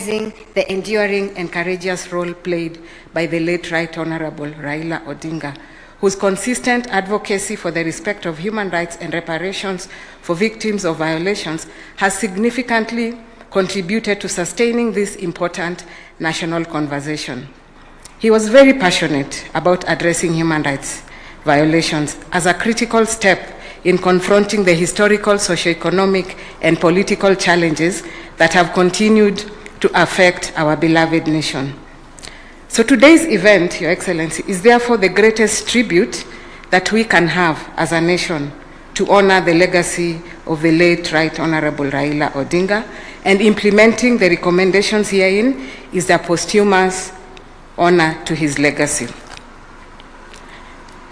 the enduring and courageous role played by the late Right Honorable Raila Odinga, whose consistent advocacy for the respect of human rights and reparations for victims of violations has significantly contributed to sustaining this important national conversation. He was very passionate about addressing human rights violations as a critical step in confronting the historical, socio-economic, and political challenges that have continued to affect our beloved nation. So today's event, Your Excellency, is therefore the greatest tribute that we can have as a nation to honor the legacy of the late Right Honorable Raila Odinga, and implementing the recommendations herein is a posthumous honor to his legacy.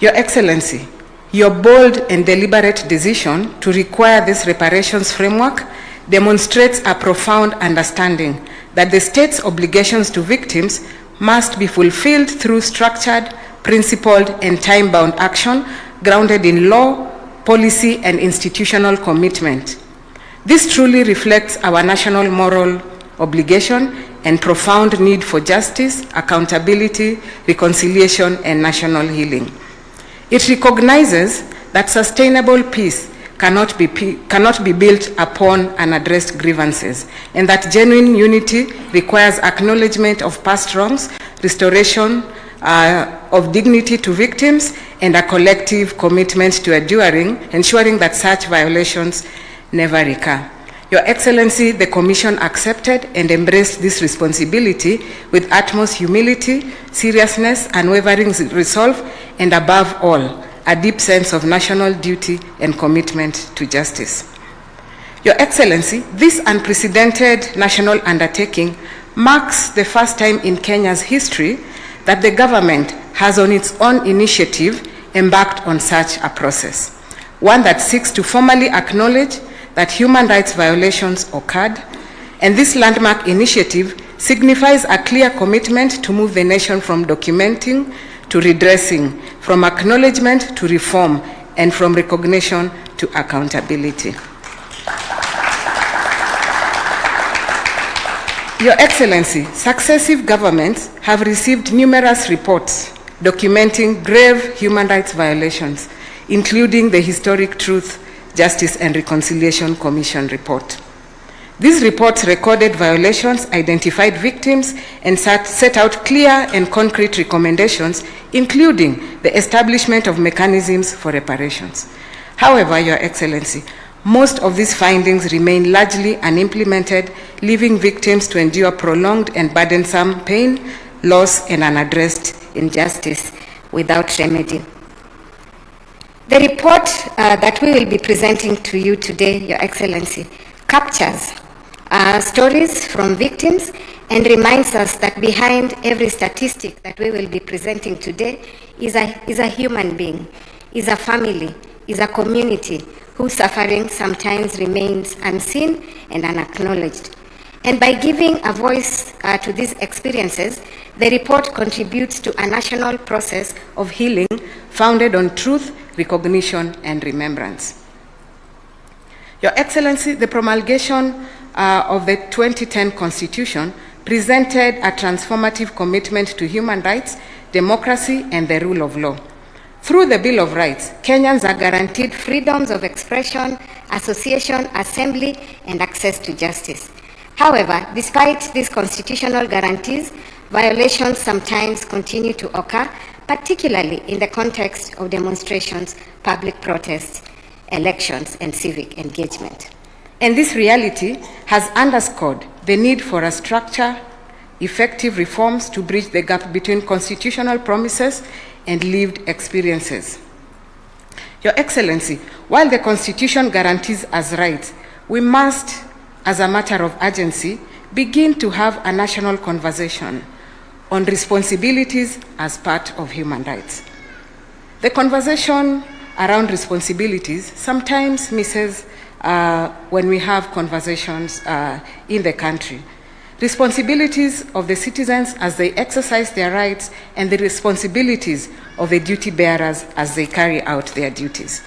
Your Excellency, your bold and deliberate decision to require this reparations framework demonstrates a profound understanding that the state's obligations to victims must be fulfilled through structured, principled, and time-bound action grounded in law, policy, and institutional commitment. This truly reflects our national moral obligation and profound need for justice, accountability, reconciliation, and national healing. It recognizes that sustainable peace cannot be built upon unaddressed grievances, and that genuine unity requires acknowledgement of past wrongs, restoration of dignity to victims, and a collective commitment to ensuring that such violations never recur. Your Excellency, the Commission accepted and embraced this responsibility with utmost humility, seriousness, unwavering resolve, and above all, a deep sense of national duty and commitment to justice. Your Excellency, this unprecedented national undertaking marks the first time in Kenya's history that the government has on its own initiative embarked on such a process, one that seeks to formally acknowledge that human rights violations occurred, and this landmark initiative signifies a clear commitment to move the nation from documenting to redressing, from acknowledgement to reform, and from recognition to accountability. Your Excellency, successive governments have received numerous reports documenting grave human rights violations, including the historic Truth, Justice and Reconciliation Commission report. These reports recorded violations, identified victims, and set out clear and concrete recommendations, including the establishment of mechanisms for reparations. However, Your Excellency, most of these findings remain largely unimplemented, leaving victims to endure prolonged and burdensome pain, loss, and unaddressed injustice without remedy. The report that we will be presenting to you today, Your Excellency, captures stories from victims and reminds us that behind every statistic that we will be presenting today is a human being, is a family, is a community whose suffering sometimes remains unseen and unacknowledged. And by giving a voice to these experiences, the report contributes to a national process of healing founded on truth, recognition, and remembrance. Your Excellency, the promulgation of the 2010 Constitution presented a transformative commitment to human rights, democracy, and the rule of law. Through the Bill of Rights, Kenyans are guaranteed freedoms of expression, association, assembly, and access to justice. However, despite these constitutional guarantees, violations sometimes continue to occur, particularly in the context of demonstrations, public protests, elections, and civic engagement. And this reality has underscored the need for a structure, effective reforms to bridge the gap between constitutional promises and lived experiences. Your Excellency, while the Constitution guarantees us rights, we must, as a matter of urgency, begin to have a national conversation on responsibilities as part of human rights. The conversation around responsibilities sometimes misses when we have conversations in the country. Responsibilities of the citizens as they exercise their rights, and the responsibilities of the duty bearers as they carry out their duties.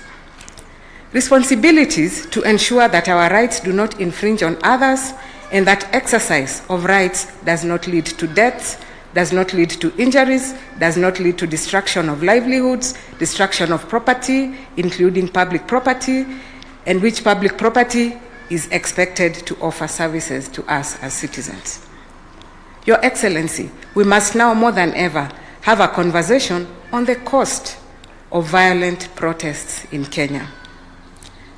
Responsibilities to ensure that our rights do not infringe on others, and that exercise of rights does not lead to deaths, does not lead to injuries, does not lead to destruction of livelihoods, destruction of property, including public property, and which public property is expected to offer services to us as citizens. Your Excellency, we must now more than ever have a conversation on the cost of violent protests in Kenya.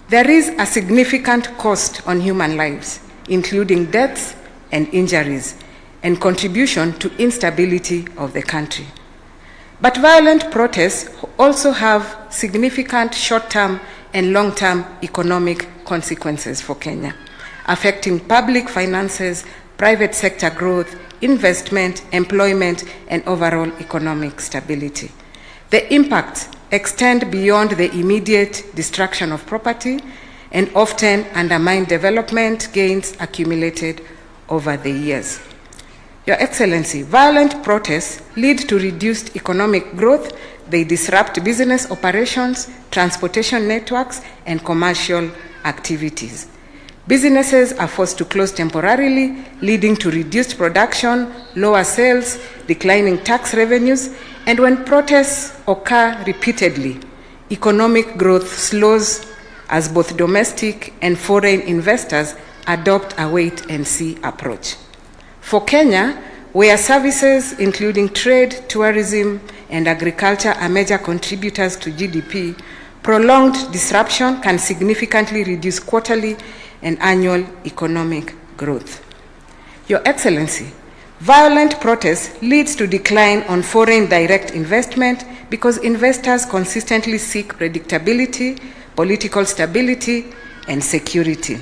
There is a significant cost on human lives, including deaths and injuries, and contribution to instability of the country. But violent protests also have significant short-term and long-term economic consequences for Kenya, affecting public finances, private sector growth, investment, employment, and overall economic stability. The impacts extend beyond the immediate destruction of property and often undermine development gains accumulated over the years. Your Excellency, violent protests lead to reduced economic growth. They disrupt business operations, transportation networks, and commercial activities. Businesses are forced to close temporarily, leading to reduced production, lower sales, declining tax revenues, and when protests occur repeatedly, economic growth slows as both domestic and foreign investors adopt a wait-and-see approach. For Kenya, where services including trade, tourism, and agriculture are major contributors to GDP, prolonged disruption can significantly reduce quarterly and annual economic growth. Your Excellency, violent protests leads to decline on foreign direct investment because investors consistently seek predictability, political stability, and security.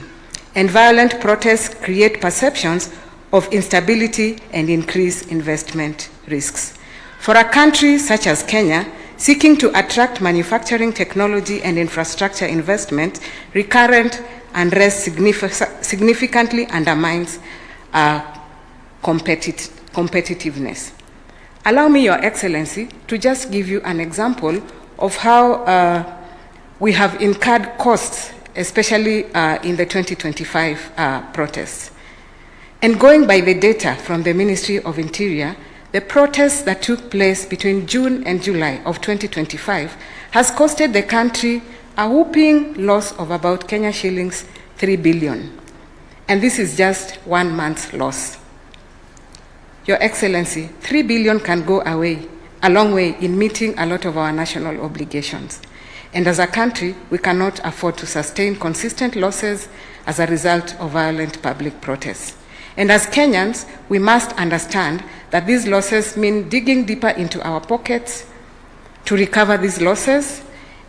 And violent protests create perceptions of instability and increase investment risks. For a country such as Kenya, seeking to attract manufacturing, technology, and infrastructure investment, recurrent unrest significantly undermines competitiveness. Allow me, Your Excellency, to just give you an example of how we have incurred costs, especially in the 2025 protests. And going by the data from the Ministry of Interior, the protests that took place between June and July of 2025 has costed the country a whopping loss of about Kenya shillings 3 billion. And this is just 1 month's loss. Your Excellency, 3 billion can go a long way in meeting a lot of our national obligations. And as a country, we cannot afford to sustain consistent losses as a result of violent public protests. And as Kenyans, we must understand that these losses mean digging deeper into our pockets to recover these losses,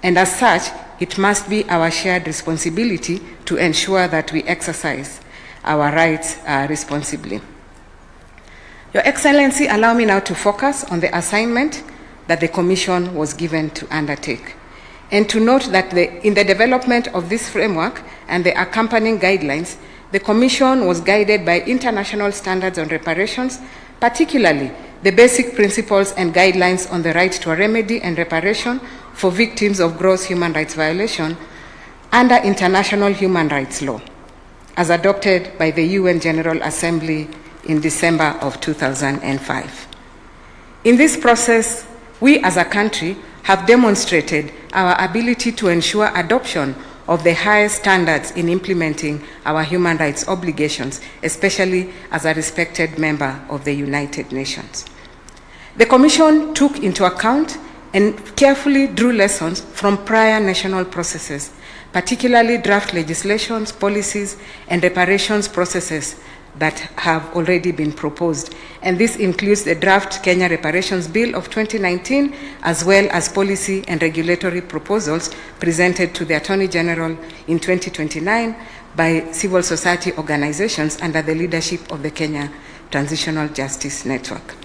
and as such, it must be our shared responsibility to ensure that we exercise our rights responsibly. Your Excellency, allow me now to focus on the assignment that the Commission was given to undertake, and to note that in the development of this framework and the accompanying guidelines, the Commission was guided by international standards on reparations, particularly the basic principles and guidelines on the right to a remedy and reparation for victims of gross human rights violation under international human rights law, as adopted by the UN General Assembly in December of 2005. In this process, we as a country have demonstrated our ability to ensure adoption of the highest standards in implementing our human rights obligations, especially as a respected member of the United Nations. The Commission took into account and carefully drew lessons from prior national processes, particularly draft legislations, policies, and reparations processes that have already been proposed. And this includes the draft Kenya Reparations Bill of 2019, as well as policy and regulatory proposals presented to the Attorney General in 2029 by civil society organizations under the leadership of the Kenya Transitional Justice Network.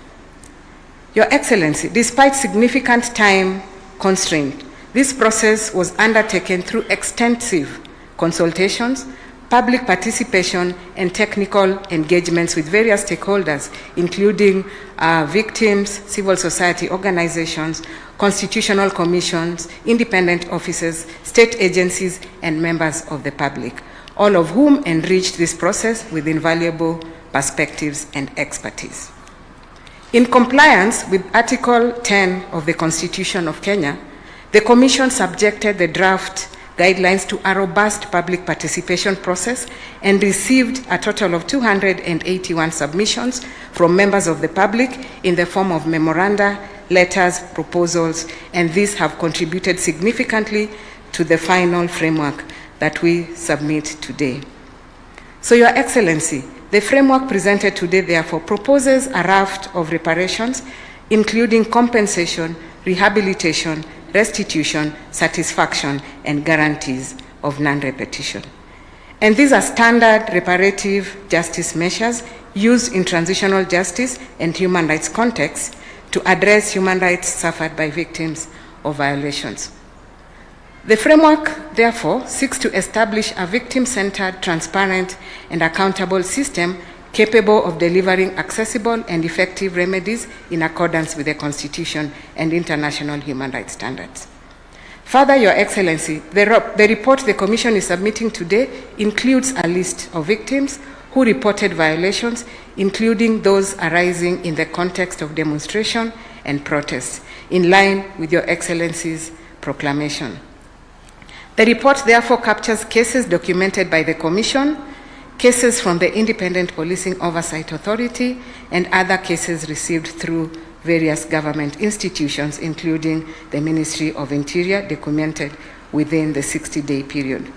Your Excellency, despite significant time constraint, this process was undertaken through extensive consultations, public participation, and technical engagements with various stakeholders, including victims, civil society organizations, constitutional commissions, independent officers, state agencies, and members of the public. all of whom enriched this process with invaluable perspectives and expertise. In compliance with Article 10 of the Constitution of Kenya, the Commission subjected the draft guidelines to a robust public participation process and received a total of 281 submissions from members of the public in the form of memoranda, letters, proposals, and these have contributed significantly to the final framework that we submit today. So, Your Excellency, the framework presented today therefore proposes a raft of reparations, including compensation, rehabilitation, restitution, satisfaction, and guarantees of non-repetition. And these are standard reparative justice measures used in transitional justice and human rights contexts to address human rights suffered by victims of violations. The framework, therefore, seeks to establish a victim-centered, transparent, and accountable system capable of delivering accessible and effective remedies in accordance with the Constitution and international human rights standards. Further, Your Excellency, the report the Commission is submitting today includes a list of victims who reported violations, including those arising in the context of demonstration and protest, in line with Your Excellency's proclamation. The report therefore captures cases documented by the Commission, cases from the Independent Policing Oversight Authority, and other cases received through various government institutions, including the Ministry of Interior, documented within the 60-day period.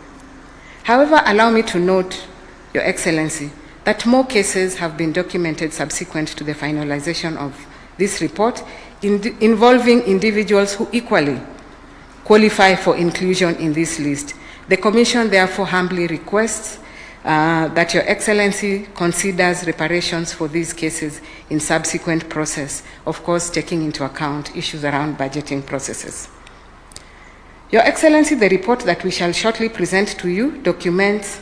However, allow me to note, Your Excellency, that more cases have been documented subsequent to the finalization of this report involving individuals who equally qualify for inclusion in this list. The Commission therefore humbly requests that Your Excellency considers reparations for these cases in subsequent process, of course taking into account issues around budgeting processes. Your Excellency, the report that we shall shortly present to you documents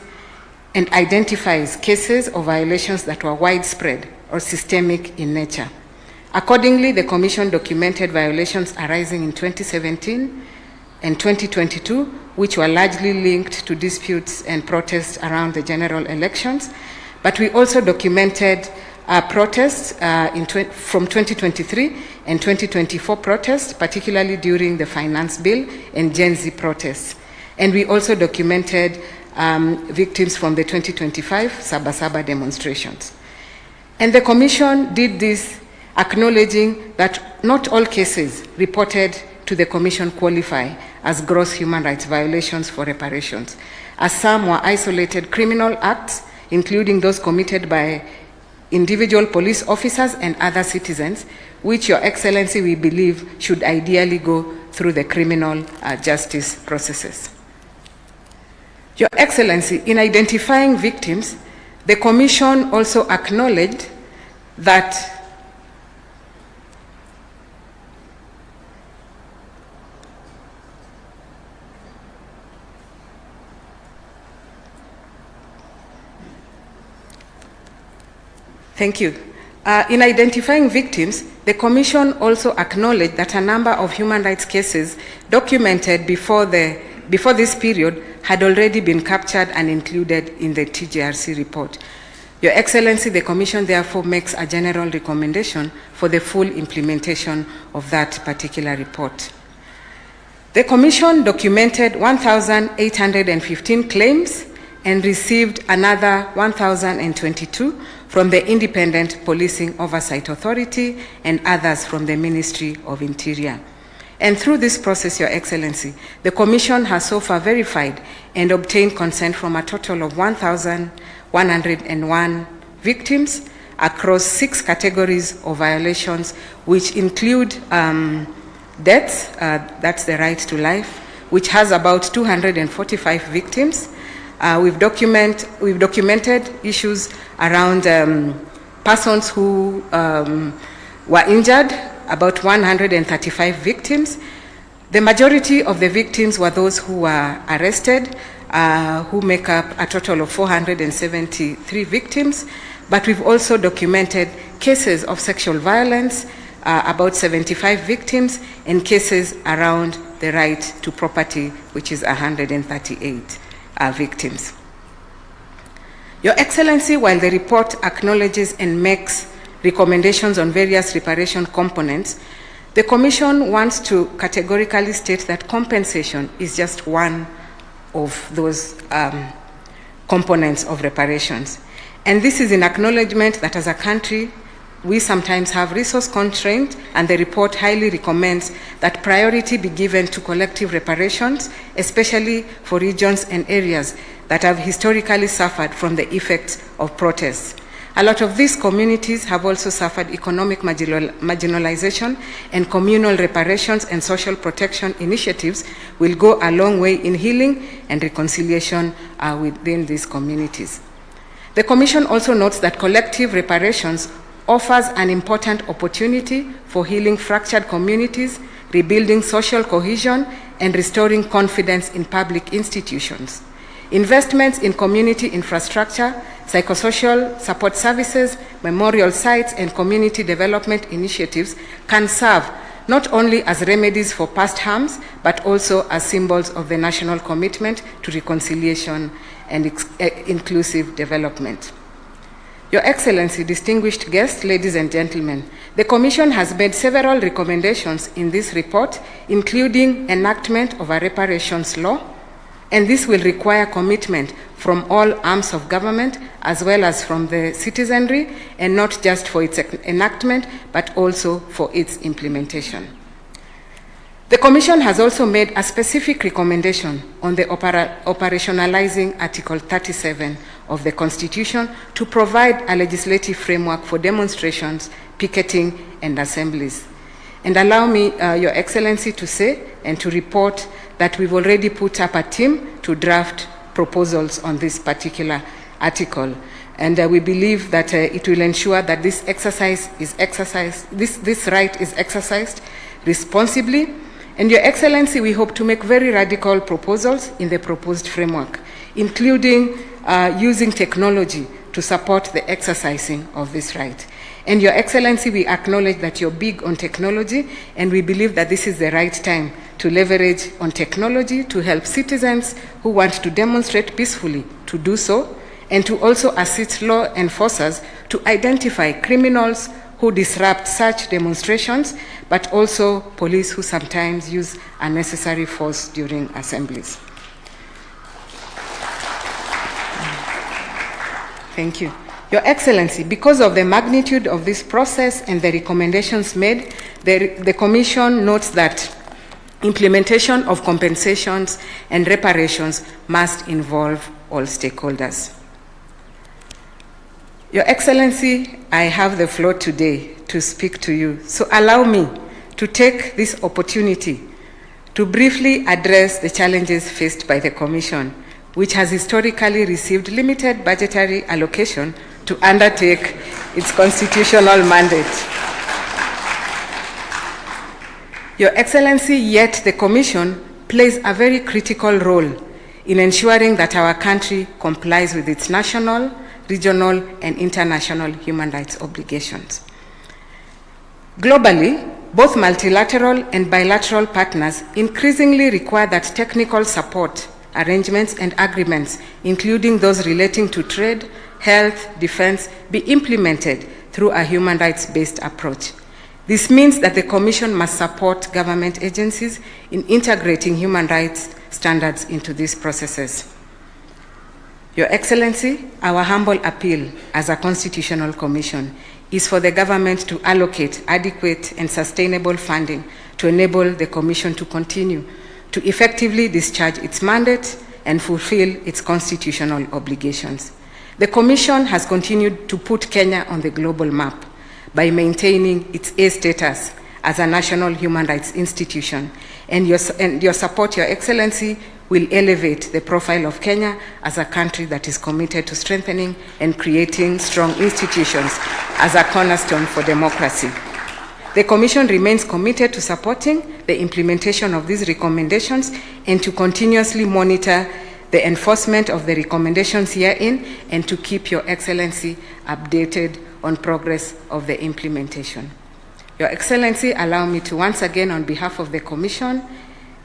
and identifies cases of violations that were widespread or systemic in nature. Accordingly, the Commission documented violations arising in 2017 and 2022, which were largely linked to disputes and protests around the general elections. But we also documented protests from 2023 and 2024 protests, particularly during the Finance Bill and Gen Z protests. And we also documented victims from the 2025 Sabasaba demonstrations. And the Commission did this acknowledging that not all cases reported to the Commission qualify as gross human rights violations for reparations, as some were isolated criminal acts, including those committed by individual police officers and other citizens, which Your Excellency, we believe, should ideally go through the criminal justice processes. Your Excellency, in identifying victims, the Commission also acknowledged that Thank you. In identifying victims, the Commission also acknowledged that a number of human rights cases documented before this period had already been captured and included in the TJRC report. Your Excellency, the Commission therefore makes a general recommendation for the full implementation of that particular report. The Commission documented 1,815 claims and received another 1,022 from the Independent Policing Oversight Authority and others from the Ministry of Interior. And through this process, Your Excellency, the Commission has so far verified and obtained consent from a total of 1,101 victims across 6 categories of violations, which include deaths, that's the right to life, which has about 245 victims. We've documented issues around persons who were injured, about 135 victims. The majority of the victims were those who were arrested, who make up a total of 473 victims. But we've also documented cases of sexual violence, about 75 victims, and cases around the right to property, which is 138 victims. Your Excellency, while the report acknowledges and makes recommendations on various reparation components, the Commission wants to categorically state that compensation is just one of those components of reparations. And this is in acknowledgement that as a country, we sometimes have resource constraint, and the report highly recommends that priority be given to collective reparations, especially for regions and areas that have historically suffered from the effects of protests. A lot of these communities have also suffered economic marginalization, and communal reparations and social protection initiatives will go a long way in healing and reconciliation within these communities. The Commission also notes that collective reparations offers an important opportunity for healing fractured communities, rebuilding social cohesion, and restoring confidence in public institutions. Investments in community infrastructure, psychosocial support services, memorial sites, and community development initiatives can serve not only as remedies for past harms, but also as symbols of the national commitment to reconciliation and inclusive development. Your Excellency, distinguished guests, ladies and gentlemen, the Commission has made several recommendations in this report, including enactment of a reparations law, and this will require commitment from all arms of government as well as from the citizenry, and not just for its enactment, but also for its implementation. The Commission has also made a specific recommendation on the operationalizing Article 37 of the Constitution to provide a legislative framework for demonstrations, picketing, and assemblies. And allow me, Your Excellency, to say and to report that we've already put up a team to draft proposals on this particular article. And we believe that it will ensure that this right is exercised responsibly. And Your Excellency, we hope to make very radical proposals in the proposed framework, including using technology to support the exercising of this right. And Your Excellency, we acknowledge that you're big on technology, and we believe that this is the right time to leverage on technology to help citizens who want to demonstrate peacefully to do so, and to also assist law enforcers to identify criminals who disrupt such demonstrations, but also police who sometimes use unnecessary force during assemblies. Thank you. Your Excellency, because of the magnitude of this process and the recommendations made, the Commission notes that implementation of compensations and reparations must involve all stakeholders. Your Excellency, I have the floor today to speak to you, so allow me to take this opportunity to briefly address the challenges faced by the Commission, which has historically received limited budgetary allocation to undertake its constitutional mandate. Your Excellency, yet the Commission plays a very critical role in ensuring that our country complies with its national, regional, and international human rights obligations. Globally, both multilateral and bilateral partners increasingly require that technical support, arrangements, and agreements, including those relating to trade, health, defense, be implemented through a human rights-based approach. This means that the Commission must support government agencies in integrating human rights standards into these processes. Your Excellency, our humble appeal as a constitutional commission is for the government to allocate adequate and sustainable funding to enable the Commission to continue to effectively discharge its mandate and fulfill its constitutional obligations. The Commission has continued to put Kenya on the global map by maintaining its A status as a national human rights institution, and your support, Your Excellency, will elevate the profile of Kenya as a country that is committed to strengthening and creating strong institutions as a cornerstone for democracy. The Commission remains committed to supporting the implementation of these recommendations and to continuously monitor the enforcement of the recommendations herein, and to keep Your Excellency updated on progress of the implementation. Your Excellency, allow me to once again, on behalf of the Commission,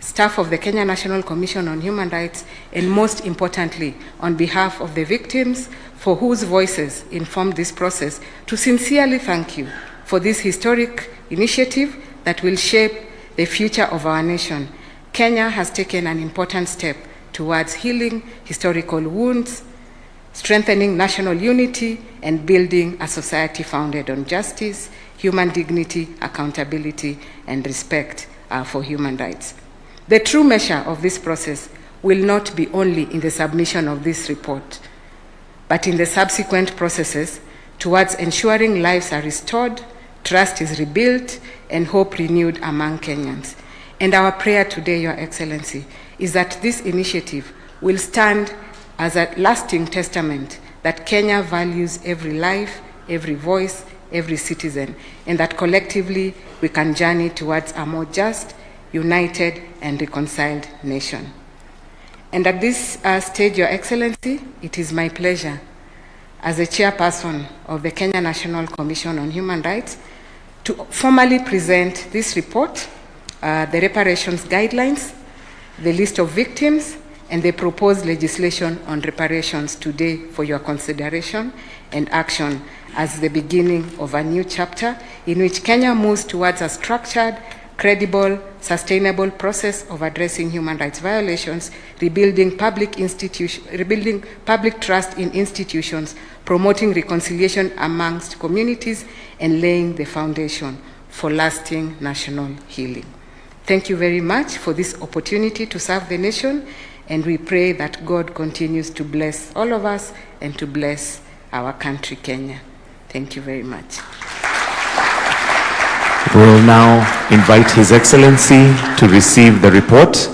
staff of the Kenya National Commission on Human Rights, and most importantly, on behalf of the victims, for whose voices informed this process, to sincerely thank you for this historic initiative that will shape the future of our nation. Kenya has taken an important step towards healing historical wounds, strengthening national unity, and building a society founded on justice, human dignity, accountability, and respect for human rights. The true measure of this process will not be only in the submission of this report, but in the subsequent processes towards ensuring lives are restored, trust is rebuilt, and hope renewed among Kenyans. And our prayer today, Your Excellency, is that this initiative will stand as a lasting testament that Kenya values every life, every voice, every citizen, and that collectively we can journey towards a more just, united, and reconciled nation. And at this stage, Your Excellency, it is my pleasure as the chairperson of the Kenya National Commission on Human Rights to formally present this report, the reparations guidelines, the list of victims, and the proposed legislation on reparations today for your consideration and action as the beginning of a new chapter in which Kenya moves towards a structured, credible, sustainable process of addressing human rights violations, rebuilding public trust in institutions, promoting reconciliation amongst communities, and laying the foundation for lasting national healing. Thank you very much for this opportunity to serve the nation, and we pray that God continues to bless all of us and to bless our country, Kenya. Thank you very much. We will now invite His Excellency to receive the report.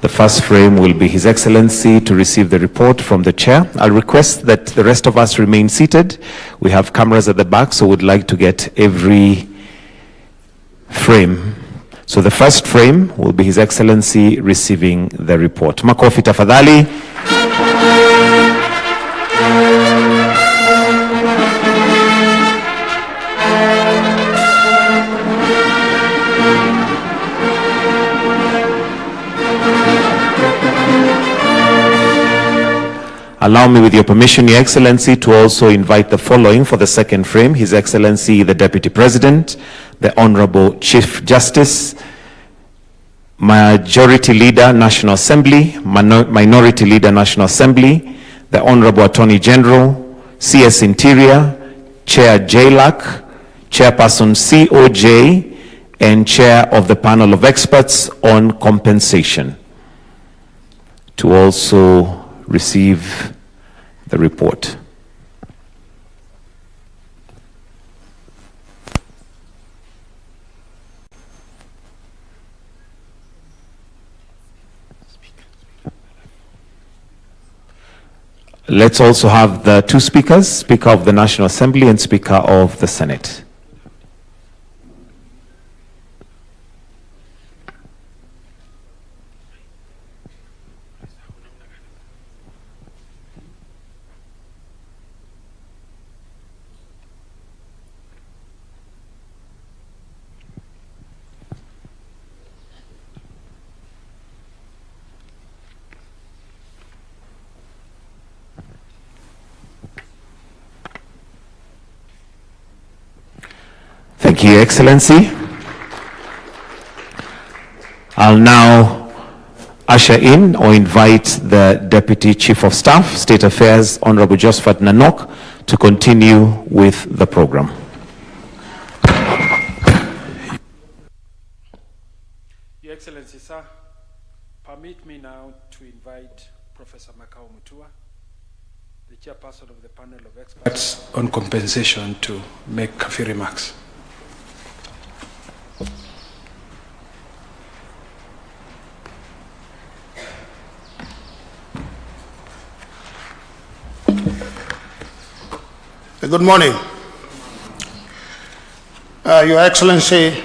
The first frame will be His Excellency to receive the report from the Chair. I'll request that the rest of us remain seated. We have cameras at the back, so we'd like to get every frame. So the first frame will be His Excellency receiving the report. Makofi tafadhali. Allow me, with your permission, Your Excellency, to also invite the following for the second frame. His Excellency, the Deputy President, the Honorable Chief Justice, Majority Leader, National Assembly, Minority Leader, National Assembly, the Honorable Attorney General, CS Interior, Chair JLAC, Chairperson COJ, and Chair of the Panel of Experts on Compensation, to also receive the report. Let's also have the two speakers, Speaker of the National Assembly and Speaker of the Senate. Thank you, Your Excellency. I'll now usher in or invite the Deputy Chief of Staff, State Affairs, Honorable Josephat Nanok, to continue with the program. Your Excellency, sir, permit me now to invite Professor Makau Mutua, the Chairperson of the Panel of Experts on Compensation, to make a few remarks. Good morning. Your Excellency,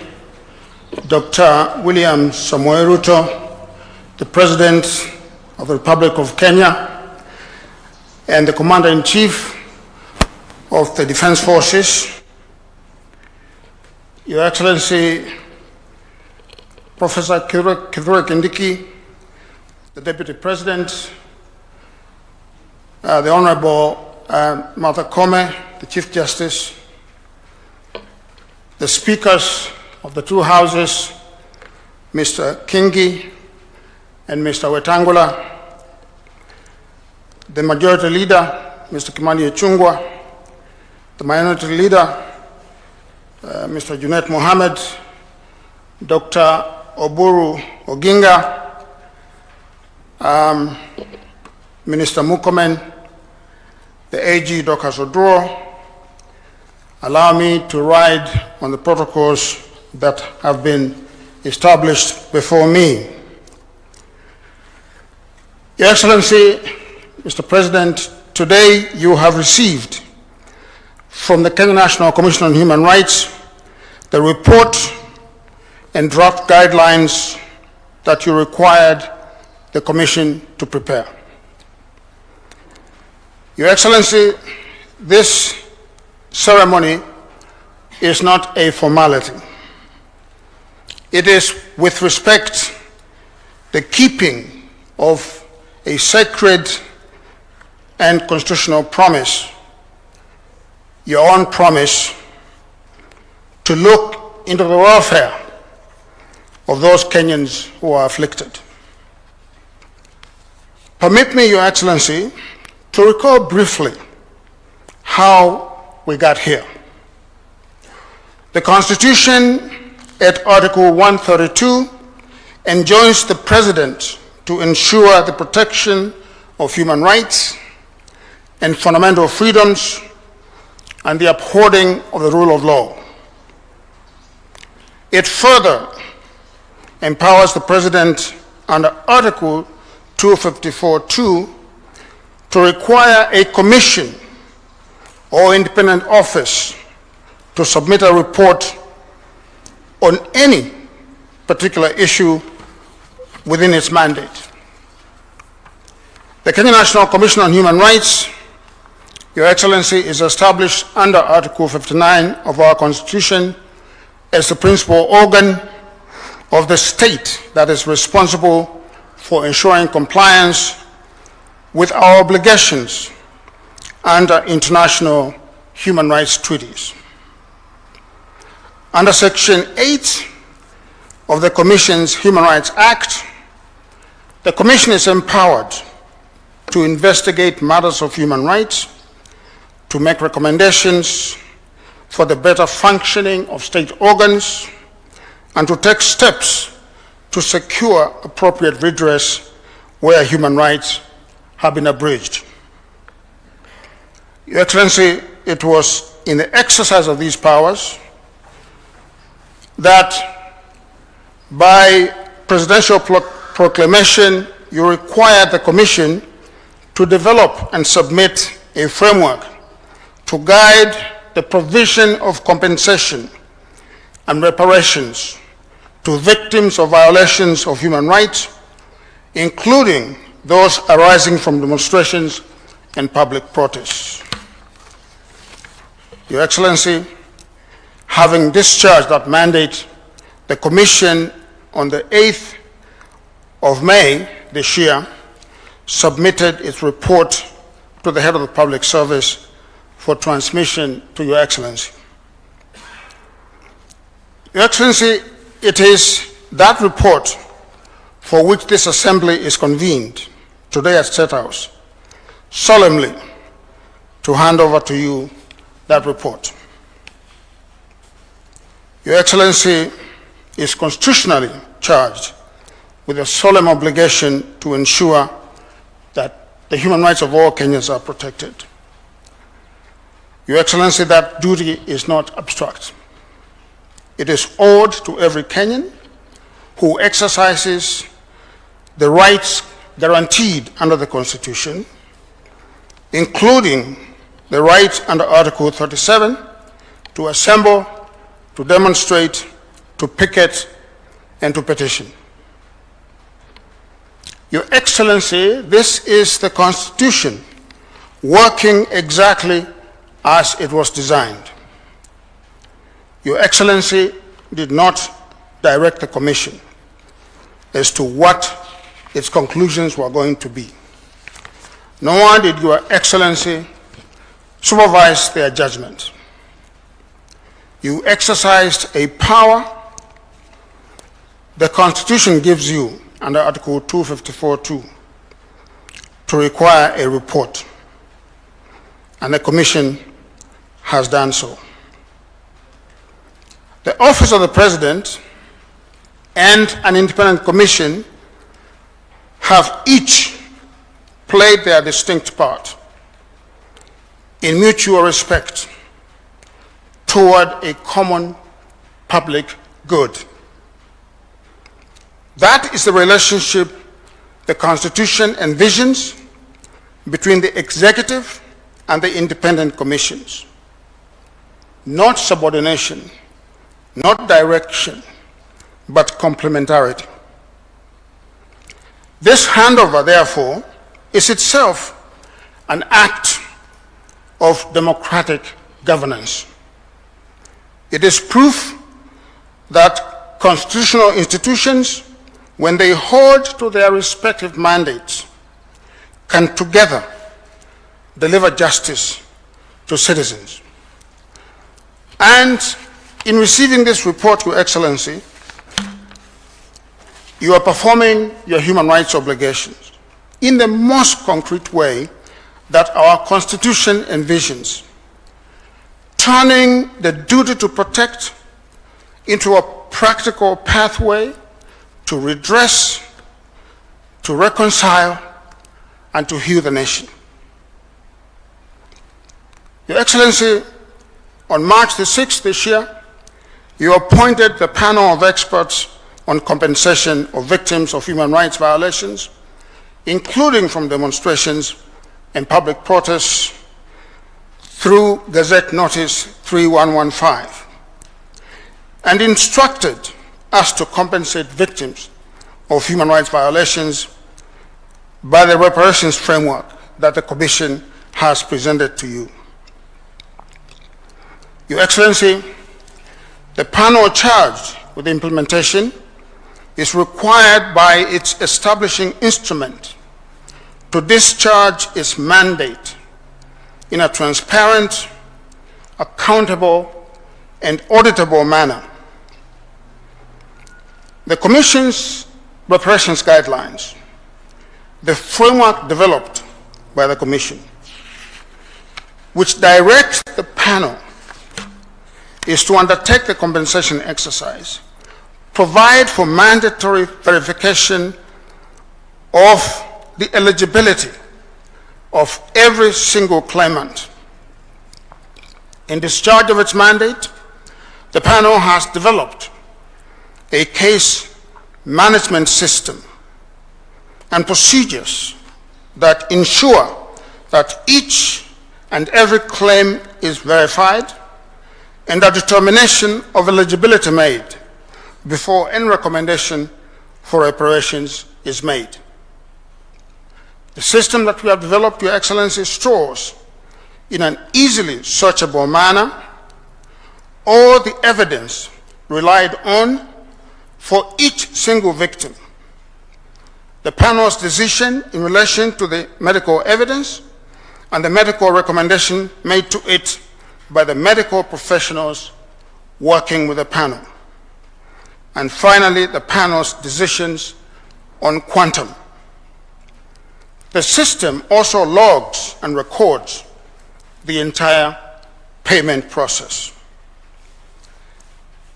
Dr. William Samoei Ruto, the President of the Republic of Kenya, and the Commander-in-Chief of the Defense Forces, Your Excellency, Professor Kithure Kindiki, the Deputy President, the Honorable Martha Koome, the Chief Justice, the speakers of the two houses, Mr. Kingi and Mr. Wetangula, the Majority Leader, Mr. Kimani Ichung'wah, the Minority Leader, Mr. Junet Mohammed, Dr. Oburu Oginga, Minister Murkomen, the AG Dorcas Oduro. Allow me to ride on the protocols that have been established before me. Your Excellency, Mr. President, today you have received from the Kenya National Commission on Human Rights the report and draft guidelines that you required the Commission to prepare. Your Excellency, this ceremony is not a formality. It is, with respect, the keeping of a sacred and constitutional promise, your own promise to look into the welfare of those Kenyans who are afflicted. Permit me, Your Excellency, to recall briefly how we got here. The Constitution at Article 132 enjoins the President to ensure the protection of human rights and fundamental freedoms and the upholding of the rule of law. It further empowers the President under Article 254(2) to require a commission or independent office to submit a report on any particular issue within its mandate. The Kenya National Commission on Human Rights, Your Excellency, is established under Article 59 of our Constitution as the principal organ of the state that is responsible for ensuring compliance with our obligations under international human rights treaties. Under Section 8 of the Commission's Human Rights Act, the Commission is empowered to investigate matters of human rights, to make recommendations for the better functioning of state organs, and to take steps to secure appropriate redress where human rights have been abridged. Your Excellency, it was in the exercise of these powers that by presidential proclamation you required the Commission to develop and submit a framework to guide the provision of compensation and reparations to victims of violations of human rights, including those arising from demonstrations and public protests. Your Excellency, having discharged that mandate, the Commission on the 8th of May this year submitted its report to the head of the Public Service for transmission to Your Excellency. Your Excellency, it is that report for which this Assembly is convened today at State House, solemnly to hand over to you that report. Your Excellency is constitutionally charged with a solemn obligation to ensure that the human rights of all Kenyans are protected. Your Excellency, that duty is not abstract. It is owed to every Kenyan who exercises the rights guaranteed under the Constitution, including the right under Article 37 to assemble, to demonstrate, to picket, and to petition. Your Excellency, this is the Constitution working exactly as it was designed. Your Excellency did not direct the Commission as to what its conclusions were going to be. Nor did Your Excellency supervised their judgment. You exercised a power the Constitution gives you under Article 254(2) to require a report, and the Commission has done so. The Office of the President and an independent commission have each played their distinct part in mutual respect toward a common public good. That is the relationship the Constitution envisions between the executive and the independent commissions. Not subordination, not direction, but complementarity. This handover, therefore, is itself an act of democratic governance. It is proof that constitutional institutions, when they hold to their respective mandates, can together deliver justice to citizens. And in receiving this report, Your Excellency, you are performing your human rights obligations in the most concrete way that our Constitution envisions, turning the duty to protect into a practical pathway to redress, to reconcile, and to heal the nation. Your Excellency, on March the 6th this year, you appointed the panel of experts on compensation of victims of human rights violations, including from demonstrations and public protests, through Gazette Notice 3115, and instructed us to compensate victims of human rights violations by the reparations framework that the Commission has presented to you. Your Excellency, the panel charged with the implementation is required by its establishing instrument to discharge its mandate in a transparent, accountable, and auditable manner. The Commission's reparations guidelines, the framework developed by the Commission, which directs the panel, is to undertake the compensation exercise, provide for mandatory verification of the eligibility of every single claimant. In discharge of its mandate, the panel has developed a case management system and procedures that ensure that each and every claim is verified and a determination of eligibility made before any recommendation for reparations is made. The system that we have developed, Your Excellency, stores in an easily searchable manner all the evidence relied on for each single victim, the panel's decision in relation to the medical evidence, and the medical recommendation made to it by the medical professionals working with the panel. And finally, the panel's decisions on quantum. The system also logs and records the entire payment process.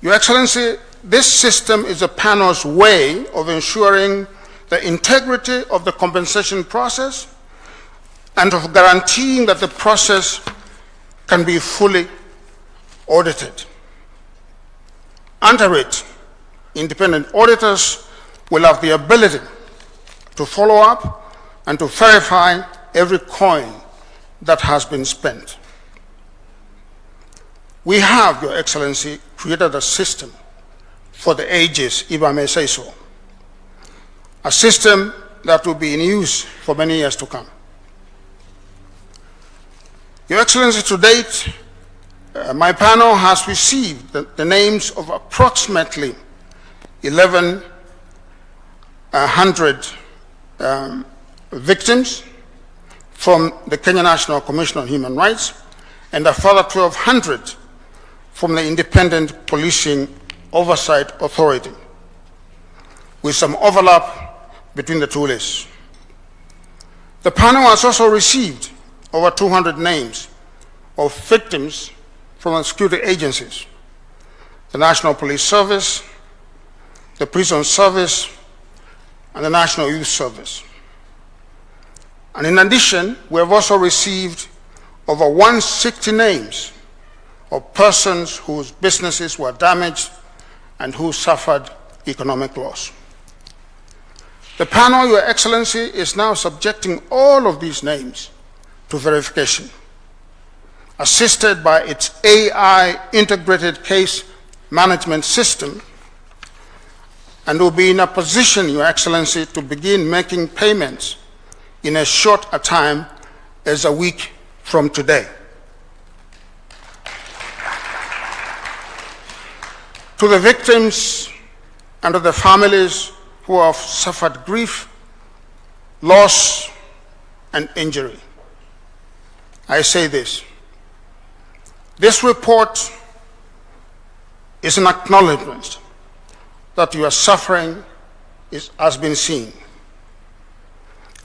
Your Excellency, this system is the panel's way of ensuring the integrity of the compensation process and of guaranteeing that the process can be fully audited. Under it, independent auditors will have the ability to follow up and to verify every coin that has been spent. We have, Your Excellency, created a system for the ages, if I may say so. A system that will be in use for many years to come. Your Excellency, to date, my panel has received the names of approximately 1,100 victims from the Kenya National Commission on Human Rights and a further 1,200 from the Independent Policing Oversight Authority, with some overlap between the two lists. The panel has also received over 200 names of victims from the security agencies, the National Police Service, the Prison Service, and the National Youth Service. And in addition, we have also received over 160 names of persons whose businesses were damaged and who suffered economic loss. The panel, Your Excellency, is now subjecting all of these names to verification, assisted by its AI integrated case management system, and will be in a position, Your Excellency, to begin making payments in as short a time as a week from today. To the victims and to the families who have suffered grief, loss, and injury, I say this. This report is an acknowledgement that your suffering has been seen,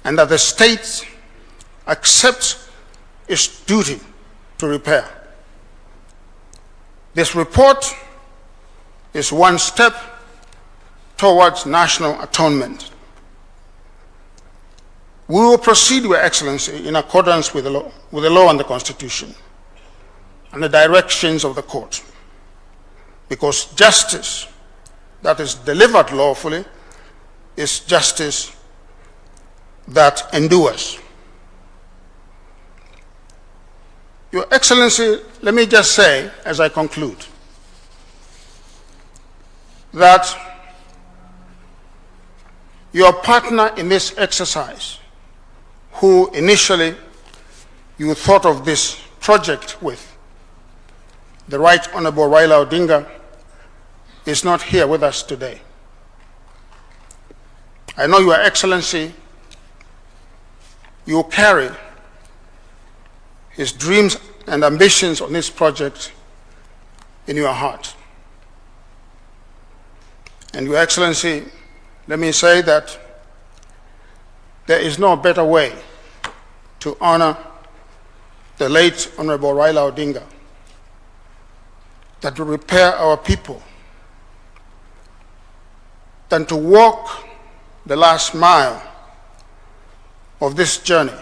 and that the state accepts its duty to repair. This report is one step towards national atonement. We will proceed, Your Excellency, in accordance with the law and the Constitution and the directions of the court, because justice that is delivered lawfully is justice that endures. Your Excellency, let me just say, as I conclude, that your partner in this exercise, who initially you thought of this project with, the Right Honorable Raila Odinga, is not here with us today. I know, Your Excellency, you carry his dreams and ambitions on this project in your heart. And Your Excellency, let me say that there is no better way to honor the late Honorable Raila Odinga than to repair our people, than to walk the last mile of this journey,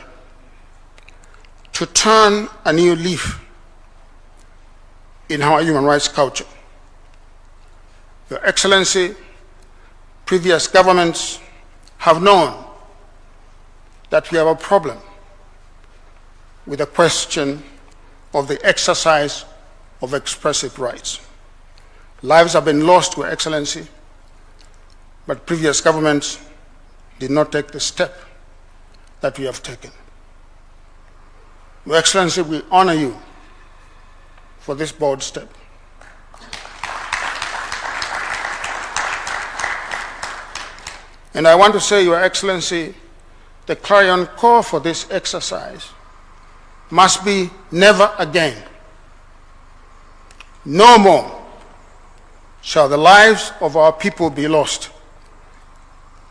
to turn a new leaf in our human rights culture. Your Excellency, previous governments have known that we have a problem with the question of the exercise of expressive rights. Lives have been lost, Your Excellency, but previous governments did not take the step that we have taken. Your Excellency, we honor you for this bold step. And I want to say, Your Excellency, the clarion call for this exercise must be never again. No more shall the lives of our people be lost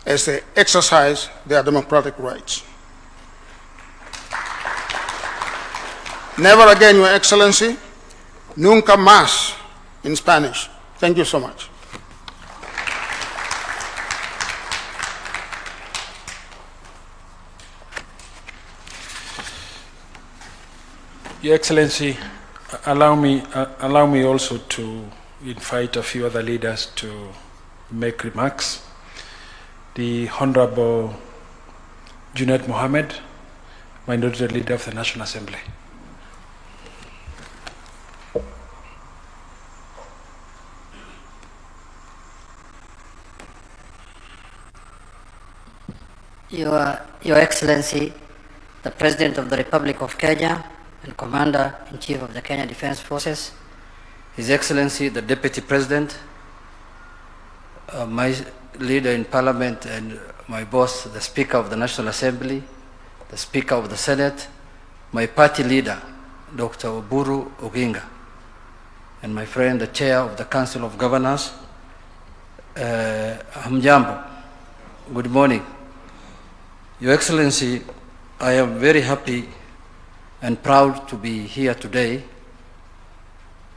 as they exercise their democratic rights. Never again, Your Excellency. Nunca más in Spanish. Thank you so much. Your Excellency, allow me also to invite a few other leaders to make remarks. The Honorable Junaid Mohammed, Minority Leader of the National Assembly. Your Excellency, the President of the Republic of Kenya and Commander-in-Chief of the Kenya Defense Forces, His Excellency, the Deputy President, my leader in Parliament and my boss, the Speaker of the National Assembly, the Speaker of the Senate, my party leader, Dr. Oburu Oginga, and my friend, the Chair of the Council of Governors. Hamjambo, good morning. Your Excellency, I am very happy and proud to be here today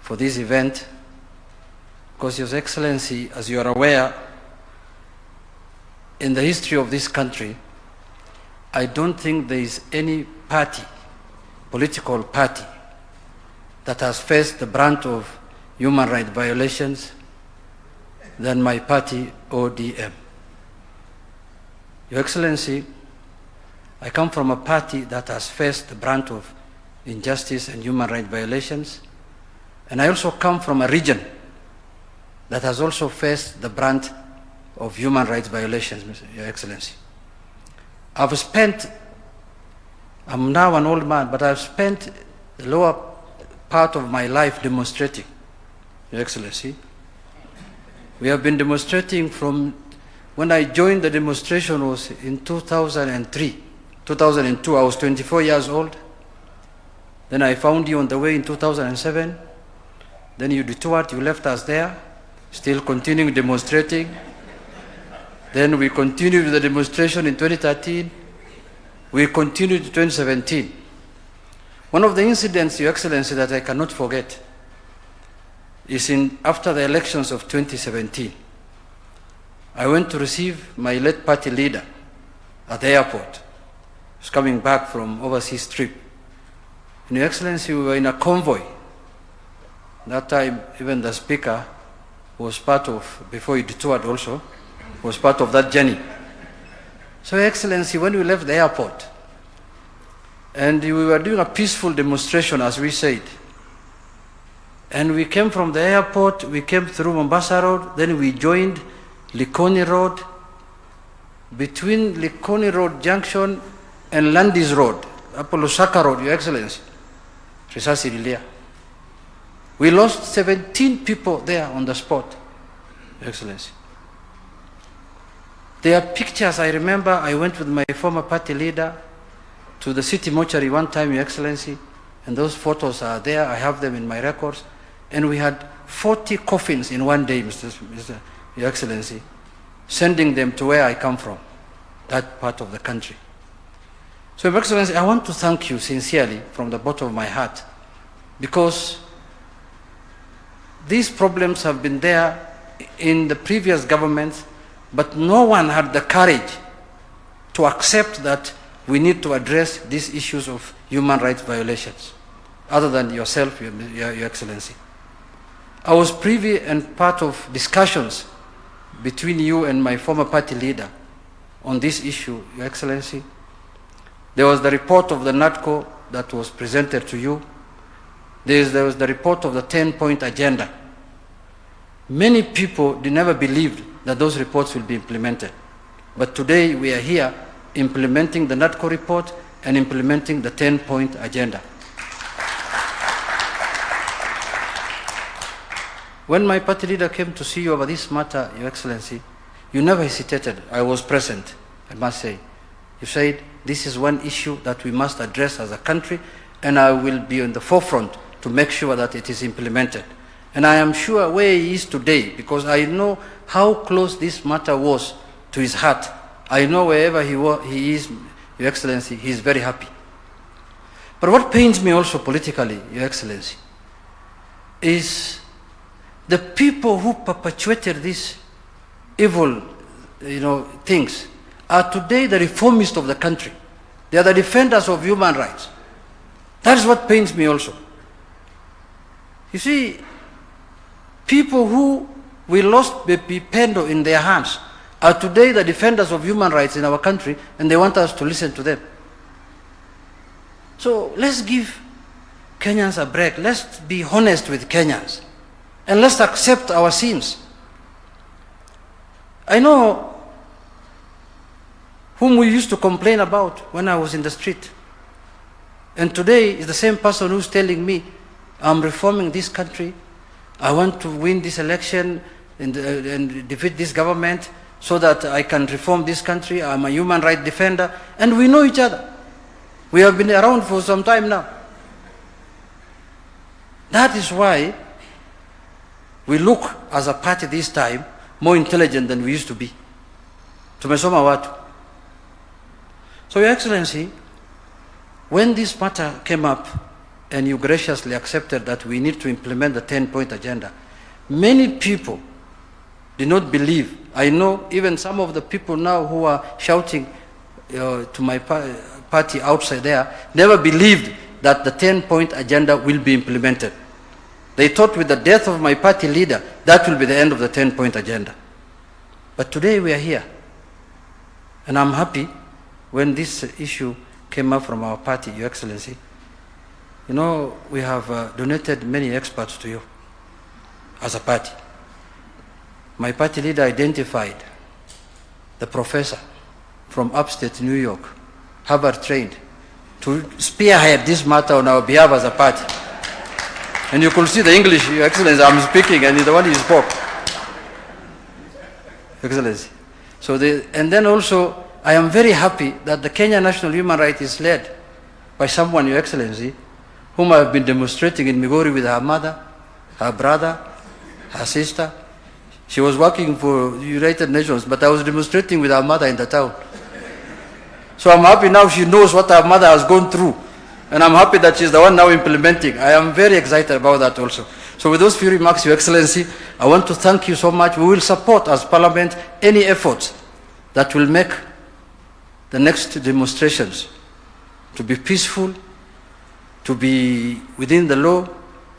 for this event, because Your Excellency, as you are aware, in the history of this country, I don't think there is any party, political party, that has faced the brunt of human rights violations than my party, ODM. Your Excellency, I come from a party that has faced the brunt of injustice and human rights violations, and I also come from a region that has also faced the brunt of human rights violations, Your Excellency. I'm now an old man, but I've spent the lower part of my life demonstrating, Your Excellency. We have been demonstrating from when I joined the demonstration was in 2003. 2002, I was 24 years old. Then I found you on the way in 2007. Then you detoured, you left us there, still continuing demonstrating. Then we continued with the demonstration in 2013. We continued in 2017. One of the incidents, Your Excellency, that I cannot forget is after the elections of 2017. I went to receive my late party leader at the airport. He was coming back from overseas trip. And Your Excellency, we were in a convoy. That time, even the speaker was part of, before he detoured also, was part of that journey. So, Your Excellency, when we left the airport, and we were doing a peaceful demonstration, as we said, and we came from the airport, we came through Mombasa Road, then we joined Likoni Road. Between Likoni Road Junction and Landis Road, Apollo Saka Road, Your Excellency, risasi ililia. We lost 17 people there on the spot, Your Excellency. There are pictures, I remember, I went with my former party leader to the city mortuary one time, Your Excellency, and those photos are there, I have them in my records, and we had 40 coffins in one day, Your Excellency, sending them to where I come from, that part of the country. So, Your Excellency, I want to thank you sincerely from the bottom of my heart, because these problems have been there in the previous governments, but no one had the courage to accept that we need to address these issues of human rights violations, other than yourself, Your Excellency. I was privy and part of discussions between you and my former party leader on this issue, Your Excellency. There was the report of the NADCO that was presented to you. There was the report of the 10-point agenda. Many people never believed that those reports will be implemented. But today we are here implementing the NADCO report and implementing the 10-point agenda. When my party leader came to see you over this matter, Your Excellency, you never hesitated. I was present, I must say. You said, this is one issue that we must address as a country, and I will be on the forefront to make sure that it is implemented. And I am sure where he is today, because I know how close this matter was to his heart. I know wherever he is, Your Excellency, he is very happy. But what pains me also politically, Your Excellency, is the people who perpetuated these evil, things are today the reformists of the country. They are the defenders of human rights. That is what pains me also. You see, people who we lost Pipendo in their hands are today the defenders of human rights in our country, and they want us to listen to them. So let's give Kenyans a break. Let's be honest with Kenyans. And let's accept our sins. I know whom we used to complain about when I was in the street. And today is the same person who's telling me, I'm reforming this country, I want to win this election and defeat this government so that I can reform this country, I'm a human rights defender, and we know each other. We have been around for some time now. That is why we look as a party this time more intelligent than we used to be. Tumesoma watu. So, Your Excellency, when this matter came up and you graciously accepted that we need to implement the 10-point agenda, many people did not believe. I know even some of the people now who are shouting to my party outside there never believed that the 10-point agenda will be implemented. They thought with the death of my party leader, that will be the end of the 10-point agenda. But today we are here. And I'm happy when this issue came up from our party, Your Excellency. You know, we have donated many experts to you as a party. My party leader identified the professor from upstate New York, Harvard trained, to spearhead this matter on our behalf as a party. And you could see the English, Your Excellency, I'm speaking, and the one you spoke. Excellency. So and then also, I am very happy that the Kenya National Human Rights is led by someone, Your Excellency, whom I have been demonstrating in Migori with her mother, her brother, her sister. She was working for United Nations, but I was demonstrating with her mother in the town. So I'm happy now she knows what her mother has gone through. And I'm happy that she's the one now implementing. I am very excited about that also. So with those few remarks, Your Excellency, I want to thank you so much. We will support as Parliament any efforts that will make the next demonstrations to be peaceful, to be within the law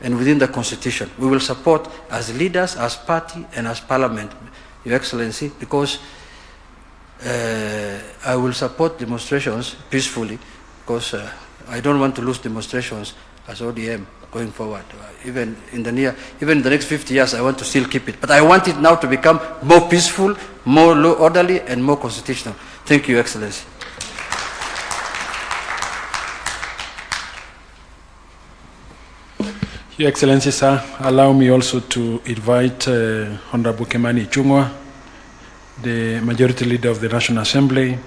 and within the Constitution. We will support as leaders, as party, and as Parliament, Your Excellency, because I will support demonstrations peacefully, because I don't want to lose demonstrations as ODM going forward. Even in the next 50 years, I want to still keep it. But I want it now to become more peaceful, more law orderly, and more constitutional. Thank you, Your Excellency. Your Excellency, sir, allow me also to invite Honorable Kimani Ichung'wa, the Majority Leader of the National Assembly,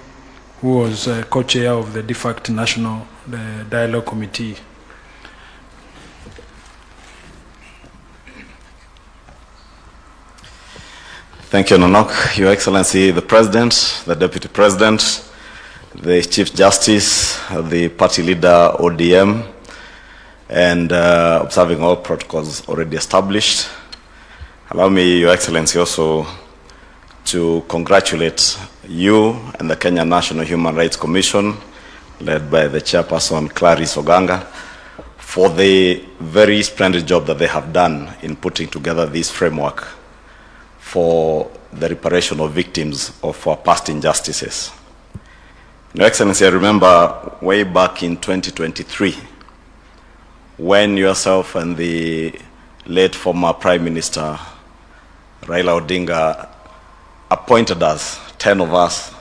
who was co-chair of the de facto National Dialogue Committee. Thank you, Nonok. Your Excellency, the President, the Deputy President, the Chief Justice, the Party Leader, ODM, and observing all protocols already established. Allow me, Your Excellency, also to congratulate you and the Kenya National Human Rights Commission, led by the chairperson, Clarice Oganga, for the very splendid job that they have done in putting together this framework for the reparation of victims of our past injustices. Your Excellency, I remember way back in 2023, when yourself and the late former Prime Minister, Raila Odinga, appointed us, 10 of us,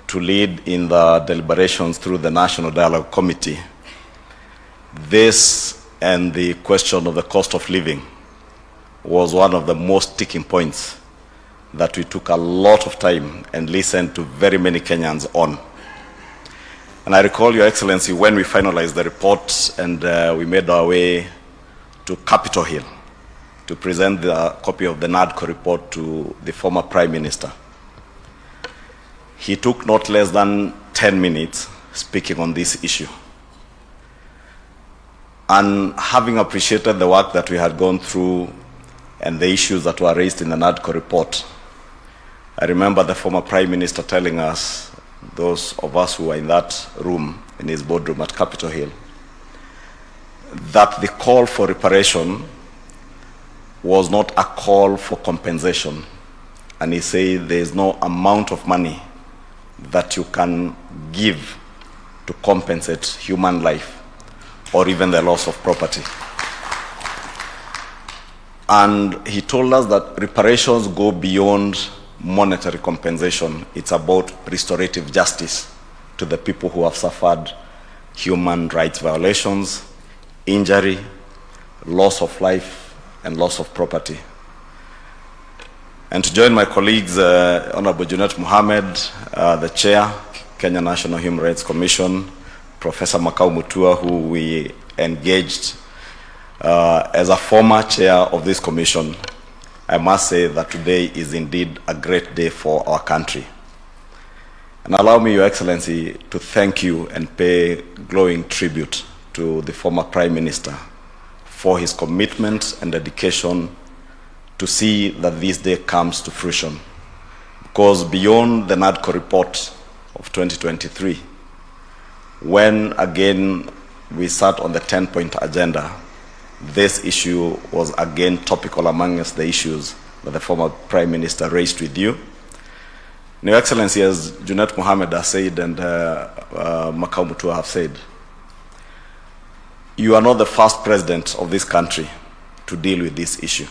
to lead in the deliberations through the National Dialogue Committee. This and the question of the cost of living was one of the most sticking points that we took a lot of time and listened to very many Kenyans on. And I recall, Your Excellency, when we finalized the report and we made our way to Capitol Hill to present the copy of the NADCO report to the former Prime Minister. He took not less than 10 minutes speaking on this issue. And having appreciated the work that we had gone through and the issues that were raised in the NADCO report, I remember the former Prime Minister telling us, those of us who were in that room, in his boardroom at Capitol Hill, that the call for reparation was not a call for compensation. And he said there is no amount of money that you can give to compensate human life or even the loss of property. And he told us that reparations go beyond monetary compensation. It's about restorative justice to the people who have suffered human rights violations, injury, loss of life, and loss of property. And to join my colleagues, Honorable Junet Mohammed, the Chair, Kenya National Human Rights Commission, Professor Makau Mutua, who we engaged As a former chair of this commission, I must say that today is indeed a great day for our country. And allow me, Your Excellency, to thank you and pay glowing tribute to the former Prime Minister for his commitment and dedication to see that this day comes to fruition. Because beyond the NADCO report of 2023, when again we sat on the 10-point agenda, this issue was again topical amongst the issues that the former Prime Minister raised with you. Your Excellency, as Junet Mohammed has said and Makwiny Mutua have said, you are not the first president of this country to deal with this issue,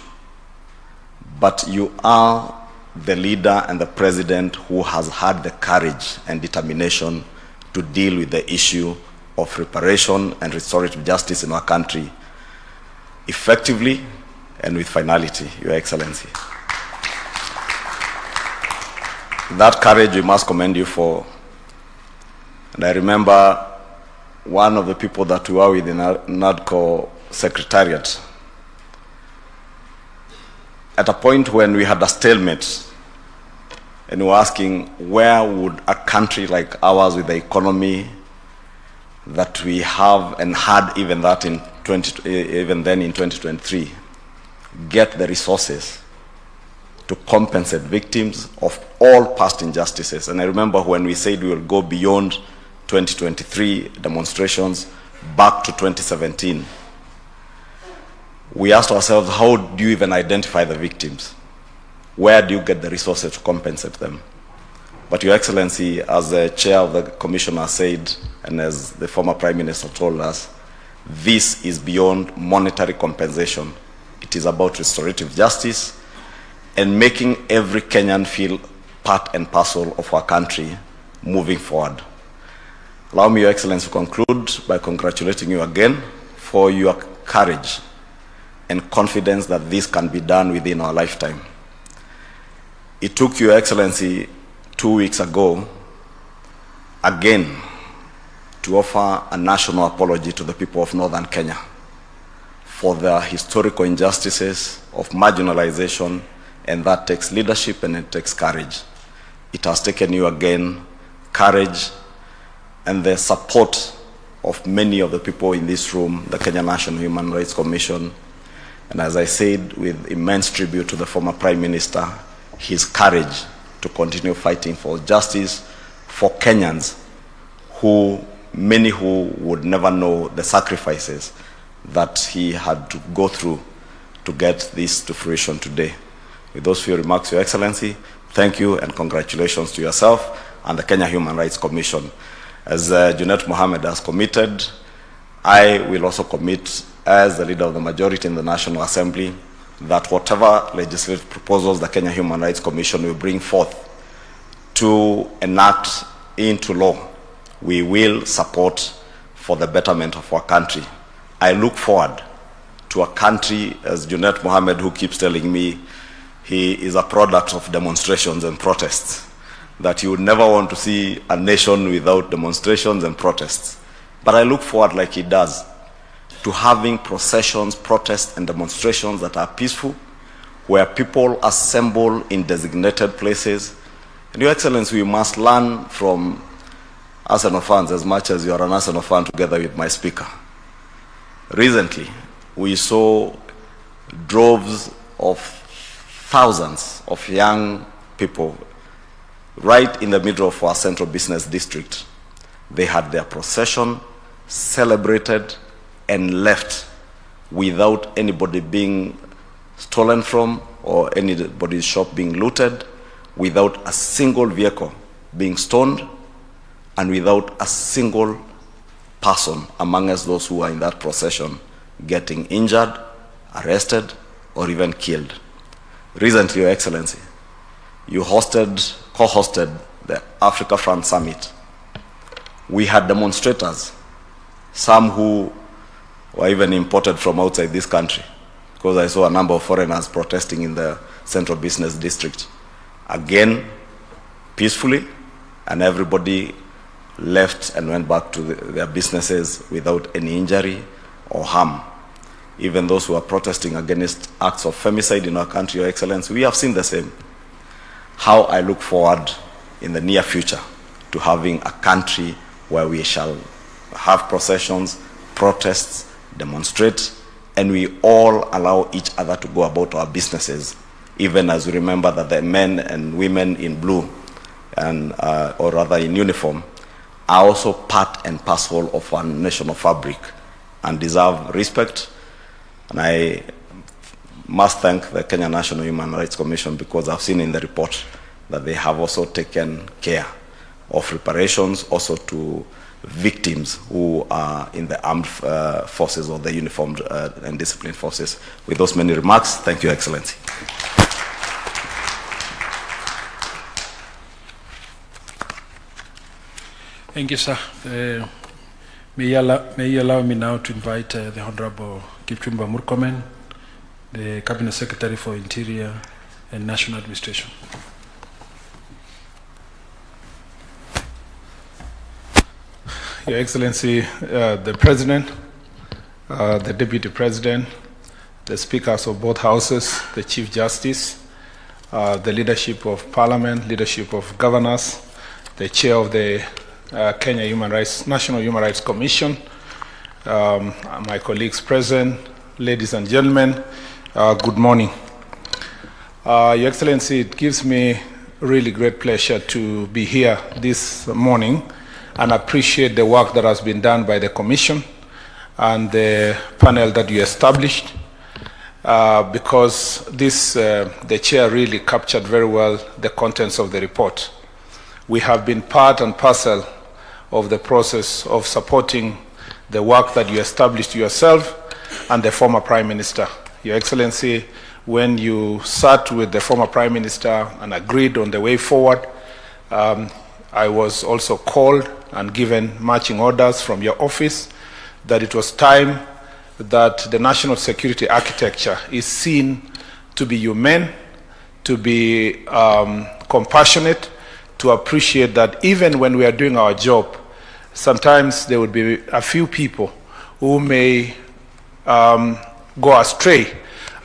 but you are the leader and the president who has had the courage and determination to deal with the issue of reparation and restorative justice in our country effectively and with finality, Your Excellency. That courage we must commend you for. And I remember one of the people that we were with in NADCO Secretariat, at a point when we had a stalemate and we were asking, where would a country like ours with the economy that we have and had even then in 2023 get the resources to compensate victims of all past injustices? And I remember when we said we will go beyond 2023 demonstrations back to 2017, we asked ourselves, how do you even identify the victims? Where do you get the resources to compensate them? But Your Excellency, as the chair of the commission has said, and as the former Prime Minister told us, this is beyond monetary compensation. It is about restorative justice and making every Kenyan feel part and parcel of our country moving forward. Allow me, Your Excellency, to conclude by congratulating you again for your courage and confidence that this can be done within our lifetime. It took Your Excellency 2 weeks ago, again, to offer a national apology to the people of Northern Kenya for the historical injustices of marginalization, and that takes leadership and it takes courage. It has taken you again courage and the support of many of the people in this room, the Kenya National Human Rights Commission, and as I said, with immense tribute to the former Prime Minister, his courage to continue fighting for justice for Kenyans many who would never know the sacrifices that he had to go through to get this to fruition today. With those few remarks, Your Excellency, thank you and congratulations to yourself and the Kenya Human Rights Commission. As Junet Mohammed has committed, I will also commit as the leader of the majority in the National Assembly that whatever legislative proposals the Kenya Human Rights Commission will bring forth to enact into law, we will support for the betterment of our country. I look forward to a country, as Junet Mohammed, who keeps telling me he is a product of demonstrations and protests, that he would never want to see a nation without demonstrations and protests. But I look forward, like he does, to having processions, protests, and demonstrations that are peaceful, where people assemble in designated places. And Your Excellency, we must learn from Arsenal fans as much as you are an Arsenal fan together with my speaker. Recently, we saw droves of thousands of young people right in the middle of our central business district. They had their procession, celebrated, and left without anybody being stolen from or anybody's shop being looted, without a single vehicle being stoned, and without a single person among us, those who are in that procession, getting injured, arrested, or even killed. Recently, Your Excellency, you co-hosted the Africa Front Summit. We had demonstrators, some who were even imported from outside this country, because I saw a number of foreigners protesting in the central business district. Again, peacefully, and everybody left and went back to their businesses without any injury or harm. even those who are protesting against acts of femicide in our country, Your Excellency, we have seen the same. How I look forward in the near future to having a country where we shall have processions, protests, demonstrate, and we all allow each other to go about our businesses, even as we remember that the men and women in blue, and or rather in uniform, are also part and parcel of one national fabric and deserve respect. And I must thank the Kenya National Human Rights Commission, because I've seen in the report that they have also taken care of reparations also to victims who are in the armed forces or the uniformed and disciplined forces. With those many remarks, thank you, Excellency. Thank you, sir. May you allow me now to invite the Honorable Kipchumba Murkomen, the Cabinet Secretary for Interior and National Administration. Your Excellency, the President, the Deputy President, the Speakers of both Houses, the Chief Justice, the leadership of Parliament, leadership of governors, the Chair of the Kenya National Human Rights Commission, my colleagues present, ladies and gentlemen, good morning. Your Excellency, it gives me really great pleasure to be here this morning and appreciate the work that has been done by the Commission and the panel that you established, because the Chair really captured very well the contents of the report. We have been part and parcel of the process of supporting the work that you established yourself and the former Prime Minister. Your Excellency, when you sat with the former Prime Minister and agreed on the way forward, I was also called and given marching orders from your office that it was time that the national security architecture is seen to be humane, to be compassionate, to appreciate that even when we are doing our job, sometimes there would be a few people who may go astray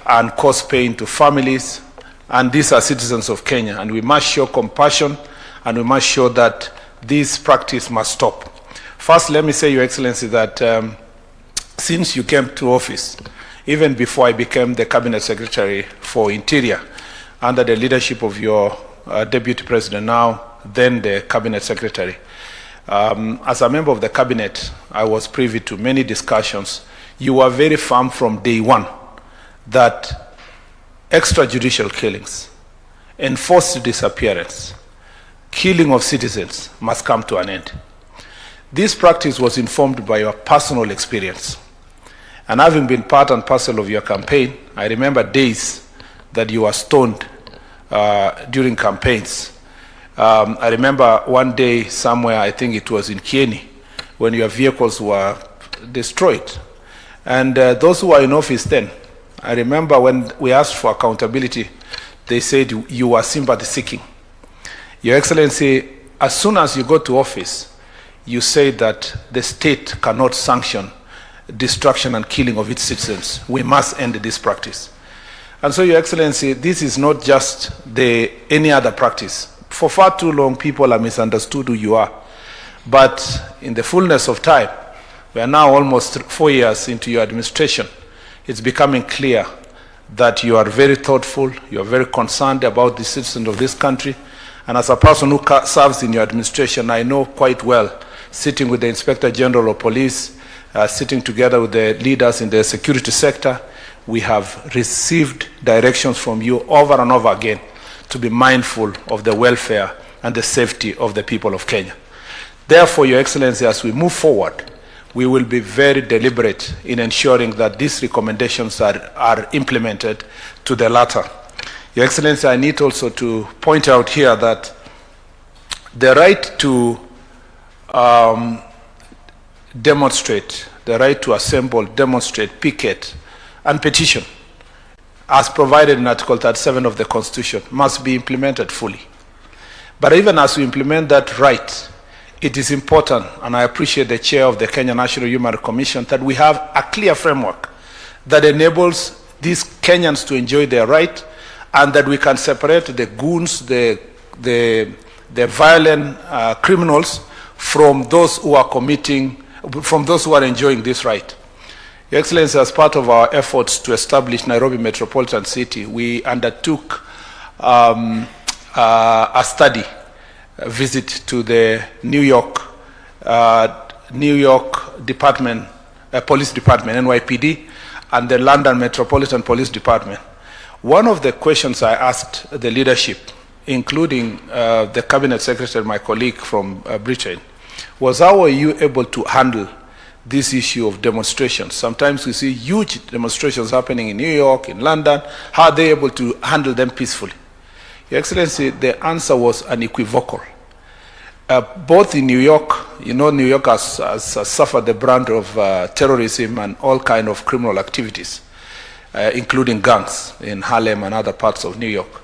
and cause pain to families, and these are citizens of Kenya, and we must show compassion, and we must show that this practice must stop. First, let me say, Your Excellency, that since you came to office, even before I became the Cabinet Secretary for Interior, under the leadership of your Deputy President now, then the Cabinet Secretary, as a member of the Cabinet, I was privy to many discussions. You were very firm from day one that extrajudicial killings, enforced disappearance, killing of citizens must come to an end. This practice was informed by your personal experience. And having been part and parcel of your campaign, I remember days that you were stoned during campaigns. I remember one day somewhere, I think it was in Kieni, when your vehicles were destroyed. And those who were in office then, I remember when we asked for accountability, they said you were sympathy seeking. Your Excellency, as soon as you got to office, you said that the state cannot sanction destruction and killing of its citizens. We must end this practice. And so, Your Excellency, this is not just any other practice. For far too long, people have misunderstood who you are. But in the fullness of time, we are now almost 4 years into your administration. It's becoming clear that you are very thoughtful, you are very concerned about the citizens of this country. And as a person who serves in your administration, I know quite well, sitting with the Inspector General of Police, sitting together with the leaders in the security sector, we have received directions from you over and over again to be mindful of the welfare and the safety of the people of Kenya. Therefore, Your Excellency, as we move forward, we will be very deliberate in ensuring that these recommendations are implemented to the latter. Your Excellency, I need also to point out here that the right to demonstrate, the right to assemble, demonstrate, picket, and petition, as provided in Article 37 of the Constitution, must be implemented fully. But even as we implement that right, it is important, and I appreciate the chair of the Kenya National Human Rights Commission, that we have a clear framework that enables these Kenyans to enjoy their right, and that we can separate the goons, the violent criminals from those who are enjoying this right. Your Excellency, as part of our efforts to establish Nairobi Metropolitan City, we undertook a study, a visit to the New York Department, Police Department, NYPD, and the London Metropolitan Police Department. One of the questions I asked the leadership, including the Cabinet Secretary, my colleague from Britain, was how are you able to handle this issue of demonstrations? Sometimes we see huge demonstrations happening in New York, in London. How are they able to handle them peacefully? Your Excellency, the answer was unequivocal. Both in New York, you know, New York has suffered the brunt of terrorism and all kind of criminal activities, including gangs in Harlem and other parts of New York.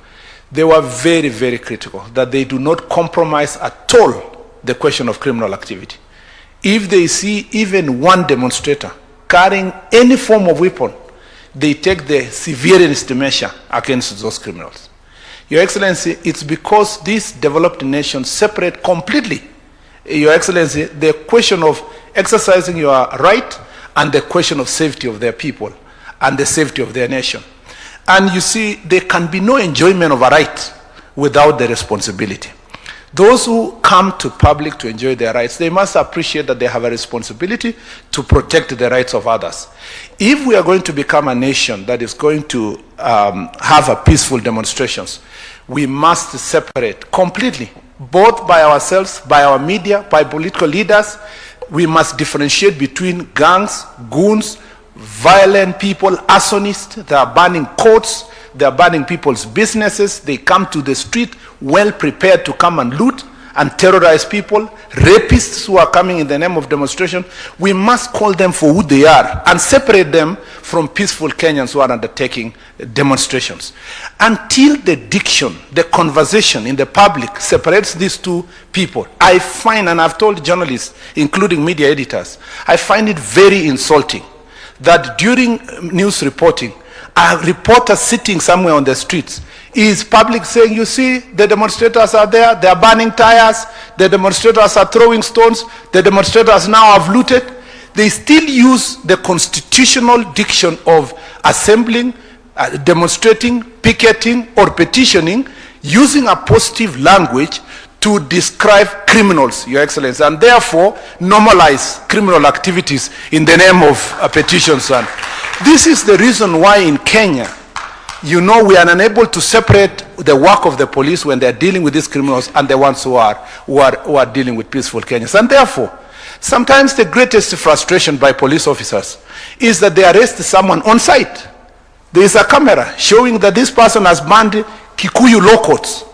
They were very, very critical that they do not compromise at all the question of criminal activity. If they see even one demonstrator carrying any form of weapon, they take the severest measure against those criminals. Your Excellency, it's because these developed nations separate completely, Your Excellency, the question of exercising your right and the question of safety of their people and the safety of their nation. And you see, there can be no enjoyment of a right without the responsibility. Those who come to public to enjoy their rights, they must appreciate that they have a responsibility to protect the rights of others. If we are going to become a nation that is going to have a peaceful demonstrations, we must separate completely, both by ourselves, by our media, by political leaders. We must differentiate between gangs, goons, violent people, arsonists. They are burning courts, they are burning people's businesses. They come to the street well prepared to come and loot and terrorize people. Rapists who are coming in the name of demonstration. We must call them for who they are and separate them from peaceful Kenyans who are undertaking demonstrations. Until the diction, the conversation in the public separates these two people, I find, and I've told journalists, including media editors, I find it very insulting that during news reporting, a reporter sitting somewhere on the streets is public saying, you see, the demonstrators are there, they are burning tires, the demonstrators are throwing stones, the demonstrators now have looted. They still use the constitutional diction of assembling, demonstrating, picketing, or petitioning, using a positive language to describe criminals, Your Excellency, and therefore normalize criminal activities in the name of petitions. And this is the reason why in Kenya, you know, we are unable to separate the work of the police when they are dealing with these criminals and the ones who are dealing with peaceful Kenyans. And therefore, sometimes the greatest frustration by police officers is that they arrest someone on site. There is a camera showing that this person has banned Kikuyu law courts.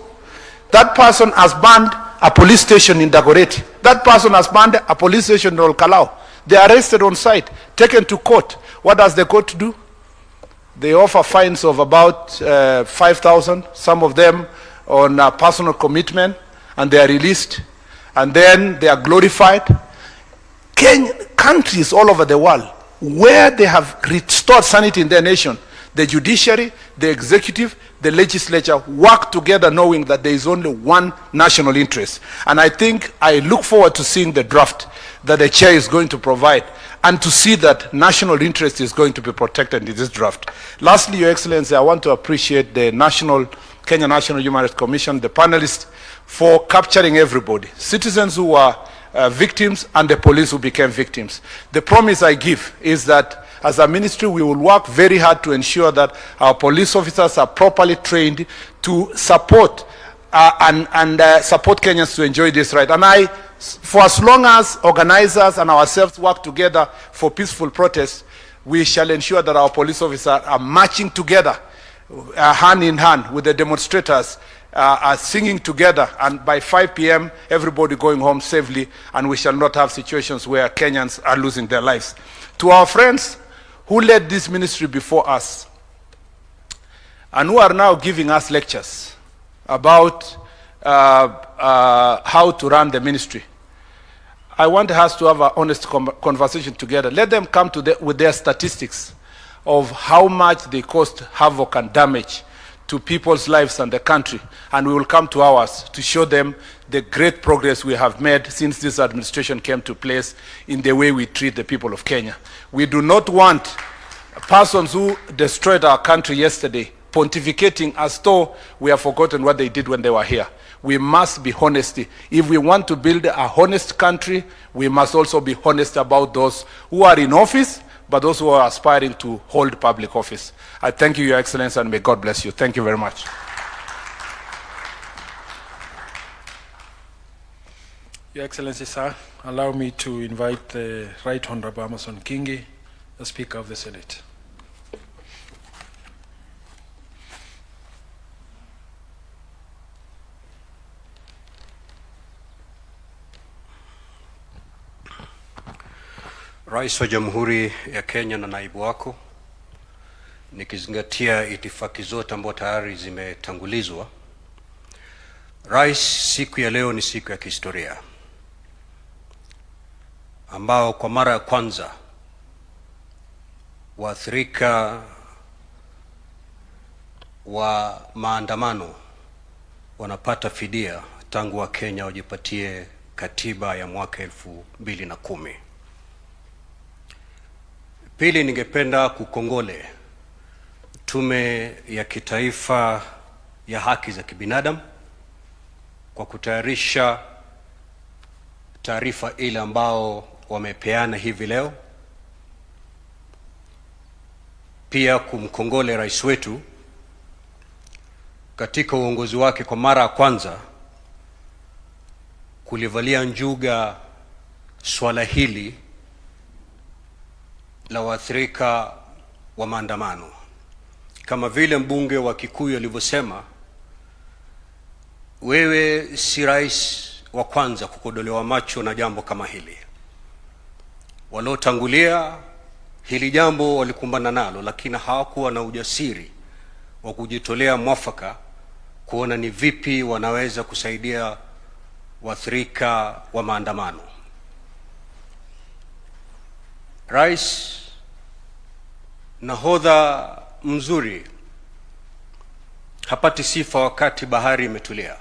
That person has banned a police station in Dagoretti. That person has banned a police station in Olkalau. They are arrested on site, taken to court. What does the court do? They offer fines of about 5,000, some of them on personal commitment, and they are released. And then they are glorified. Countries all over the world, where they have restored sanity in their nation, the judiciary, the executive, the legislature work together knowing that there is only one national interest. And I think I look forward to seeing the draft that the chair is going to provide and to see that national interest is going to be protected in this draft. Lastly, Your Excellency, I want to appreciate the Kenya National Human Rights Commission, the panelists, for capturing everybody, citizens who are victims and the police who became victims. The promise I give is that as a ministry, we will work very hard to ensure that our police officers are properly trained to support and support Kenyans to enjoy this right. And for as long as organizers and ourselves work together for peaceful protests, we shall ensure that our police officers are marching together, hand in hand with the demonstrators, are singing together, and by 5 p.m. everybody going home safely, and we shall not have situations where Kenyans are losing their lives. To our friends who led this ministry before us and who are now giving us lectures about how to run the ministry, I want us to have an honest conversation together. Let them come with their statistics of how much they caused havoc and damage to people's lives and the country, and we will come to ours to show them the great progress we have made since this administration came to place in the way we treat the people of Kenya. We do not want persons who destroyed our country yesterday pontificating as though we have forgotten what they did when they were here. We must be honest. If we want to build a honest country, we must also be honest about those who are in office, but those who are aspiring to hold public office. I thank you, Your Excellency, and may God bless you. Thank you very much. Your Excellency, sir, allow me to invite the Right Honorable Amason Kingi, the Speaker of the Senate. Rais wa Jamhuri ya Kenya na naibu wako, nikizingatia itifaki zote ambazo tayari zimetangulizwa. Rais, siku ya leo ni siku ya kihistoria ambao kwa mara ya kwanza waathirika wa maandamano wanapata fidia tangu wa Kenya wajipatie katiba ya mwaka 2010. Pili, ningependa kukongole Tume ya Kitaifa ya Haki za Kibinadamu kwa kutayarisha taarifa ile ambao wamepeana hivi leo. Pia kumkongole rais wetu katika uongozi wake kwa mara ya kwanza kulivalia njuga swala hili la waathirika wa maandamano. Kama vile mbunge wa Kikuyu alivyosema, wewe si rais wa kwanza kukodolewa macho na jambo kama hili. Waliotangulia hili jambo walikumbana nalo, lakini hawakuwa na ujasiri wa kujitolea mwafaka kuona ni vipi wanaweza kusaidia waathirika wa maandamano. Rais, nahodha mzuri hapati sifa wakati bahari imetulia.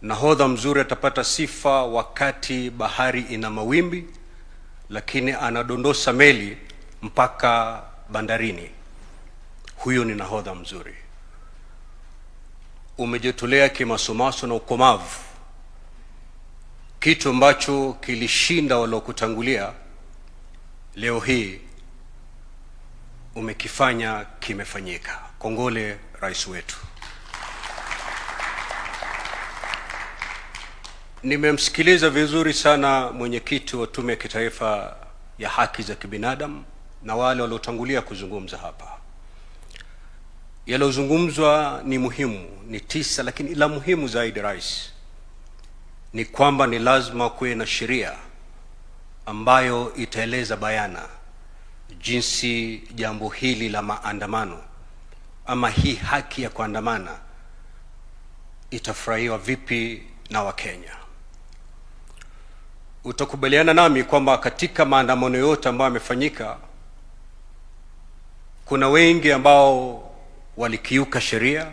Nahodha mzuri atapata sifa wakati bahari ina mawimbi, lakini anadondosa meli mpaka bandarini. Huyo ni nahodha mzuri. Umejitolea kimasomaso na ukomavu, kitu ambacho kilishinda waliokutangulia. Leo hii umekifanya kimefanyika. Kongole rais wetu. Nimemsikiliza vizuri sana mwenyekiti wa Tume ya Kitaifa ya Haki za Kibinadamu na wale waliotangulia kuzungumza hapa. Yalozungumzwa ni muhimu, ni tisa, lakini la muhimu zaidi rais ni kwamba ni lazima kuwe na sheria ambayo itaeleza bayana jinsi jambo hili la maandamano ama hii haki ya kuandamana itafurahiwa vipi na Wakenya. Utakubaliana nami kwamba katika maandamano yote ambayo yamefanyika kuna wengi ambao walikiuka sheria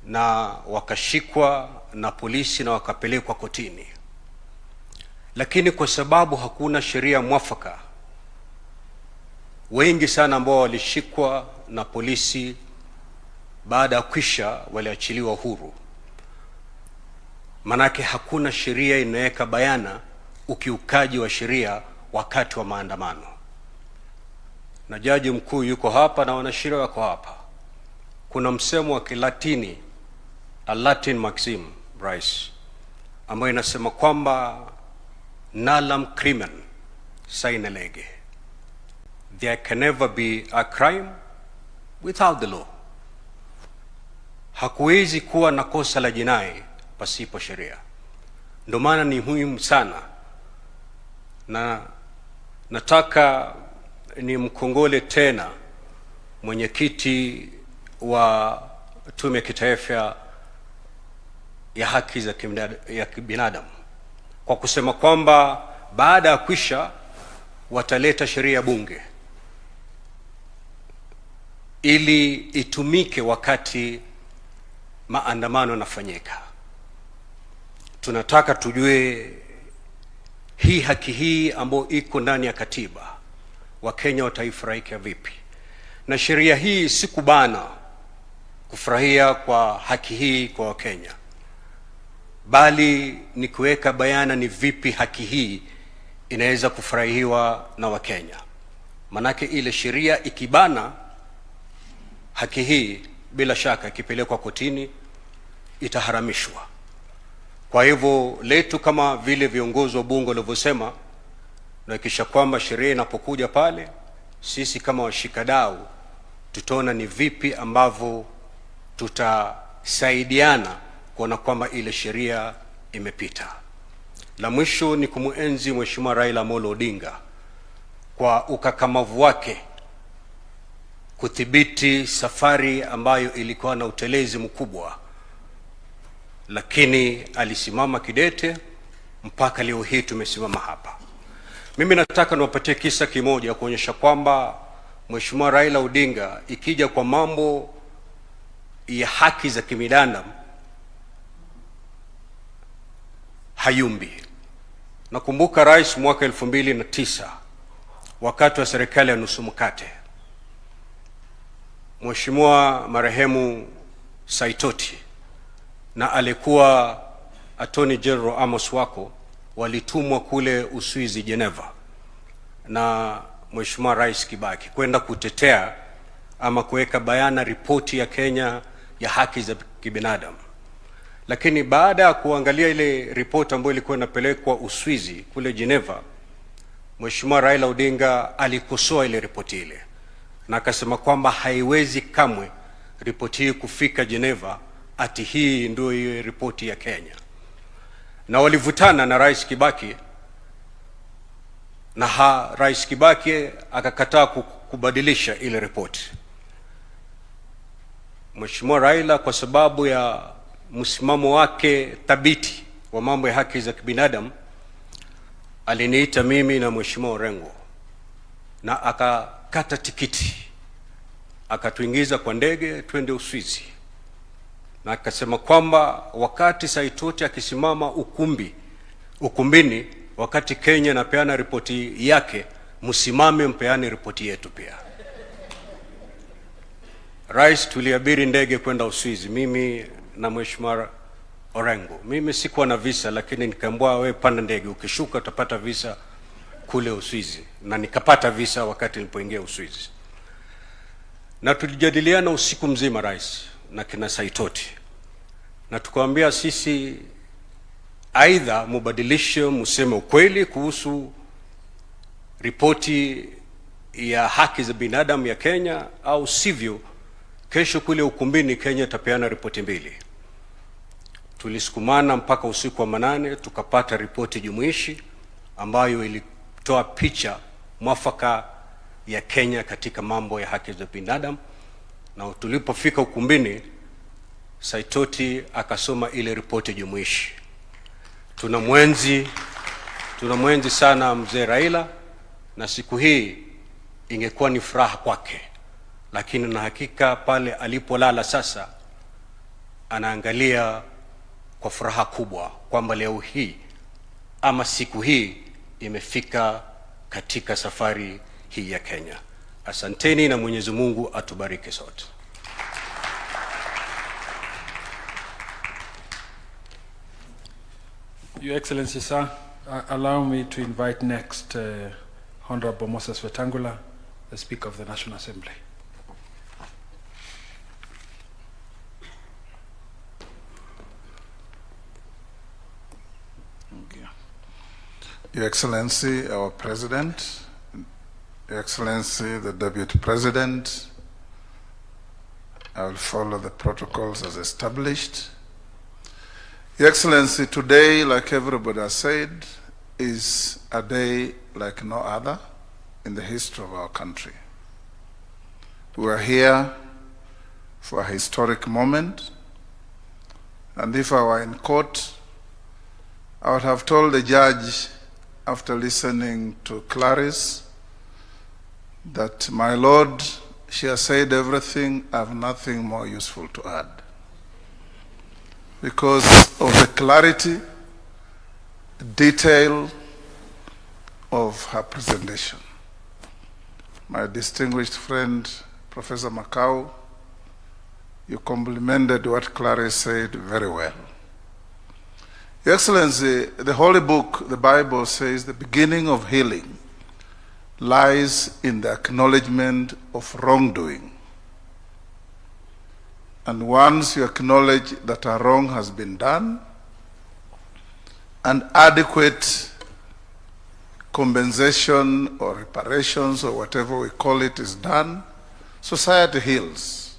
na wakashikwa na polisi na wakapelekwa kotini, lakini kwa sababu hakuna sheria mwafaka, wengi sana ambao walishikwa na polisi baada ya kwisha waliachiliwa huru. Manake hakuna sheria inaweka bayana ukiukaji wa sheria wakati wa maandamano. Na jaji mkuu yuko hapa na wanasheria wako hapa. Kuna msemo wa Kilatini, a Latin maxim, rais, ambayo inasema kwamba nalam crimen sine lege. There can never be a crime without the law. Hakuwezi kuwa na kosa la jinai pasipo sheria. Ndio maana ni muhimu sana, na nataka ni mkongole tena mwenyekiti wa Tume ya Kitaifa ya Haki za Kibinadamu kwa kusema kwamba baada ya kwisha wataleta sheria bunge ili itumike wakati maandamano yanafanyika. Tunataka tujue hii haki hii ambayo iko ndani ya katiba, Wakenya wataifurahia vipi? Na sheria hii si kubana kufurahia kwa haki hii kwa Wakenya, bali ni kuweka bayana ni vipi haki hii inaweza kufurahiwa na Wakenya. Manake ile sheria ikibana haki hii, bila shaka ikipelekwa kotini itaharamishwa. Kwa hivyo letu kama vile viongozi wa bunge walivyosema, na kisha kwamba sheria inapokuja pale, sisi kama washikadau tutaona ni vipi ambavyo tutasaidiana kuona kwamba ile sheria imepita. La mwisho ni kumuenzi Mheshimiwa Raila Amolo Odinga kwa ukakamavu wake kudhibiti safari ambayo ilikuwa na utelezi mkubwa, lakini alisimama kidete mpaka leo hii tumesimama hapa. Mimi nataka niwapatie kisa kimoja kuonyesha kwamba Mheshimiwa Raila Odinga ikija kwa mambo ya haki za kibinadamu hayumbi. Nakumbuka rais mwaka 2009 wakati wa serikali ya nusu mkate, Mheshimiwa marehemu Saitoti na alikuwa Attorney General Amos Wako walitumwa kule Uswizi Geneva na Mheshimiwa Rais Kibaki kwenda kutetea ama kuweka bayana ripoti ya Kenya ya haki za kibinadamu. Lakini baada ya kuangalia ile ripoti ambayo ilikuwa inapelekwa Uswizi kule Geneva, Mheshimiwa Raila Odinga alikosoa ile ripoti ile na akasema kwamba haiwezi kamwe ripoti hii kufika Geneva, ati hii ndio hiyo ripoti ya Kenya. Na walivutana na Rais Kibaki na Rais Kibaki akakataa kubadilisha ile ripoti. Mheshimiwa Raila kwa sababu ya msimamo wake thabiti wa mambo ya haki za kibinadamu aliniita mimi na Mheshimiwa Orengo na akakata tikiti akatuingiza kwa ndege twende Uswizi, na akasema kwamba wakati Saitoti akisimama ukumbini wakati Kenya napeana ripoti yake, msimame mpeane ripoti yetu pia. Rais, tuliabiri ndege kwenda Uswizi, mimi na Mheshimiwa Orengo. Mimi sikuwa na visa, lakini nikaambiwa wewe panda ndege, ukishuka utapata visa kule Uswizi, na nikapata visa wakati nilipoingia Uswizi. Na tulijadiliana usiku mzima rais na kina Saitoti, na tukamwambia sisi aidha mubadilishe, museme ukweli kuhusu ripoti ya haki za binadamu ya Kenya, au sivyo kesho kule ukumbini Kenya tapeana ripoti mbili. Tulisukumana mpaka usiku wa manane tukapata ripoti jumuishi ambayo ilitoa picha mwafaka ya Kenya katika mambo ya haki za binadamu. Na tulipofika ukumbini, Saitoti akasoma ile ripoti jumuishi. Tunamwenzi sana mzee Raila, na siku hii ingekuwa ni furaha kwake, lakini na hakika pale alipolala sasa anaangalia kwa furaha kubwa kwamba leo hii ama siku hii imefika katika safari hii ya Kenya. Asanteni na Mwenyezi Mungu atubariki sote. Your Excellency, sir, allow me to invite next Honorable Moses Wetangula, the Speaker of the National Assembly. Your Excellency, our President, Your Excellency, the Deputy President, I will follow the protocols as established. Your Excellency, today, like everybody has said, is a day like no other in the history of our country. We are here for a historic moment, and if I were in court, I would have told the judge after listening to Clarice, that my Lord, she has said everything, I have nothing more useful to add. Because of the clarity, detail of her presentation. My distinguished friend, Professor Makau, you complimented what Clarice said very well. Your Excellency, the Holy Book, the Bible says the beginning of healing lies in the acknowledgement of wrongdoing. And once you acknowledge that a wrong has been done, and adequate compensation or reparations or whatever we call it is done, society heals.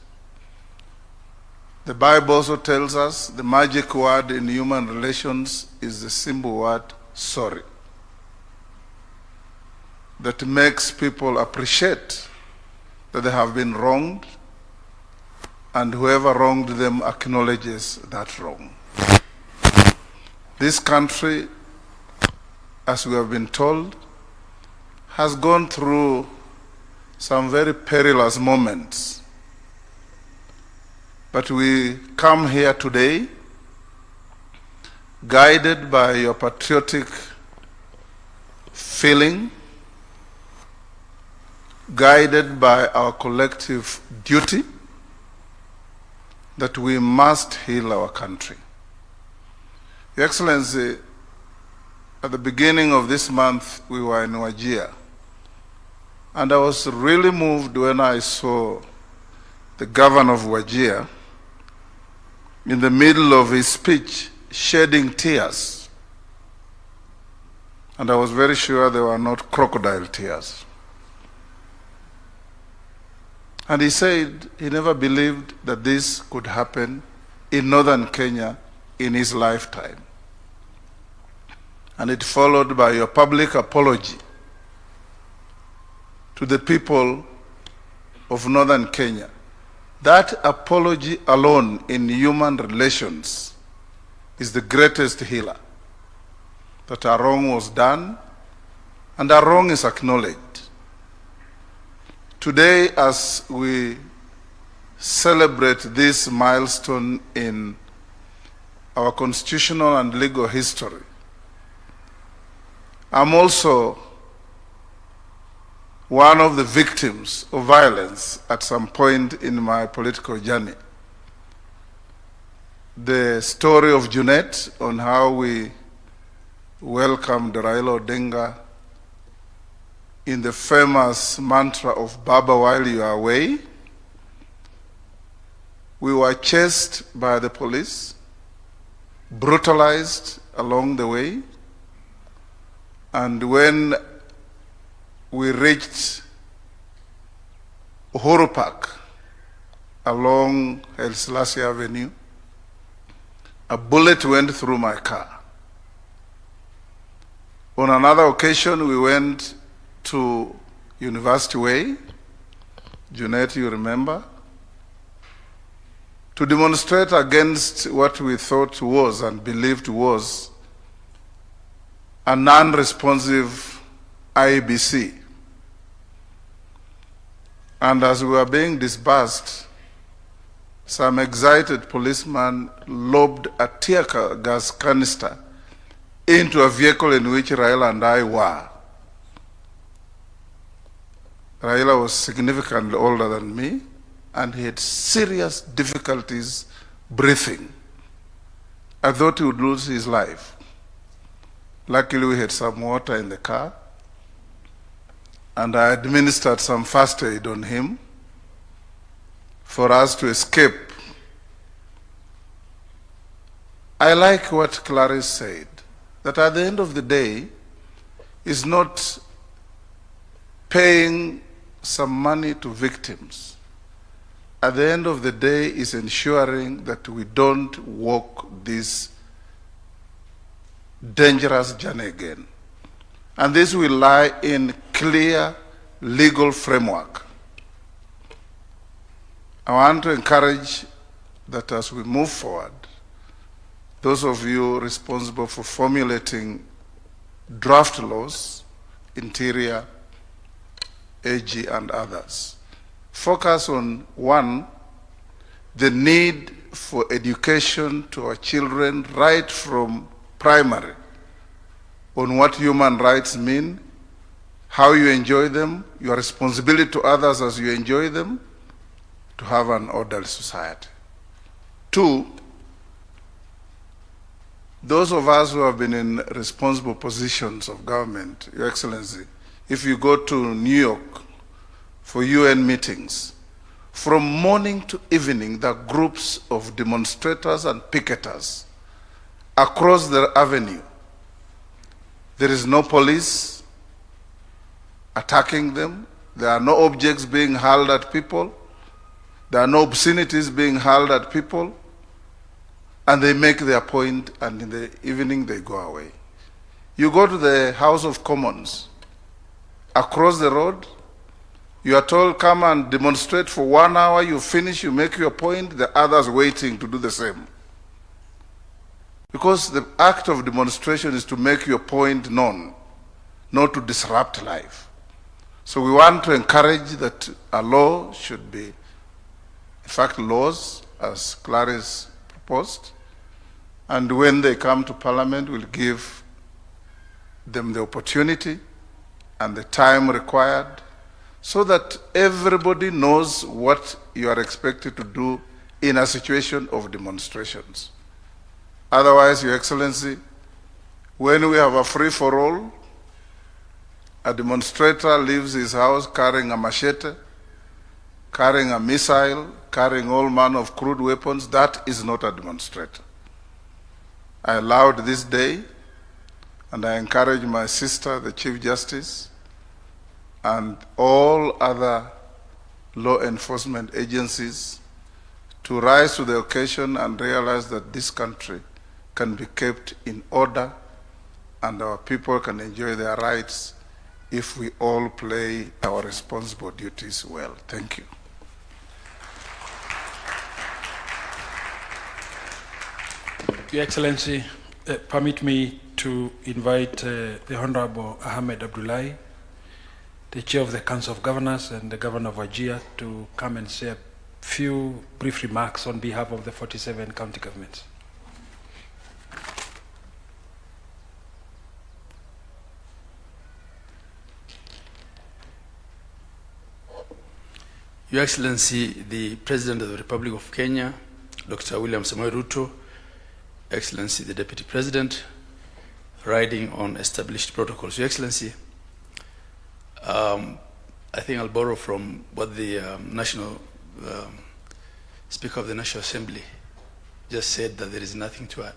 The Bible also tells us the magic word in human relations is the simple word sorry, that makes people appreciate that they have been wronged, and whoever wronged them acknowledges that wrong. This country, as we have been told, has gone through some very perilous moments. But we come here today guided by your patriotic feeling, guided by our collective duty that we must heal our country. Your Excellency, at the beginning of this month, we were in Wajir, and I was really moved when I saw the governor of Wajir in the middle of his speech shedding tears. And I was very sure they were not crocodile tears. And he said he never believed that this could happen in northern Kenya in his lifetime. And it followed by your public apology to the people of northern Kenya. That apology alone in human relations is the greatest healer. That a wrong was done and a wrong is acknowledged. Today, as we celebrate this milestone in our constitutional and legal history, I'm also one of the victims of violence at some point in my political journey. The story of Junet on how we welcomed Raila Odinga in the famous mantra of Baba while you are away. We were chased by the police, brutalized along the way, and when we reached Uhuru Park along El Selassie Avenue, a bullet went through my car. On another occasion, we went to University Way, Junet, you remember, to demonstrate against what we thought was and believed was a non-responsive IBC. And as we were being disbursed, some excited policeman lobbed a tear gas canister into a vehicle in which Raila and I were. Raila was significantly older than me, and he had serious difficulties breathing. I thought he would lose his life. Luckily, we had some water in the car, and I administered some first aid on him for us to escape. I like what Clarice said, that at the end of the day, is not paying some money to victims. At the end of the day, is ensuring that we don't walk this dangerous journey again. And this will lie in clear legal framework. I want to encourage that as we move forward, those of you responsible for formulating draft laws, Interior, AG, and others, focus on, one, the need for education to our children right from primary on what human rights mean, how you enjoy them, your responsibility to others as you enjoy them, to have an orderly society. Two, those of us who have been in responsible positions of government, Your Excellency, if you go to New York for UN meetings, from morning to evening, there are groups of demonstrators and picketers across the avenue. There is no police attacking them. There are no objects being hurled at people. There are no obscenities being hurled at people. And they make their point, and in the evening they go away. You go to the House of Commons, across the road, you are told, come and demonstrate for 1 hour, you finish, you make your point, the others waiting to do the same. Because the act of demonstration is to make your point known, not to disrupt life. So we want to encourage that a law should be, in fact, laws, as Clarice proposed, and when they come to Parliament, we'll give them the opportunity and the time required so that everybody knows what you are expected to do in a situation of demonstrations. Otherwise, Your Excellency, when we have a free-for-all, a demonstrator leaves his house carrying a machete, carrying a missile, carrying all manner of crude weapons. That is not a demonstrator. I allowed this day, and I encourage my sister, the Chief Justice, and all other law enforcement agencies to rise to the occasion and realize that this country can be kept in order and our people can enjoy their rights if we all play our responsible duties well. Thank you. Your Excellency, permit me to invite the Honorable Ahmed Abdullahi, the Chair of the Council of Governors and the Governor of Wajir, to come and say a few brief remarks on behalf of the 47 county governments. Your Excellency, the President of the Republic of Kenya, Dr. William Samoei Ruto, Excellency, the Deputy President, riding on established protocols. Your Excellency, I think I'll borrow from what the Speaker of the National Assembly just said, that there is nothing to add.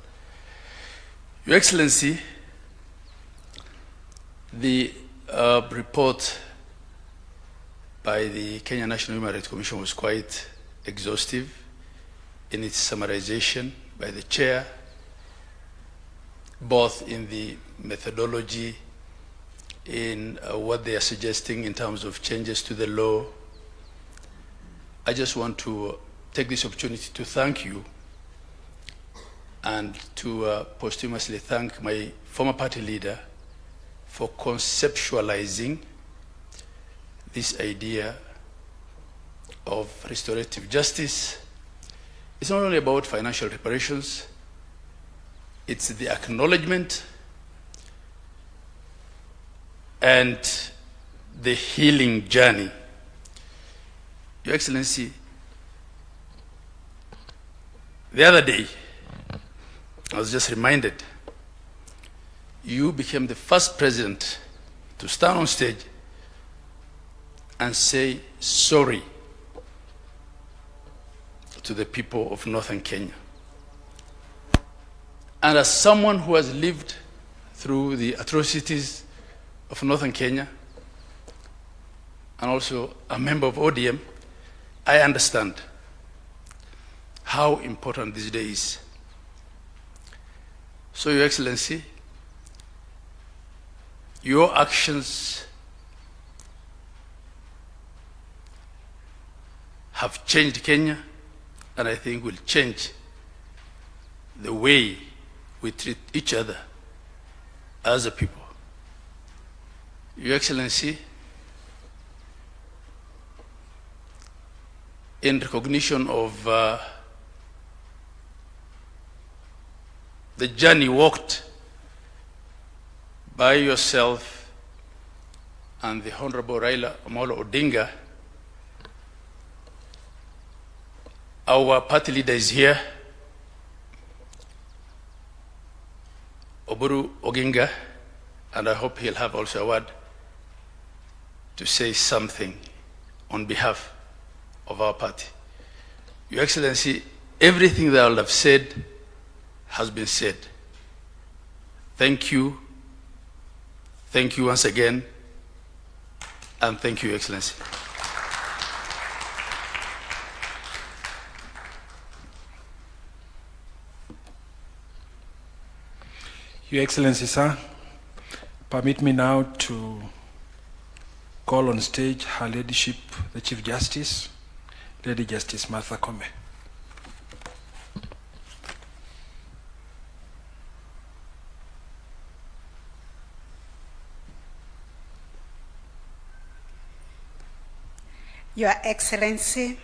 Your Excellency, the report by the Kenya National Human Rights Commission was quite exhaustive in its summarization by the Chair, both in the methodology, in what they are suggesting in terms of changes to the law. I just want to take this opportunity to thank you and to posthumously thank my former party leader for conceptualizing this idea of restorative justice. It's not only about financial reparations, it's the acknowledgement and the healing journey. Your Excellency, the other day, I was just reminded, you became the first president to stand on stage and say sorry to the people of northern Kenya. And as someone who has lived through the atrocities of northern Kenya, and also a member of ODM, I understand how important this day is. So, Your Excellency, your actions have changed Kenya, and I think will change the way we treat each other as a people. Your Excellency, in recognition of the journey walked by yourself and the Honorable Raila Amolo Odinga, our party leader is here, Oburu Oginga, and I hope he'll have also a word to say something on behalf of our party. Your Excellency, everything that I will have said has been said. Thank you. Thank you once again. And thank you, Your Excellency. Your Excellency, sir, permit me now to call on stage Her Ladyship, the Chief Justice, Lady Justice Martha Koome. Your Excellency,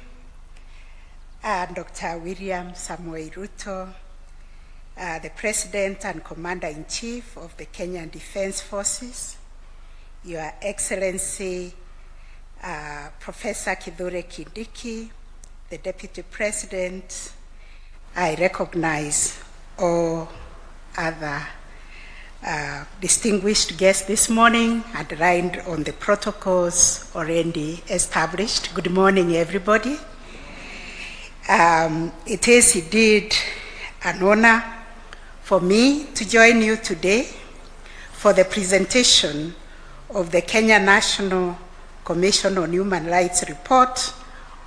Dr. William Samoei Ruto, the President and Commander-in-Chief of the Kenyan Defense Forces, Your Excellency, Professor Kithure Kindiki, the Deputy President, I recognize all other distinguished guests this morning and aligned on the protocols already established. Good morning, everybody. It is indeed an honor for me to join you today for the presentation of the Kenya National Commission on Human Rights report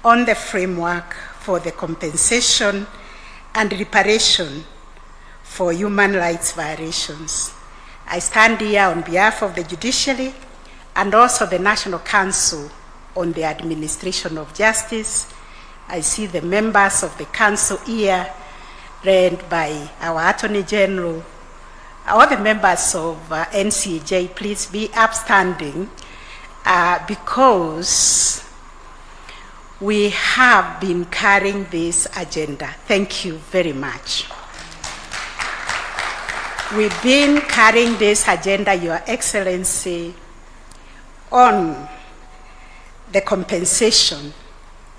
on the framework for the compensation and reparation for human rights violations. I stand here on behalf of the judiciary and also the National Council on the Administration of Justice. I see the members of the council here, led by our Attorney General. All the members of NCJ, please be upstanding because we have been carrying this agenda. Thank you very much. We've been carrying this agenda, Your Excellency, on the compensation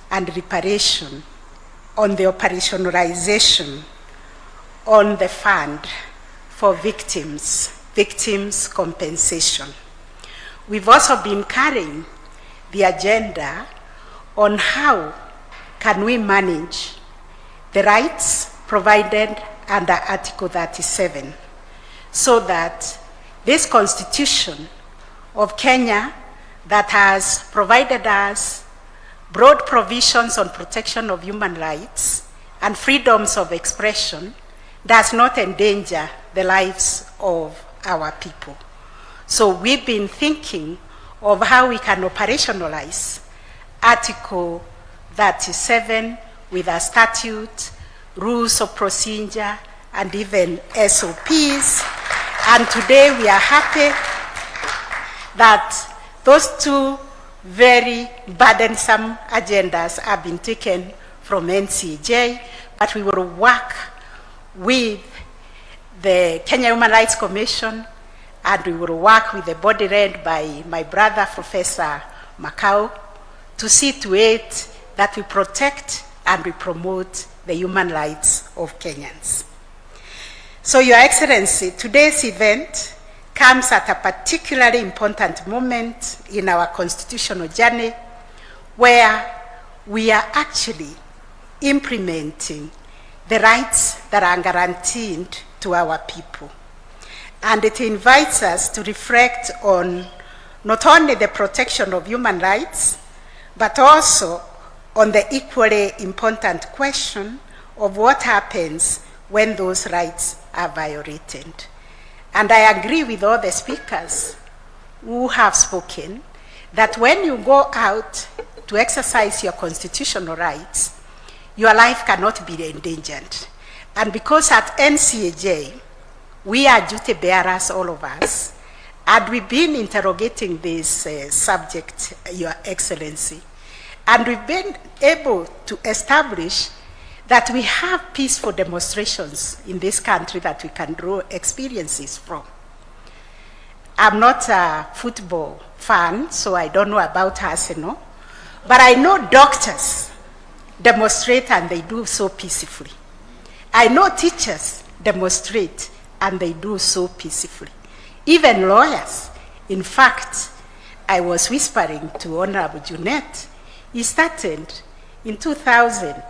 and reparation, on the operationalization, on the fund for victims compensation. We've also been carrying the agenda on how can we manage the rights provided under Article 37, so that this Constitution of Kenya that has provided us broad provisions on protection of human rights and freedoms of expression does not endanger the lives of our people. So we've been thinking of how we can operationalize Article 37 with a statute, rules of procedure, and even SOPs. And today we are happy that those two very burdensome agendas have been taken from NCJ, but we will work with the Kenya Human Rights Commission, and we will work with the body led by my brother, Professor Makau, to see to it that we protect and we promote the human rights of Kenyans. So, Your Excellency, today's event comes at a particularly important moment in our constitutional journey, where we are actually implementing the rights that are guaranteed to our people. And it invites us to reflect on not only the protection of human rights, but also on the equally important question of what happens when those rights are violated. And I agree with all the speakers who have spoken that when you go out to exercise your constitutional rights, your life cannot be endangered. And because at NCAJ, we are duty bearers, all of us, And we've been interrogating this subject, Your Excellency, and we've been able to establish that we have peaceful demonstrations in this country that we can draw experiences from. I'm not a football fan, so I don't know about Arsenal, but I know doctors demonstrate and they do so peacefully. I know teachers demonstrate and they do so peacefully. Even lawyers. In fact, I was whispering to Honorable Junet, he started in 2000.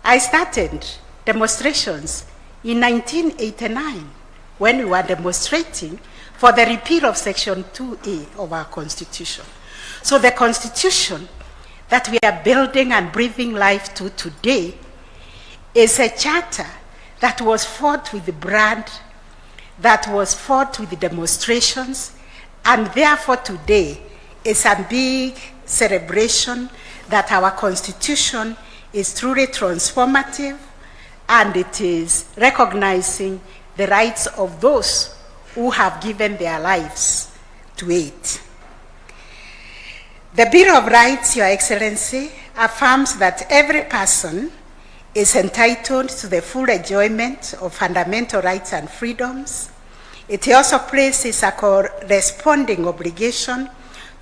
I started demonstrations in 1989 when we were demonstrating for the repeal of Section 2A of our Constitution. So the Constitution that we are building and breathing life to today is a charter that was fought with the blood, that was fought with the demonstrations, and therefore today is a big celebration that our Constitution is truly transformative and it is recognizing the rights of those who have given their lives to it. The Bill of Rights, Your Excellency, affirms that every person is entitled to the full enjoyment of fundamental rights and freedoms. It also places a corresponding obligation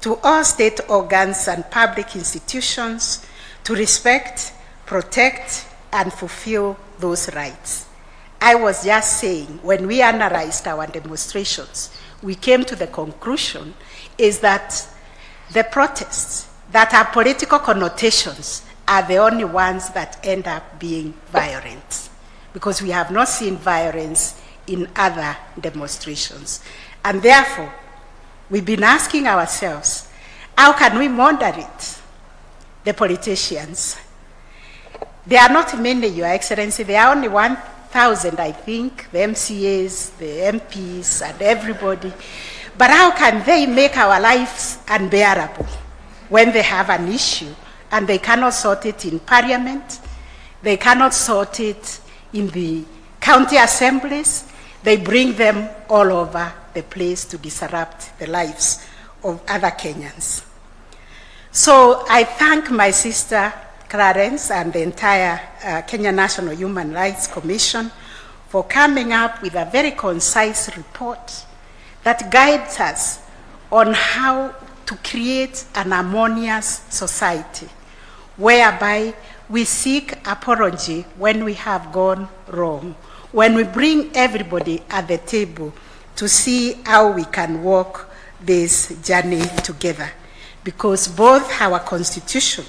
to all state organs and public institutions to respect, protect, and fulfill those rights. I was just saying, when we analyzed our demonstrations, we came to the conclusion is that the protests that have political connotations are the only ones that end up being violent, because we have not seen violence in other demonstrations. And therefore, we've been asking ourselves, how can we moderate the politicians? There are not many, Your Excellency. There are only 1,000, I think, the MCAs, the MPs, and everybody. But how can they make our lives unbearable when they have an issue and they cannot sort it in Parliament, they cannot sort it in the county assemblies, they bring them all over the place to disrupt the lives of other Kenyans. So I thank my sister Clarence and the entire Kenya National Human Rights Commission for coming up with a very concise report that guides us on how to create an harmonious society, whereby we seek apology when we have gone wrong, when we bring everybody at the table to see how we can walk this journey together. Because both our Constitution,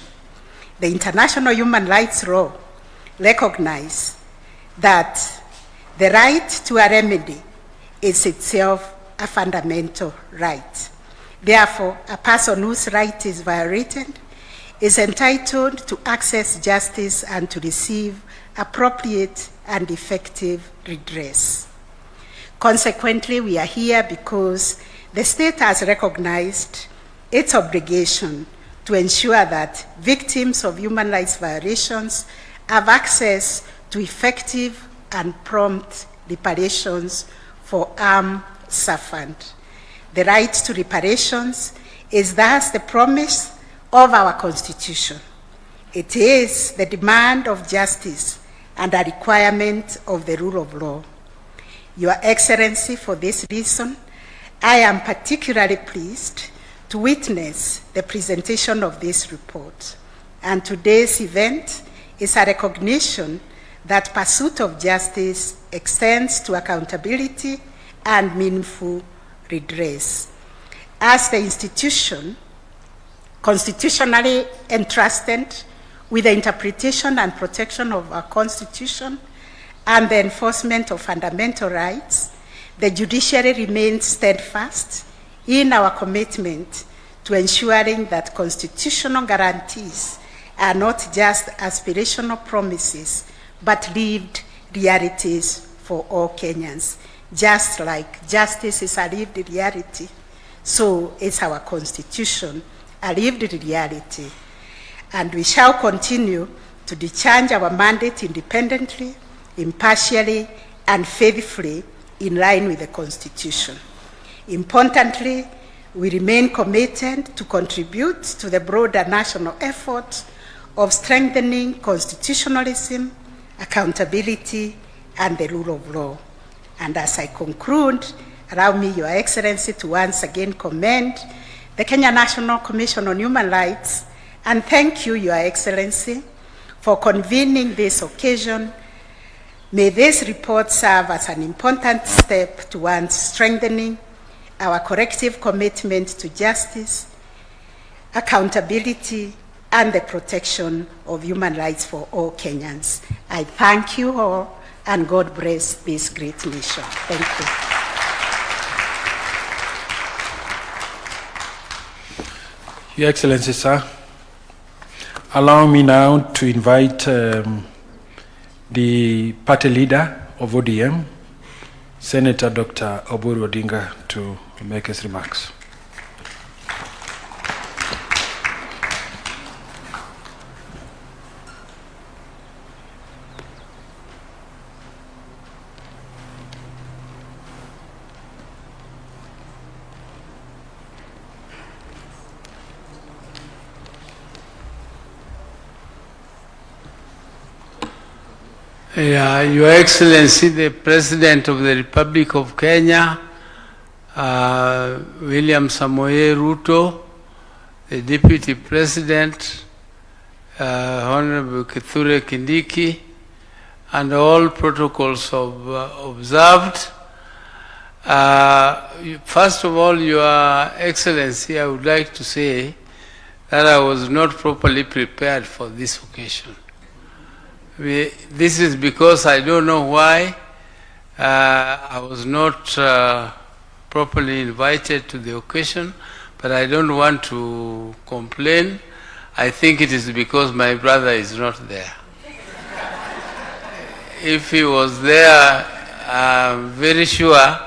the international human rights law, recognize that the right to a remedy is itself a fundamental right. Therefore, a person whose right is violated is entitled to access justice and to receive appropriate and effective redress. Consequently, we are here because the state has recognized its obligation to ensure that victims of human rights violations have access to effective and prompt reparations for harm suffered. The right to reparations is thus the promise of our Constitution. It is the demand of justice and a requirement of the rule of law. Your Excellency, for this reason, I am particularly pleased to witness the presentation of this report. And today's event is a recognition that pursuit of justice extends to accountability and meaningful redress. As the institution constitutionally entrusted with the interpretation and protection of our Constitution and the enforcement of fundamental rights, the judiciary remains steadfast in our commitment to ensuring that constitutional guarantees are not just aspirational promises, but lived realities for all Kenyans. Just like justice is a lived reality, so is our Constitution a lived reality. And we shall continue to discharge our mandate independently, impartially, and faithfully in line with the Constitution. Importantly, we remain committed to contribute to the broader national effort of strengthening constitutionalism, accountability, and the rule of law. And as I conclude, allow me, Your Excellency, to once again commend the Kenya National Commission on Human Rights and thank you, Your Excellency, for convening this occasion. May this report serve as an important step towards strengthening our collective commitment to justice, accountability, and the protection of human rights for all Kenyans. I thank you all, and God bless this great nation. Thank you. Your Excellency, sir, allow me now to invite the party leader of ODM, Senator Dr. Oburu Odinga, to make his remarks. Your Excellency, the President of the Republic of Kenya, William Samoei Ruto, the Deputy President, Honorable Kithure Kindiki, and all protocols observed. First of all, Your Excellency, I would like to say that I was not properly prepared for this occasion. This is because I don't know why I was not properly invited to the occasion, but I don't want to complain. I think it is because my brother is not there. If he was there, I'm very sure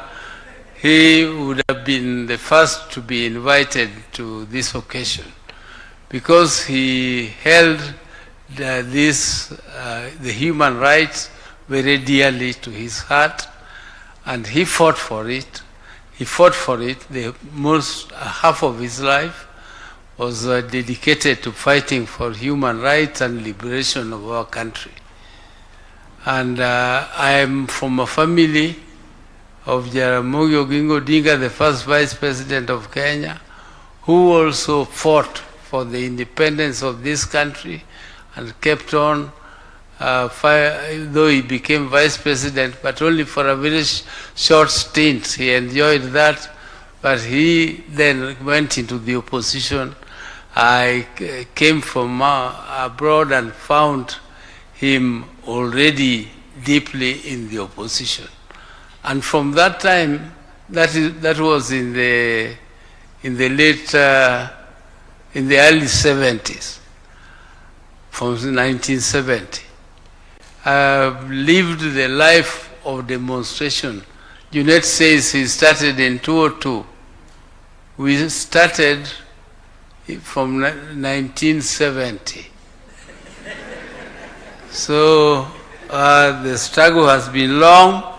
he would have been the first to be invited to this occasion, because he held the human rights very dearly to his heart, and he fought for it. He fought for it. The most half of his life was dedicated to fighting for human rights and liberation of our country. And I am from a family of Jaramogi Oginga Odinga, the first Vice President of Kenya, who also fought for the independence of this country and kept on, though he became Vice President, but only for a very short stint. He enjoyed that, but he then went into the opposition. I came from abroad and found him already deeply in the opposition. And from that time, that was in the early 70s. From 1970. I've lived the life of demonstration. United States, he started in 2002. We started from 1970. So the struggle has been long.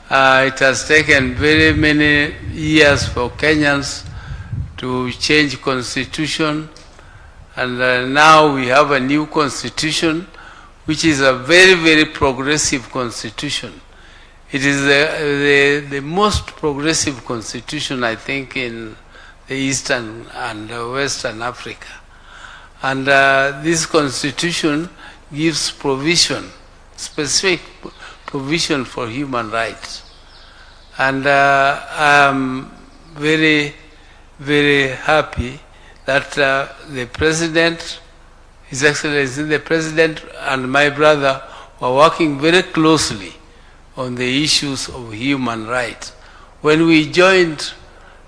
It has taken very many years for Kenyans to change constitution. And now we have a new constitution, which is a very, very progressive constitution. It is the most progressive constitution, I think, in the Eastern and Western Africa. And this constitution gives provision, specific provision for human rights. And I'm very, very happy that the President, His Excellency, the President and my brother were working very closely on the issues of human rights. When we joined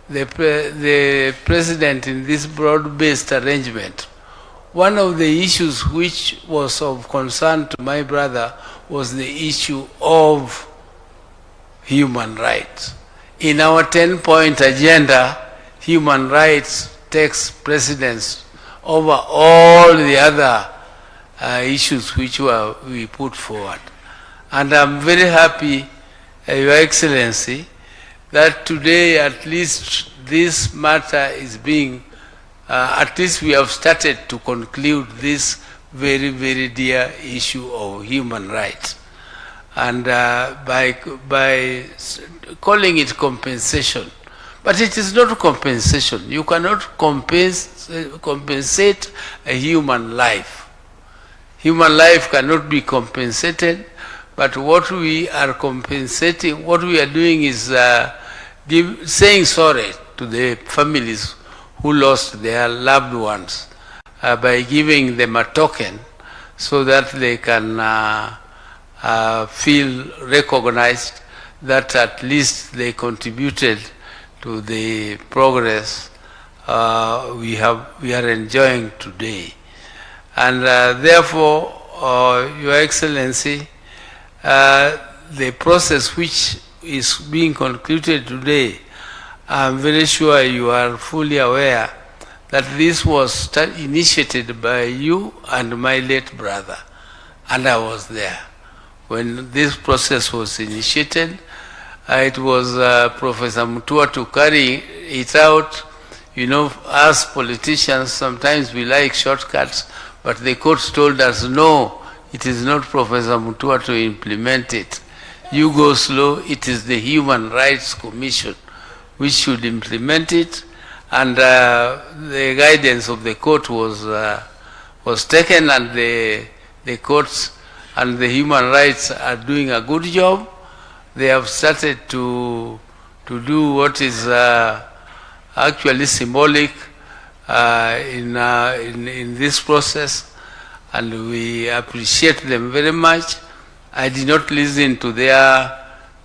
the President in this broad-based arrangement, one of the issues which was of concern to my brother was the issue of human rights. In our 10-point agenda, human rights takes precedence over all the other issues which we put forward. And I'm very happy, Your Excellency, that today at least this matter is being, at least we have started to conclude this very, very dear issue of human rights. And by calling it compensation, but it is not compensation. You cannot compensate a human life. Human life cannot be compensated, but what we are compensating, what we are doing is saying sorry to the families who lost their loved ones by giving them a token so that they can feel recognized that at least they contributed to the progress we are enjoying today. And therefore, Your Excellency, the process which is being concluded today, I'm very sure you are fully aware that this was initiated by you and my late brother, and I was there. When this process was initiated, it was Professor Mutua to carry it out. You know, us politicians, sometimes we like shortcuts, but the courts told us, no, it is not Professor Mutua to implement it. You go slow, it is the Human Rights Commission which should implement it, and the guidance of the court was taken, and the courts and the human rights are doing a good job. They have started to do what is actually symbolic in this process, and we appreciate them very much. I did not listen to their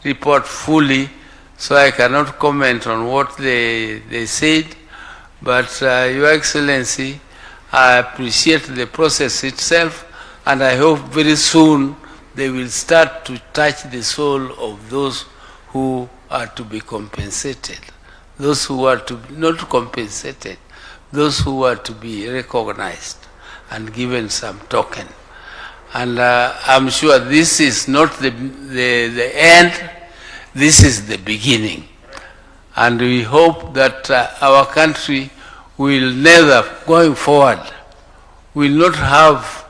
report fully, so I cannot comment on what they said, but Your Excellency, I appreciate the process itself, and I hope very soon they will start to touch the soul of those who are to be compensated, those who are to be not compensated, those who are to be recognized and given some token. And I'm sure this is not the end, this is the beginning. And we hope that our country will never, going forward, will not have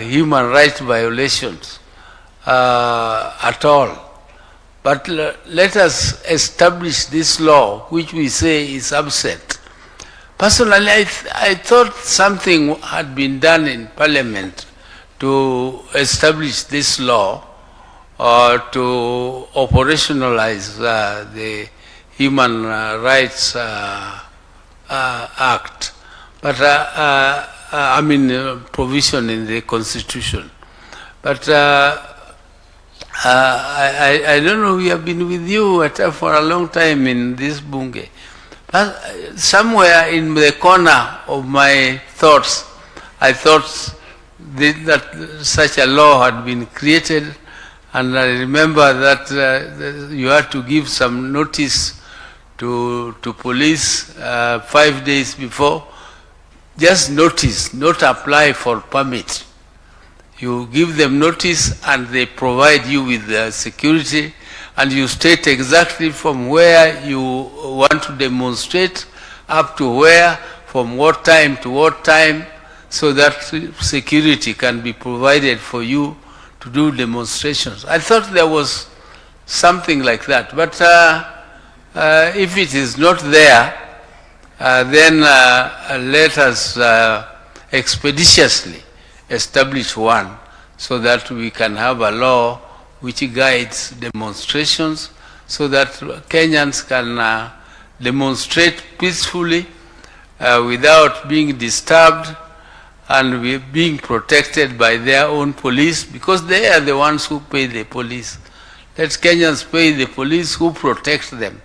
human rights violations at all. But let us establish this law, which we say is absent. Personally, I thought something had been done in Parliament to establish this law or to operationalize the Human Rights Act, but I mean provision in the Constitution. But I don't know, we have been with you for a long time in this bunge. But somewhere in the corner of my thoughts, I thought that such a law had been created, and I remember that you had to give some notice to police 5 days before. Just notice, not apply for permit. You give them notice and they provide you with the security, and you state exactly from where you want to demonstrate up to where, from what time to what time, so that security can be provided for you to do demonstrations. I thought there was something like that, but if it is not there, then let us expeditiously establish one so that we can have a law which guides demonstrations, so that Kenyans can demonstrate peacefully without being disturbed and being protected by their own police, because they are the ones who pay the police. Let Kenyans pay the police who protect them,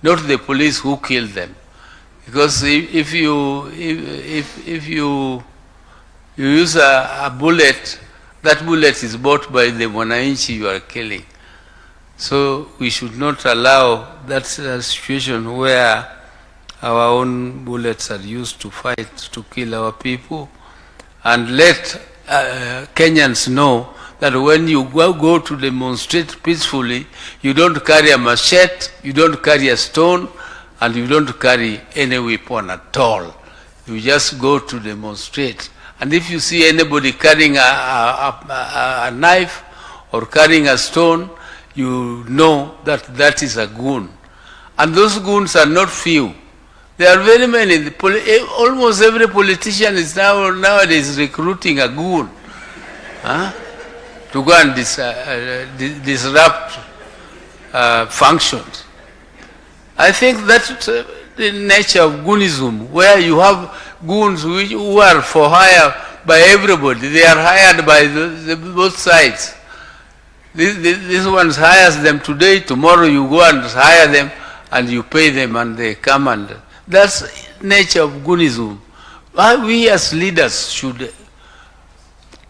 not the police who kill them. Because if you use a bullet, that bullet is bought by the mwananchi you are killing. So we should not allow that situation where our own bullets are used to fight, to kill our people. And let Kenyans know that when you go to demonstrate peacefully, you don't carry a machete, you don't carry a stone, and you don't carry any weapon at all. You just go to demonstrate. And if you see anybody carrying a knife or carrying a stone, you know that that is a goon. And those goons are not few. There are very many. Almost every politician is nowadays recruiting a goon to go and disrupt functions. I think that's the nature of goonism, where you have goons who are for hire by everybody. They are hired by both sides. This one hires them today, tomorrow you go and hire them and you pay them and they come, and that's nature of goonism. We as leaders should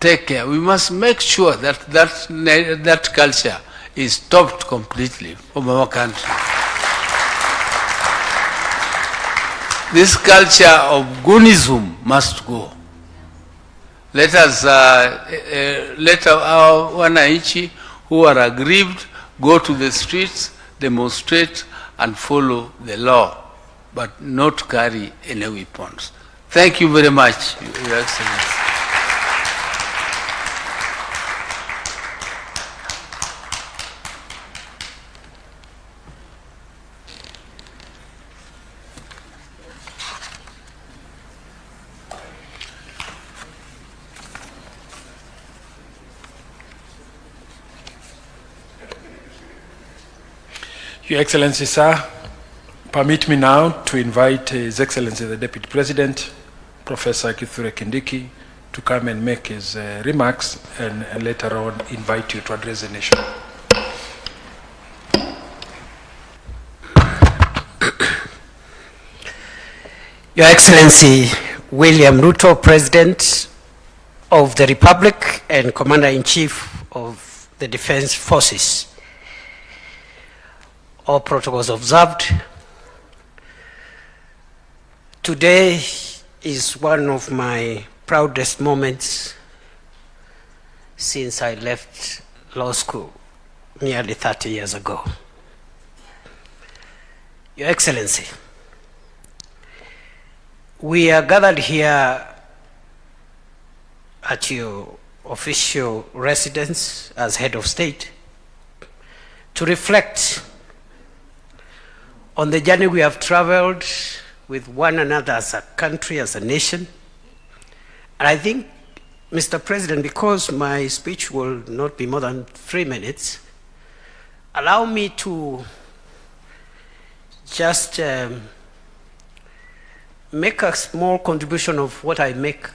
take care. We must make sure that that culture is stopped completely from our country. This culture of goonism must go. Let us, let our wananchi who are aggrieved go to the streets, demonstrate, and follow the law, but not carry any weapons. Thank you very much, Your Excellency. Your Excellency, sir, permit me now to invite His Excellency the Deputy President, Professor Kithure Kindiki, to come and make his remarks, and later on invite you to address the nation. Your Excellency William Ruto, President of the Republic and Commander-in-Chief of the Defense Forces, all protocols observed. Today is one of my proudest moments since I left law school nearly 30 years ago. Your Excellency, we are gathered here at your official residence as head of state to reflect on the journey we have traveled with one another as a country, as a nation. And I think, Mr. President, because my speech will not be more than 3 minutes, allow me to just make a small contribution of what I make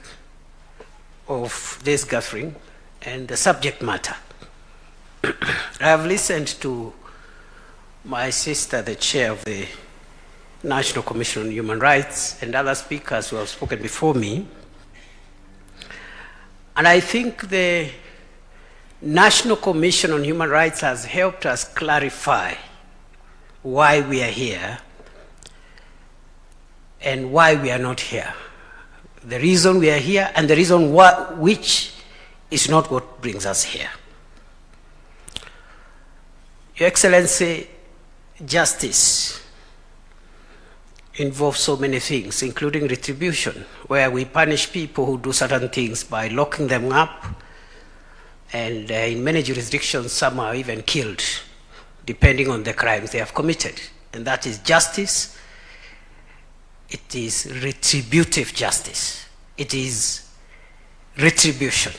of this gathering and the subject matter. I have listened to my sister, the chair of the National Commission on Human Rights, and other speakers who have spoken before me. And I think the National Commission on Human Rights has helped us clarify why we are here and why we are not here. The reason we are here and the reason which is not what brings us here. Your Excellency, justice involves so many things, including retribution, where we punish people who do certain things by locking them up, and in many jurisdictions some are even killed, depending on the crimes they have committed. And that is justice. It is retributive justice. It is retribution.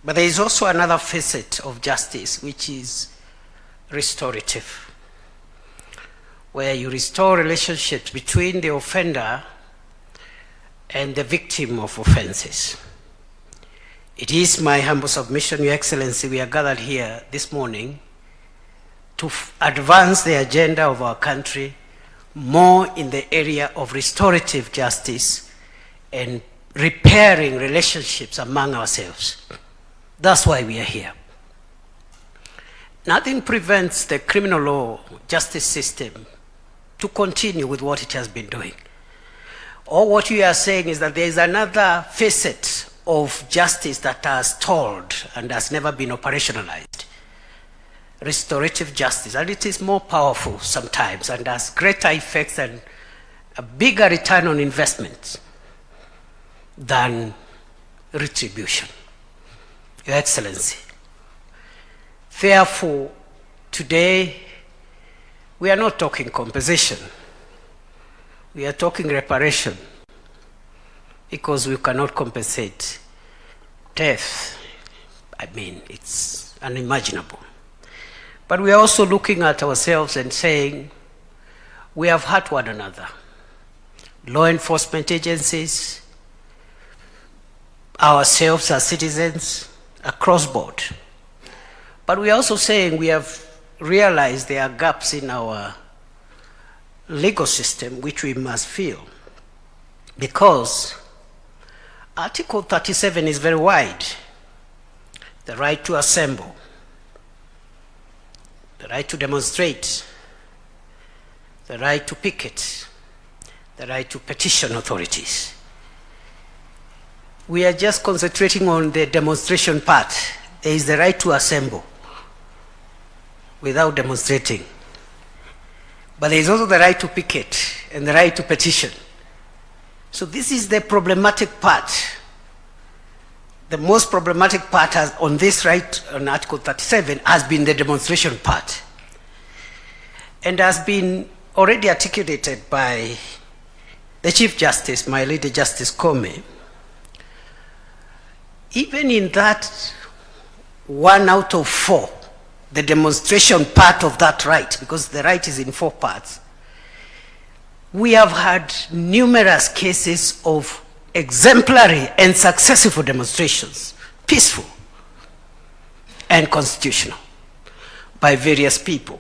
But there is also another facet of justice, which is restorative, where you restore relationships between the offender and the victim of offenses. It is my humble submission, Your Excellency, we are gathered here this morning to advance the agenda of our country more in the area of restorative justice and repairing relationships among ourselves. That's why we are here. Nothing prevents the criminal law justice system to continue with what it has been doing. All what you are saying is that there is another facet of justice that are stalled and has never been operationalized. Restorative justice, and it is more powerful sometimes and has greater effects and a bigger return on investment than retribution. Your Excellency, therefore, today we are not talking compensation, we are talking reparation, because we cannot compensate death. I mean, it's unimaginable. But we are also looking at ourselves and saying, we have hurt one another. Law enforcement agencies, ourselves as citizens, across board. But we are also saying we have realized there are gaps in our legal system which we must fill. Because Article 37 is very wide. The right to assemble, the right to demonstrate, the right to picket, the right to petition authorities. We are just concentrating on the demonstration part. There is the right to assemble without demonstrating. But there is also the right to picket and the right to petition. So this is the problematic part. The most problematic part on this right on Article 37 has been the demonstration part, and has been already articulated by the Chief Justice, my Lady Justice Kome. Even in that 1 out of 4, the demonstration part of that right, because the right is in 4 parts, we have had numerous cases of exemplary and successful demonstrations, peaceful and constitutional, by various people,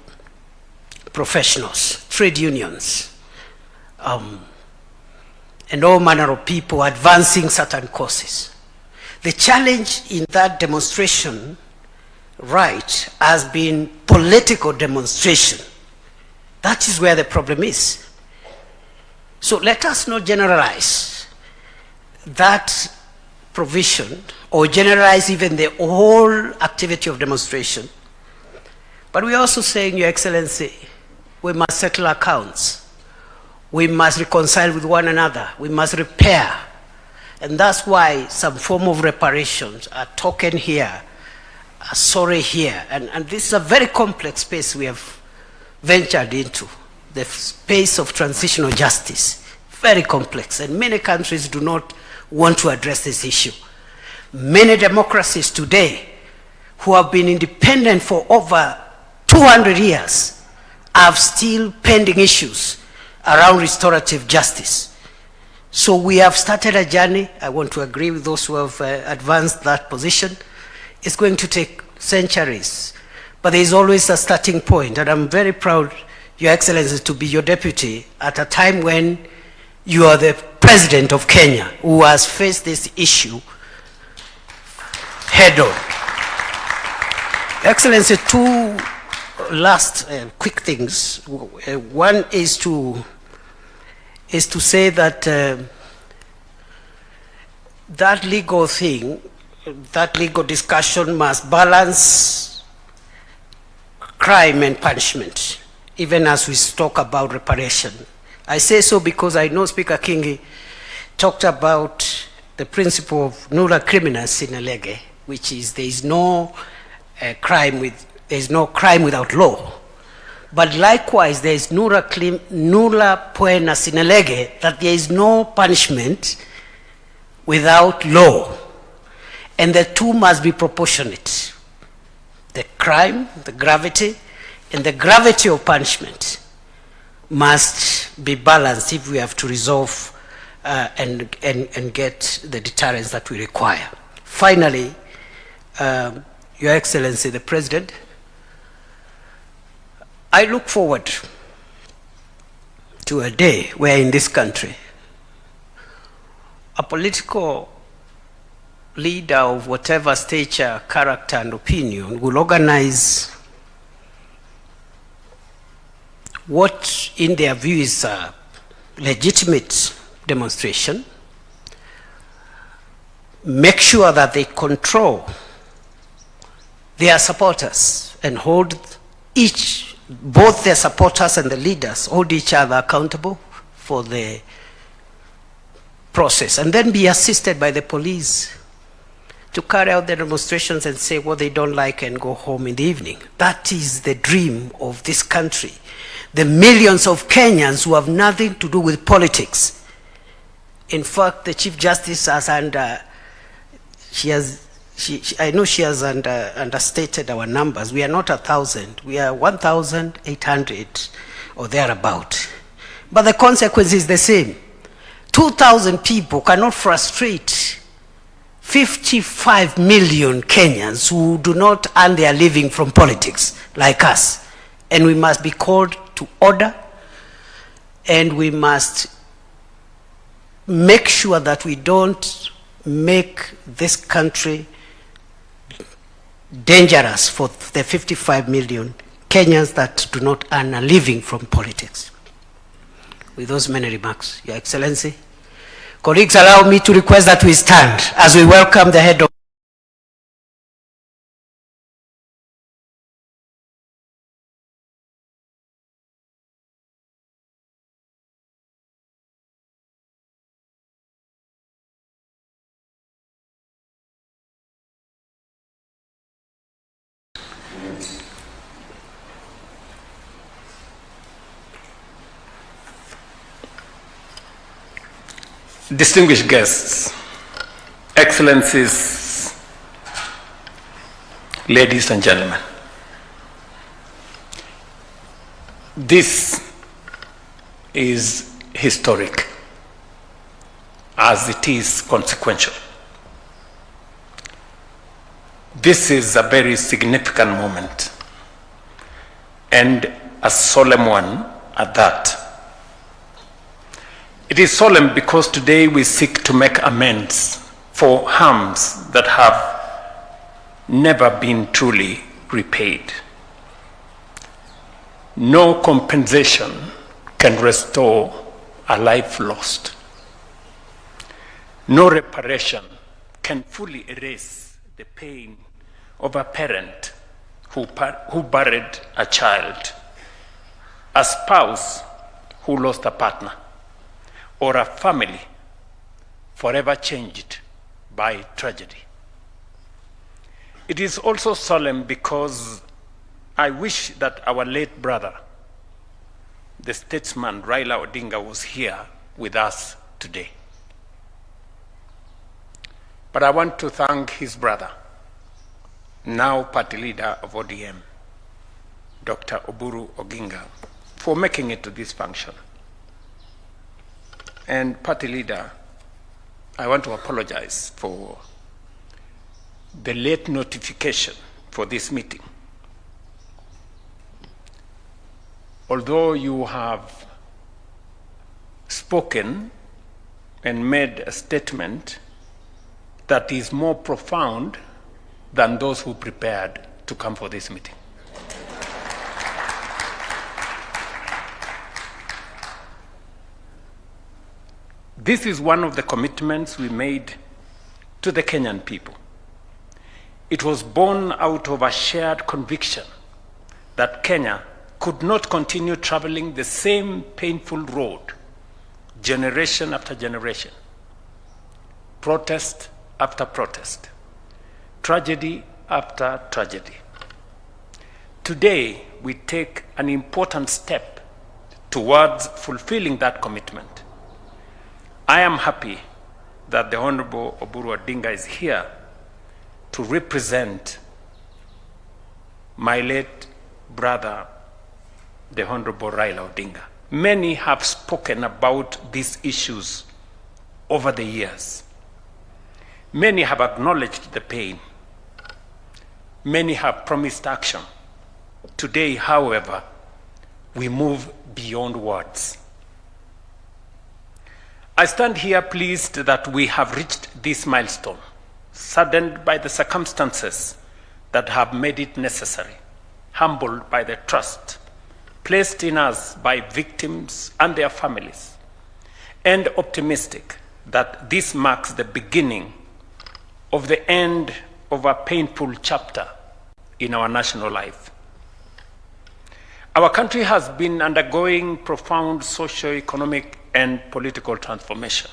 professionals, trade unions, and all manner of people advancing certain causes. The challenge in that demonstration right has been political demonstration. That is where the problem is. So let us not generalize that provision or generalize even the whole activity of demonstration. But we are also saying, Your Excellency, we must settle accounts. We must reconcile with one another. We must repair. And that's why some form of reparations are token here, are sorry here. And this is a very complex space we have ventured into, the space of transitional justice. Very complex, and many countries do not want to address this issue. Many democracies today who have been independent for over 200 years have still pending issues around restorative justice. So we have started a journey. I want to agree with those who have advanced that position. It's going to take centuries, but there is always a starting point, and I'm very proud, Your Excellency, to be your deputy at a time when you are the President of Kenya, who has faced this issue head on. Excellency, 2 last quick things. One is to say that that legal thing, that legal discussion must balance crime and punishment, even as we talk about reparation. I say so because I know Speaker Kingi talked about the principle of nulla criminal sine lege, which is there is no crime without law. But likewise, there is nulla poena sine lege, that there is no punishment without law. And the two must be proportionate. The crime, the gravity, and the gravity of punishment must be balanced if we have to resolve and get the deterrence that we require. Finally, Your Excellency, the President, I look forward to a day where in this country a political leader of whatever stature, character, and opinion will organize what in their view is a legitimate demonstration, make sure that they control their supporters and hold both their supporters and the leaders, hold each other accountable for the process, and then be assisted by the police to carry out the demonstrations and say what they don't like and go home in the evening. That is the dream of this country. The millions of Kenyans who have nothing to do with politics. In fact, the Chief Justice has I know she has understated our numbers. We are not 1,000. We are 1,800 or thereabout. But the consequence is the same. 2,000 people cannot frustrate 55 million Kenyans who do not earn their living from politics like us. And we must be called to order, and we must make sure that we don't make this country dangerous for the 55 million Kenyans that do not earn a living from politics. With those many remarks, Your Excellency, colleagues, allow me to request that we stand as we welcome the head of distinguished guests, excellencies, ladies and gentlemen. This is historic as it is consequential. This is a very significant moment and a solemn one at that. It is solemn because today we seek to make amends for harms that have never been truly repaid. No compensation can restore a life lost. No reparation can fully erase the pain of a parent who buried a child, a spouse who lost a partner, or a family forever changed by tragedy. It is also solemn because I wish that our late brother, the statesman Raila Odinga, was here with us today. But I want to thank his brother, now party leader of ODM, Dr. Oburu Oginga, for making it to this function. And party leader, I want to apologize for the late notification for this meeting. Although you have spoken and made a statement that is more profound than those who prepared to come for this meeting. This is one of the commitments we made to the Kenyan people. It was born out of a shared conviction that Kenya could not continue traveling the same painful road, generation after generation, protest after protest, tragedy after tragedy. Today, we take an important step towards fulfilling that commitment. I am happy that the Honorable Oburu Odinga is here to represent my late brother, the Honorable Raila Odinga. Many have spoken about these issues over the years. Many have acknowledged the pain. Many have promised action. Today, however, we move beyond words. I stand here pleased that we have reached this milestone, saddened by the circumstances that have made it necessary, humbled by the trust placed in us by victims and their families, and optimistic that this marks the beginning of the end of a painful chapter in our national life. Our country has been undergoing profound socio-economic and political transformation.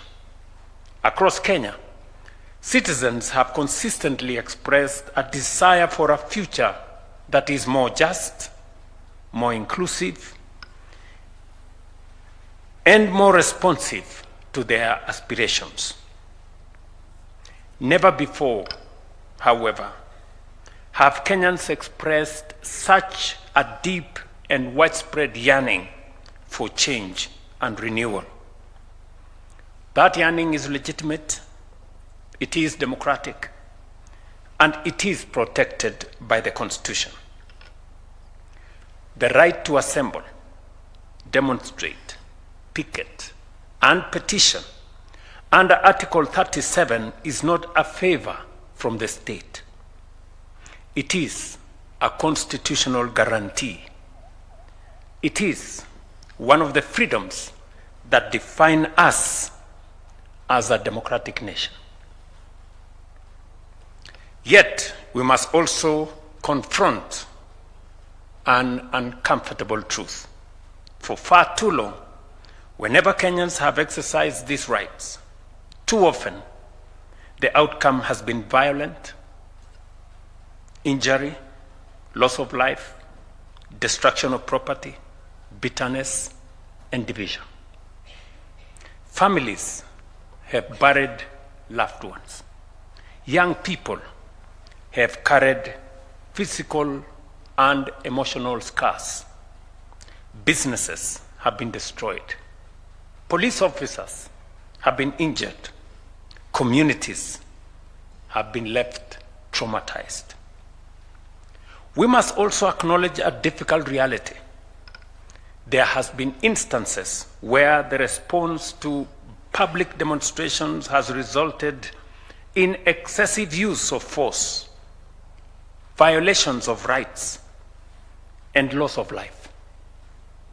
Across Kenya, citizens have consistently expressed a desire for a future that is more just, more inclusive, and more responsive to their aspirations. Never before, however, have Kenyans expressed such a deep and widespread yearning for change and renewal. That yearning is legitimate, it is democratic, and it is protected by the Constitution. The right to assemble, demonstrate, picket, and petition under Article 37 is not a favor from the state. It is a constitutional guarantee. It is one of the freedoms that define us as a democratic nation. Yet, we must also confront an uncomfortable truth. For far too long, whenever Kenyans have exercised these rights, too often the outcome has been violent, injury, loss of life, destruction of property, bitterness, and division. Families have buried loved ones. Young people have carried physical and emotional scars. Businesses have been destroyed. Police officers have been injured. Communities have been left traumatized. We must also acknowledge a difficult reality. There has been instances where the response to public demonstrations has resulted in excessive use of force, violations of rights, and loss of life.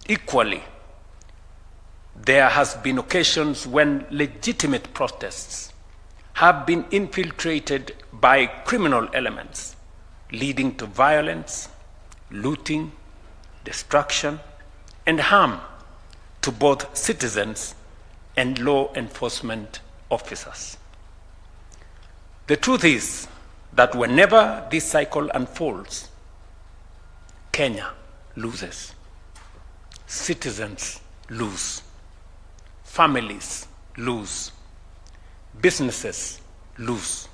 Equally, there has been occasions when legitimate protests have been infiltrated by criminal elements, leading to violence, looting, destruction, and harm to both citizens and law enforcement officers. The truth is that whenever this cycle unfolds, Kenya loses. Citizens lose. Families lose. Businesses lose.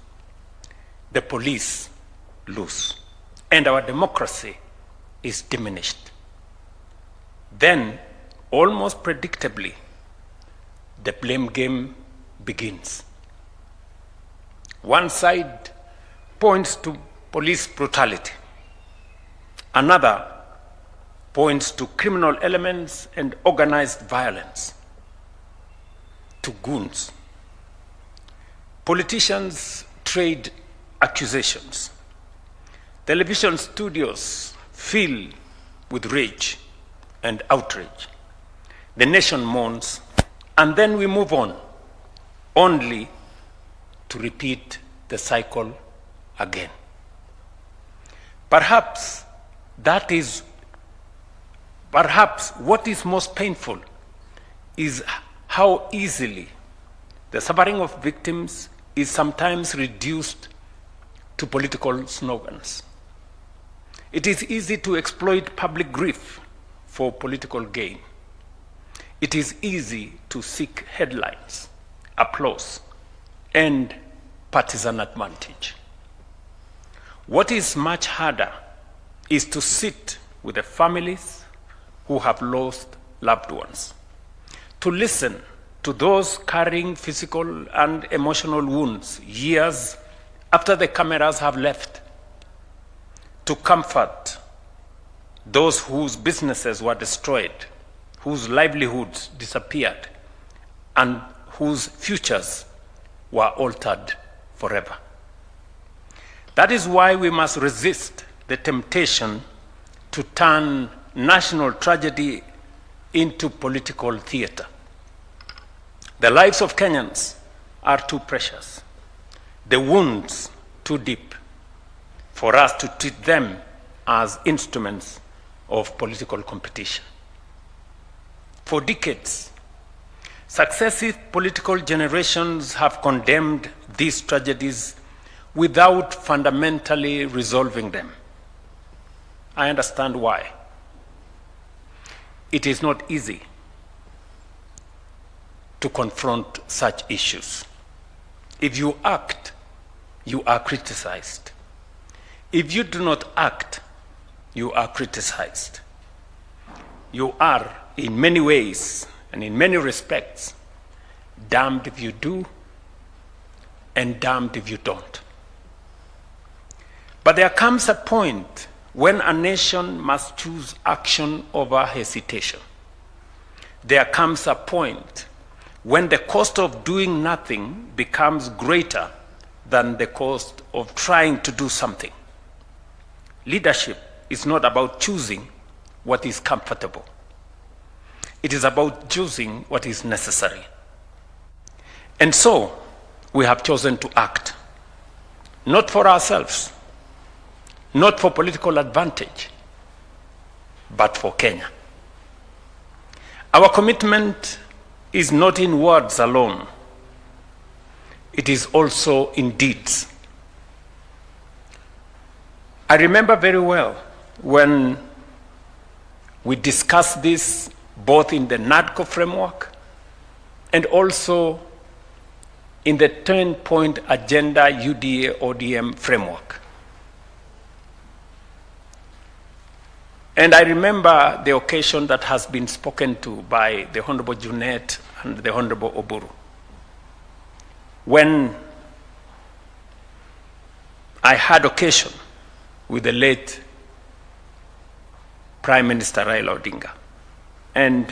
The police lose. And our democracy is diminished. Then, almost predictably, the blame game begins. One side points to police brutality. Another points to criminal elements and organized violence, to goons. Politicians trade accusations. Television studios fill with rage and outrage. The nation mourns, and then we move on, only to repeat the cycle again. Perhaps what is most painful is how easily the suffering of victims is sometimes reduced to political slogans. It is easy to exploit public grief for political gain. It is easy to seek headlines, applause, and partisan advantage. What is much harder is to sit with the families who have lost loved ones, to listen to those carrying physical and emotional wounds years after the cameras have left, to comfort those whose businesses were destroyed, whose livelihoods disappeared, and whose futures were altered forever. That is why we must resist the temptation to turn national tragedy into political theater. The lives of Kenyans are too precious. the wounds too deep for us to treat them as instruments of political competition. For decades, successive political generations have condemned these tragedies without fundamentally resolving them. I understand why. It is not easy to confront such issues. If you act, you are criticized. If you do not act, you are criticized. You are, in many ways and in many respects, damned if you do and damned if you don't. But there comes a point when a nation must choose action over hesitation. There comes a point when the cost of doing nothing becomes greater than the cost of trying to do something. Leadership is not about choosing what is comfortable. It is about choosing what is necessary. And so, we have chosen to act, not for ourselves, not for political advantage, but for Kenya. Our commitment is not in words alone. It is also in deeds. I remember very well when we discussed this both in the NADCO framework and also in the 10-point agenda UDA ODM framework. And I remember the occasion that has been spoken to by the Honorable Junet and the Honorable Oburu. When I had occasion with the late Prime Minister Raila Odinga, and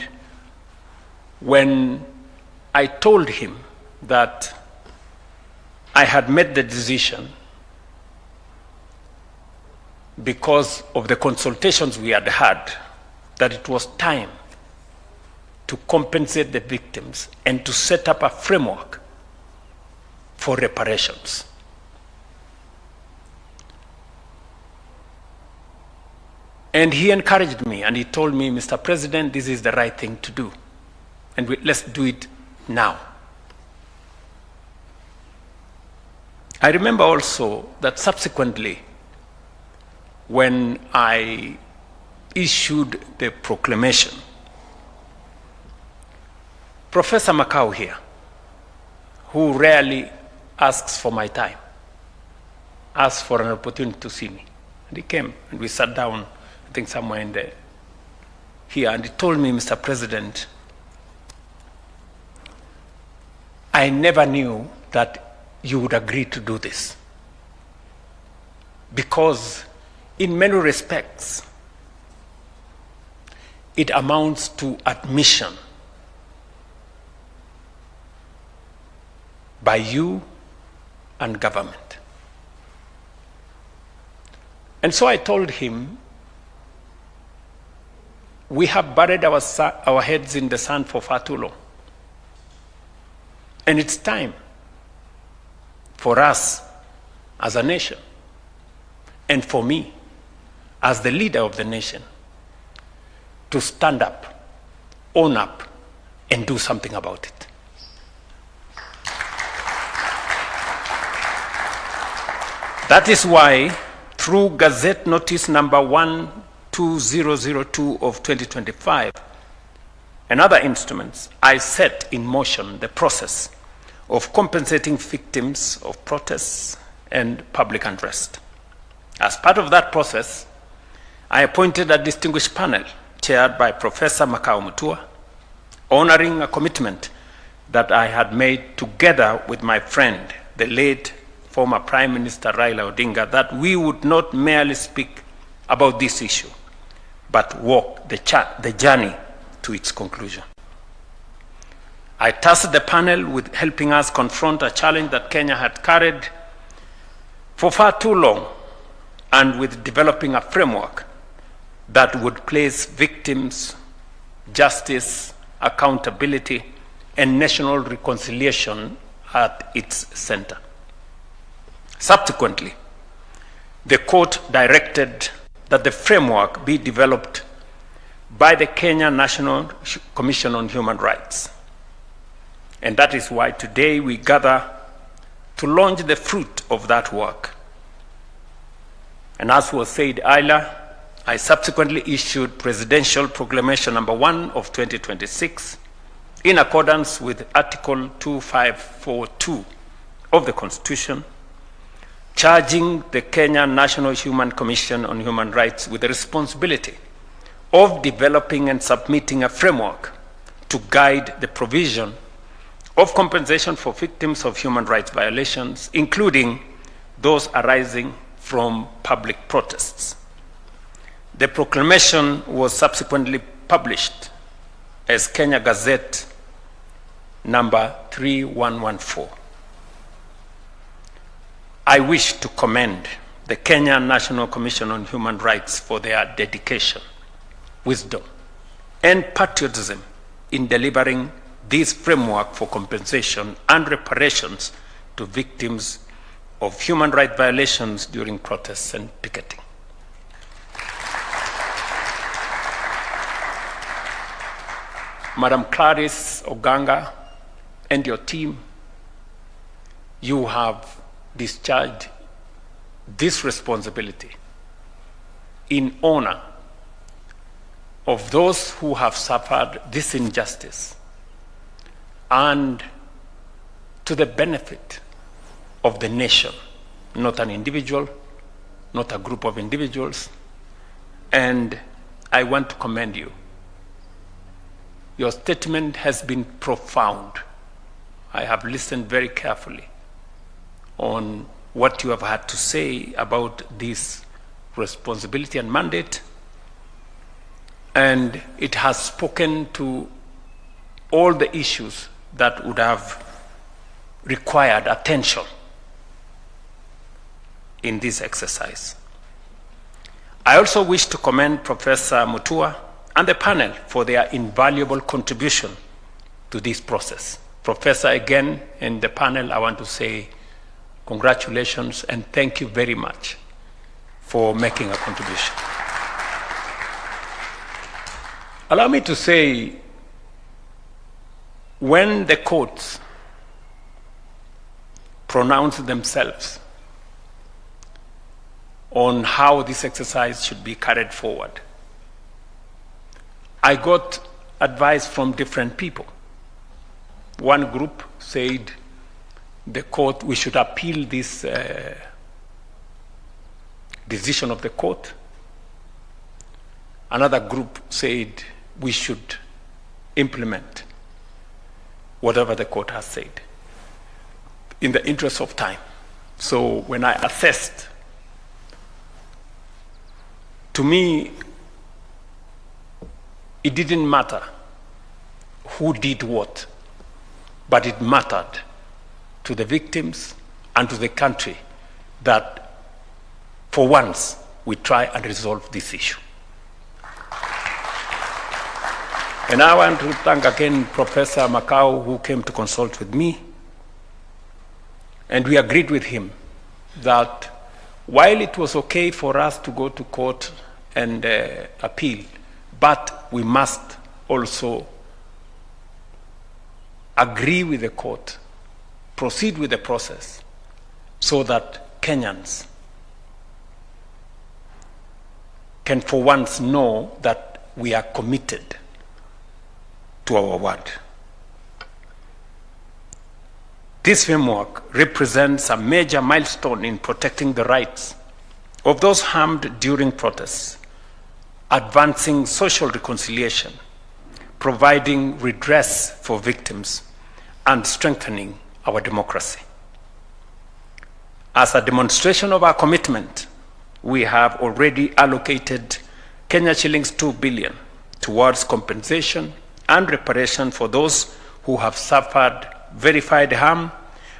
when I told him that I had made the decision because of the consultations we had had, that it was time to compensate the victims and to set up a framework for reparations. And he encouraged me and he told me, Mr. President, this is the right thing to do. And let's do it now. I remember also that subsequently, when I issued the proclamation, Professor Makau here, who rarely asks for my time, asked for an opportunity to see me. And he came and we sat down, I think somewhere in there, here, and he told me, Mr. President, I never knew that you would agree to do this. Because in many respects, it amounts to admission by you and government. And so I told him, we have buried our heads in the sand for far too long. And it's time for us as a nation, and for me as the leader of the nation, to stand up, own up, and do something about it. That is why, through Gazette Notice number 12002 of 2025 and other instruments, I set in motion the process of compensating victims of protests and public unrest. As part of that process, I appointed a distinguished panel chaired by Professor Makau Mutua, honoring a commitment that I had made together with my friend, the late former Prime Minister Raila Odinga, that we would not merely speak about this issue, but walk the journey to its conclusion. I tasked the panel with helping us confront a challenge that Kenya had carried for far too long, and with developing a framework that would place victims, justice, accountability, and national reconciliation at its center. Subsequently, the court directed that the framework be developed by the Kenya National Commission on Human Rights. And that is why today we gather to launch the fruit of that work. And as was said earlier, I subsequently issued Presidential Proclamation number 1 of 2026 in accordance with Article 2542 of the Constitution, charging the Kenya National Human Commission on Human Rights with the responsibility of developing and submitting a framework to guide the provision of compensation for victims of human rights violations, including those arising from public protests. The proclamation was subsequently published as Kenya Gazette number 3114. I wish to commend the Kenya National Commission on Human Rights for their dedication, wisdom, and patriotism in delivering this framework for compensation and reparations to victims of human rights violations during protests and picketing. Madam Clarice Oganga and your team, you have discharged this responsibility in honor of those who have suffered this injustice and to the benefit of the nation, not an individual, not a group of individuals. And I want to commend you. Your statement has been profound. I have listened very carefully on what you have had to say about this responsibility and mandate, and it has spoken to all the issues that would have required attention in this exercise. I also wish to commend Professor Mutua and the panel for their invaluable contribution to this process. Professor, again, and the panel, I want to say congratulations and thank you very much for making a contribution. Allow me to say, when the courts pronounce themselves on how this exercise should be carried forward, I got advice from different people. One group said the court, we should appeal this decision of the court. Another group said we should implement whatever the court has said in the interest of time. So when I assessed, to me, it didn't matter who did what, but it mattered to the victims and to the country that for once we try and resolve this issue. And I want to thank again Professor Makau, who came to consult with me, and we agreed with him that while it was okay for us to go to court and appeal, but we must also agree with the court, proceed with the process, so that Kenyans can for once know that we are committed to our word. This framework represents a major milestone in protecting the rights of those harmed during protests, advancing social reconciliation, providing redress for victims, and strengthening our democracy. As a demonstration of our commitment, we have already allocated Kenya shillings 2 billion towards compensation and reparation for those who have suffered verified harm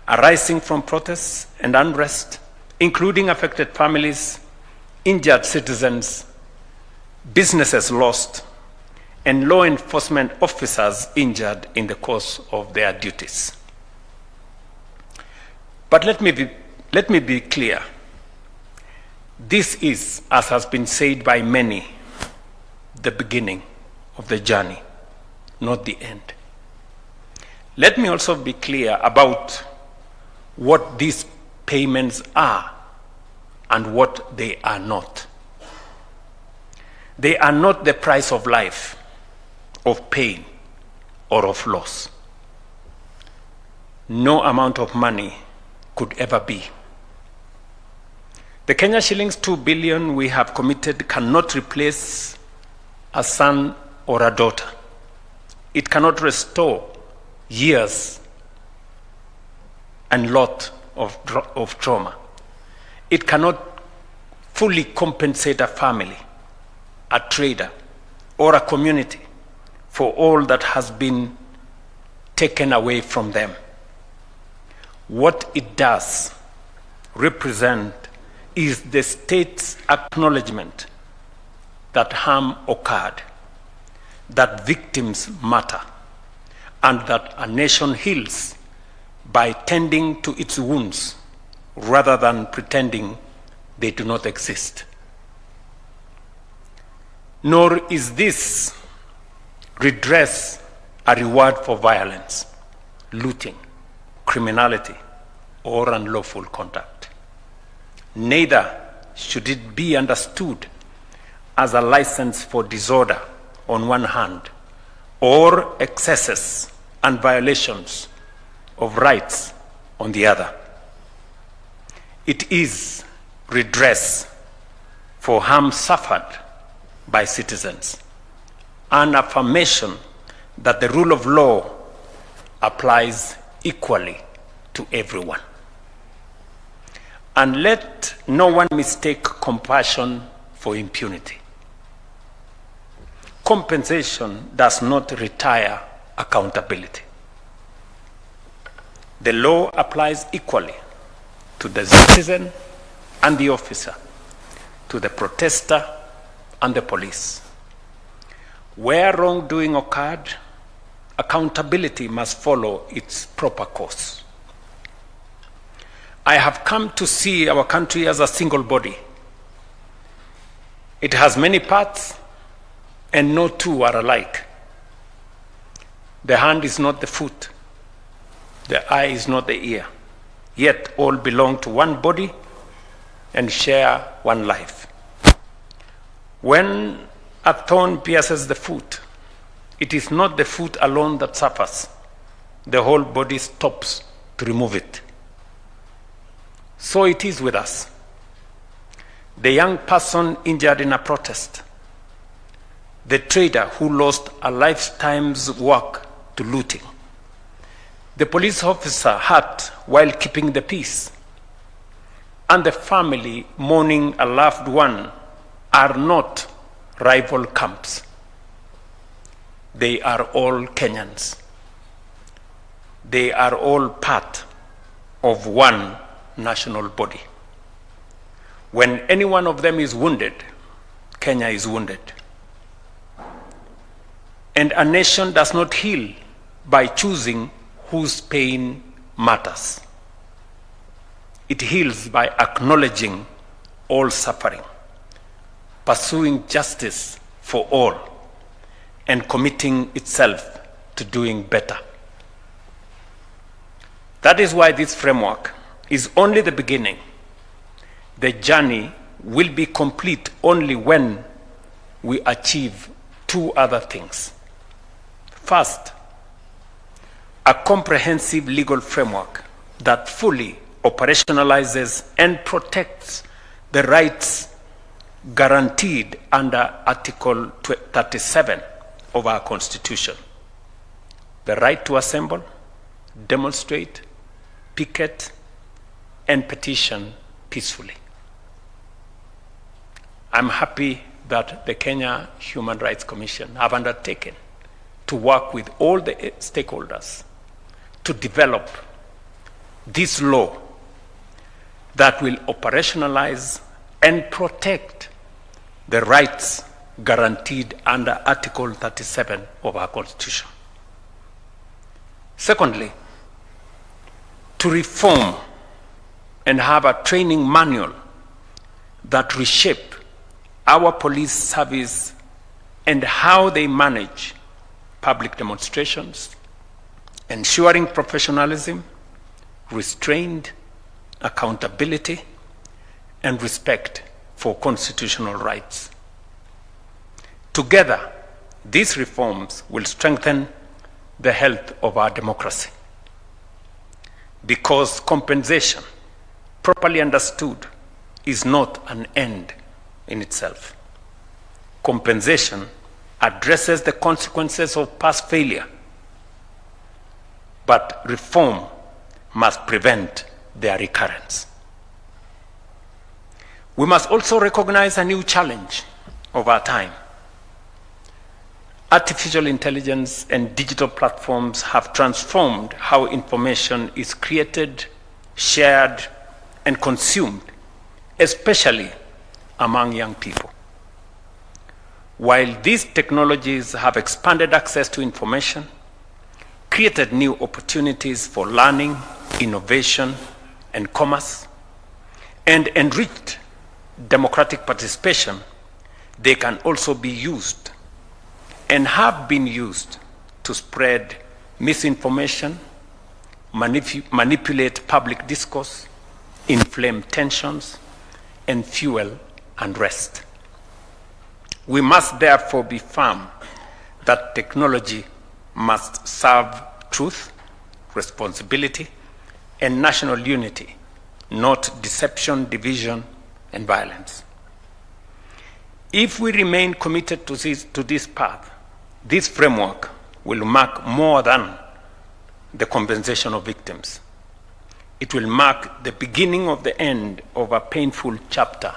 arising from protests and unrest, including affected families, injured citizens, businesses lost, and law enforcement officers injured in the course of their duties. But let me be let me be clear. This is, as has been said by many, the beginning of the journey, not the end. Let me also be clear about what these payments are and what they are not. They are not the price of life, of pain, or of loss. No amount of money could ever be. The Kenya shillings 2 billion we have committed cannot replace a son or a daughter. It cannot restore years and lot of trauma. It cannot fully compensate a family, a trader, or a community for all that has been taken away from them. What it does represent is the state's acknowledgement that harm occurred, that victims matter, and that a nation heals by tending to its wounds rather than pretending they do not exist. Nor is this redress a reward for violence, looting, criminality, or unlawful conduct. Neither should it be understood as a license for disorder on one hand, or excesses and violations of rights on the other. It is redress for harm suffered by citizens, an affirmation that the rule of law applies equally to everyone. And let no one mistake compassion for impunity. Compensation does not retire accountability. The law applies equally to the citizen and the officer, to the protester and the police. Where wrongdoing occurred, accountability must follow its proper course. I have come to see our country as a single body. It has many parts, and no two are alike. The hand is not the foot. The eye is not the ear. Yet all belong to one body and share one life. When a thorn pierces the foot, it is not the foot alone that suffers. The whole body stops to remove it. So it is with us. The young person injured in a protest, the trader who lost a lifetime's work to looting, the police officer hurt while keeping the peace, and the family mourning a loved one are not rival camps. They are all Kenyans. They are all part of one national body. When any one of them is wounded, Kenya is wounded. And a nation does not heal by choosing whose pain matters. It heals by acknowledging all suffering, pursuing justice for all, and committing itself to doing better. That is why this framework is only the beginning. The journey will be complete only when we achieve two other things. First, a comprehensive legal framework that fully operationalizes and protects the rights guaranteed under Article 37 of our Constitution. The right to assemble, demonstrate, picket, and petition peacefully. I'm happy that the Kenya Human Rights Commission have undertaken to work with all the stakeholders to develop this law that will operationalize and protect the rights guaranteed under Article 37 of our Constitution. Secondly, to reform and have a training manual that reshape our police service and how they manage public demonstrations, ensuring professionalism, restraint, accountability, and respect for constitutional rights. Together, these reforms will strengthen the health of our democracy, because compensation, properly understood, is not an end in itself. Compensation addresses the consequences of past failure, but reform must prevent their recurrence. We must also recognize a new challenge of our time. Artificial intelligence and digital platforms have transformed how information is created, shared, and consumed, especially among young people. While these technologies have expanded access to information, created new opportunities for learning, innovation, and commerce, and enriched democratic participation, they can also be used and have been used to spread misinformation, manipulate public discourse, inflame tensions, and fuel unrest. We must therefore be firm that technology must serve truth, responsibility, and national unity, not deception, division, and violence. If we remain committed to this path, this framework will mark more than the compensation of victims. It will mark the beginning of the end of a painful chapter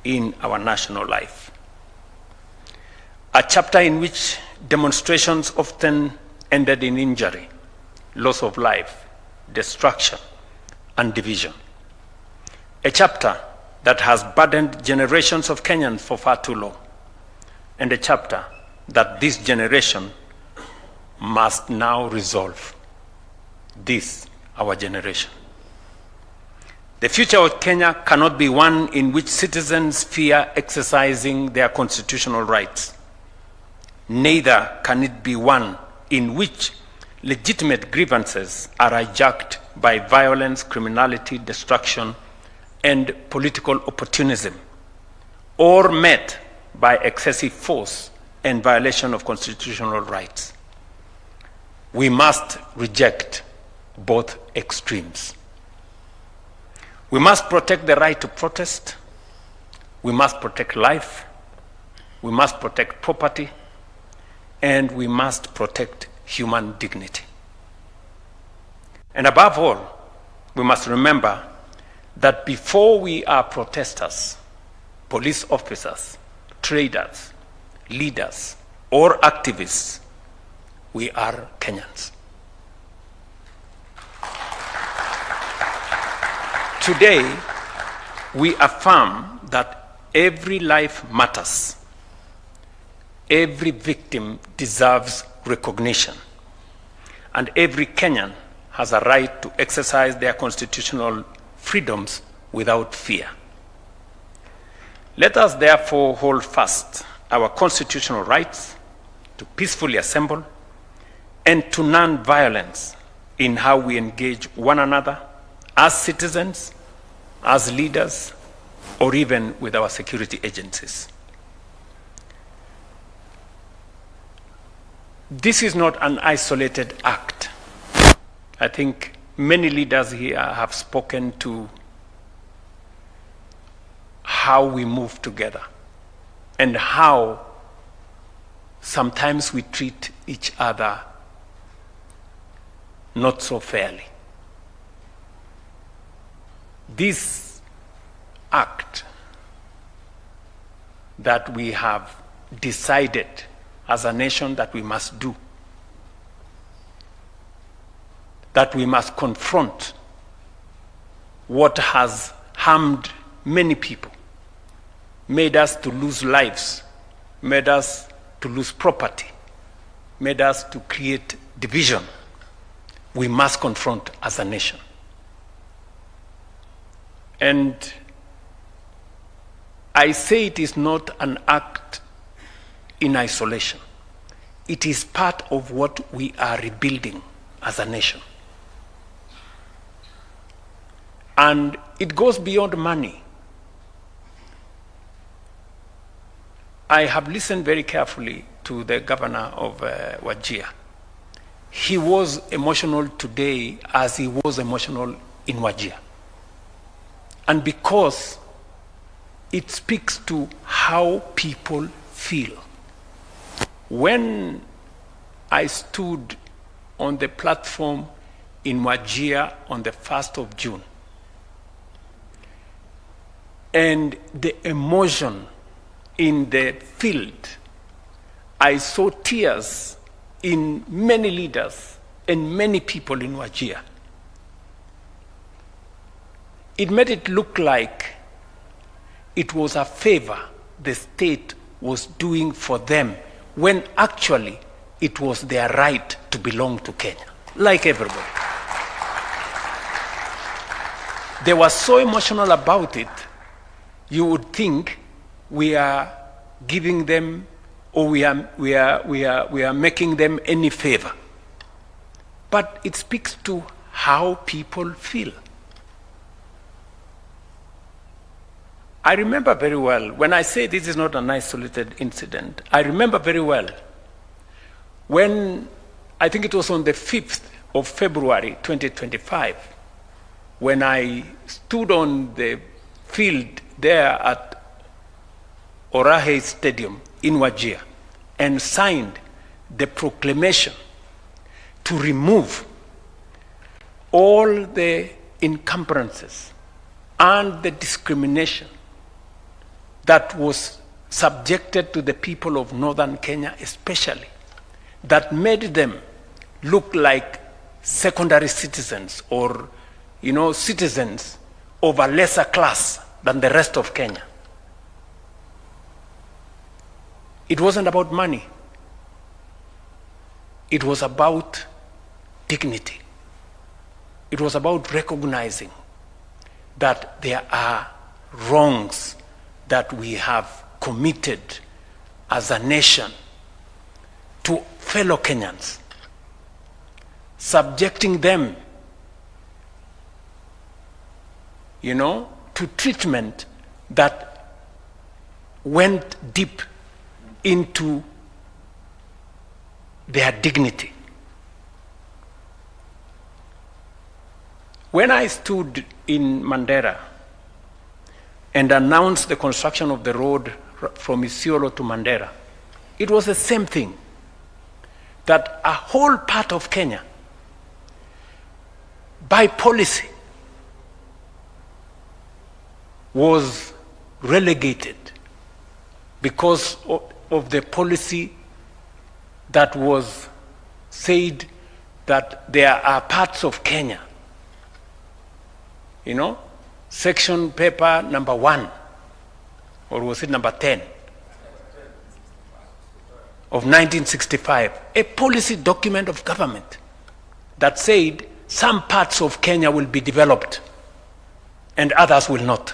in our national life. A chapter in which demonstrations often ended in injury, loss of life, destruction, and division. A chapter that has burdened generations of Kenyans for far too long, and a chapter that this generation must now resolve. This, our generation. The future of Kenya cannot be one in which citizens fear exercising their constitutional rights. Neither can it be one in which legitimate grievances are hijacked by violence, criminality, destruction, and political opportunism, or met by excessive force and violation of constitutional rights. We must reject both extremes. We must protect the right to protest. We must protect life. We must protect property. And we must protect human dignity. And above all, we must remember that before we are protesters, police officers, traders, leaders, or activists, we are Kenyans. Today, we affirm that every life matters. Every victim deserves recognition, and every Kenyan has a right to exercise their constitutional freedoms without fear. Let us therefore hold fast our constitutional rights to peacefully assemble and to non-violence in how we engage one another as citizens, as leaders, or even with our security agencies. This is not an isolated act. I think many leaders here have spoken to how we move together and how sometimes we treat each other not so fairly. This act that we have decided as a nation that we must do, that we must confront what has harmed many people, made us to lose lives, made us to lose property, made us to create division. We must confront as a nation. And I say it is not an act in isolation. It is part of what we are rebuilding as a nation. And it goes beyond money. I have listened very carefully to the governor of Wajir. He was emotional today as he was emotional in Wajir. And because it speaks to how people feel. When I stood on the platform in Wajir on the 1st of June, and the emotion in the field, I saw tears in many leaders and many people in Wajir. It made it look like it was a favor the state was doing for them, when actually it was their right to belong to Kenya, like everybody. They were so emotional about it, you would think we are giving them, or we are making them any favor. But it speaks to how people feel. I remember very well, when I say this is not an isolated incident, I remember very well when, I think it was on the 5th of February 2025, when I stood on the field there at Orahe Stadium in Wajir and signed the proclamation to remove all the encumbrances and the discrimination that was subjected to the people of northern Kenya especially, that made them look like secondary citizens or, citizens of a lesser class than the rest of Kenya. It wasn't about money. It was about dignity. It was about recognizing that there are wrongs that we have committed as a nation to fellow Kenyans, subjecting them, to treatment that went deep into their dignity. When I stood in Mandera and announced the construction of the road from Isiolo to Mandera, it was the same thing, that a whole part of Kenya, by policy, was relegated because of the policy that was said that there are parts of Kenya, section paper number 1, or was it number 10, of 1965, a policy document of government that said some parts of Kenya will be developed and others will not.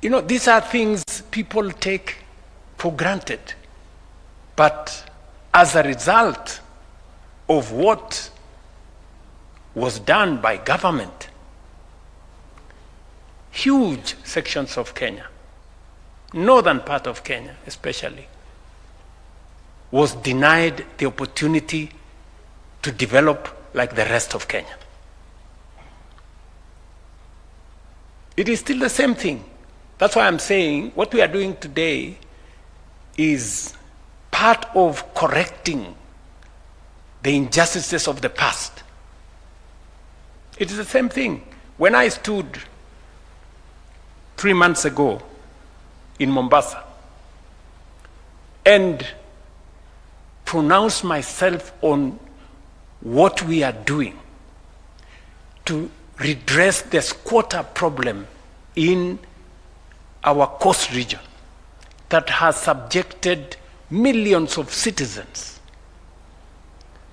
These are things people take for granted. But as a result of what was done by government, huge sections of Kenya, northern part of Kenya especially, was denied the opportunity to develop like the rest of Kenya. It is still the same thing. That's why I'm saying what we are doing today is part of correcting the injustices of the past. It is the same thing. When I stood 3 months ago in Mombasa and pronounced myself on what we are doing to redress the squatter problem in our coast region that has subjected millions of citizens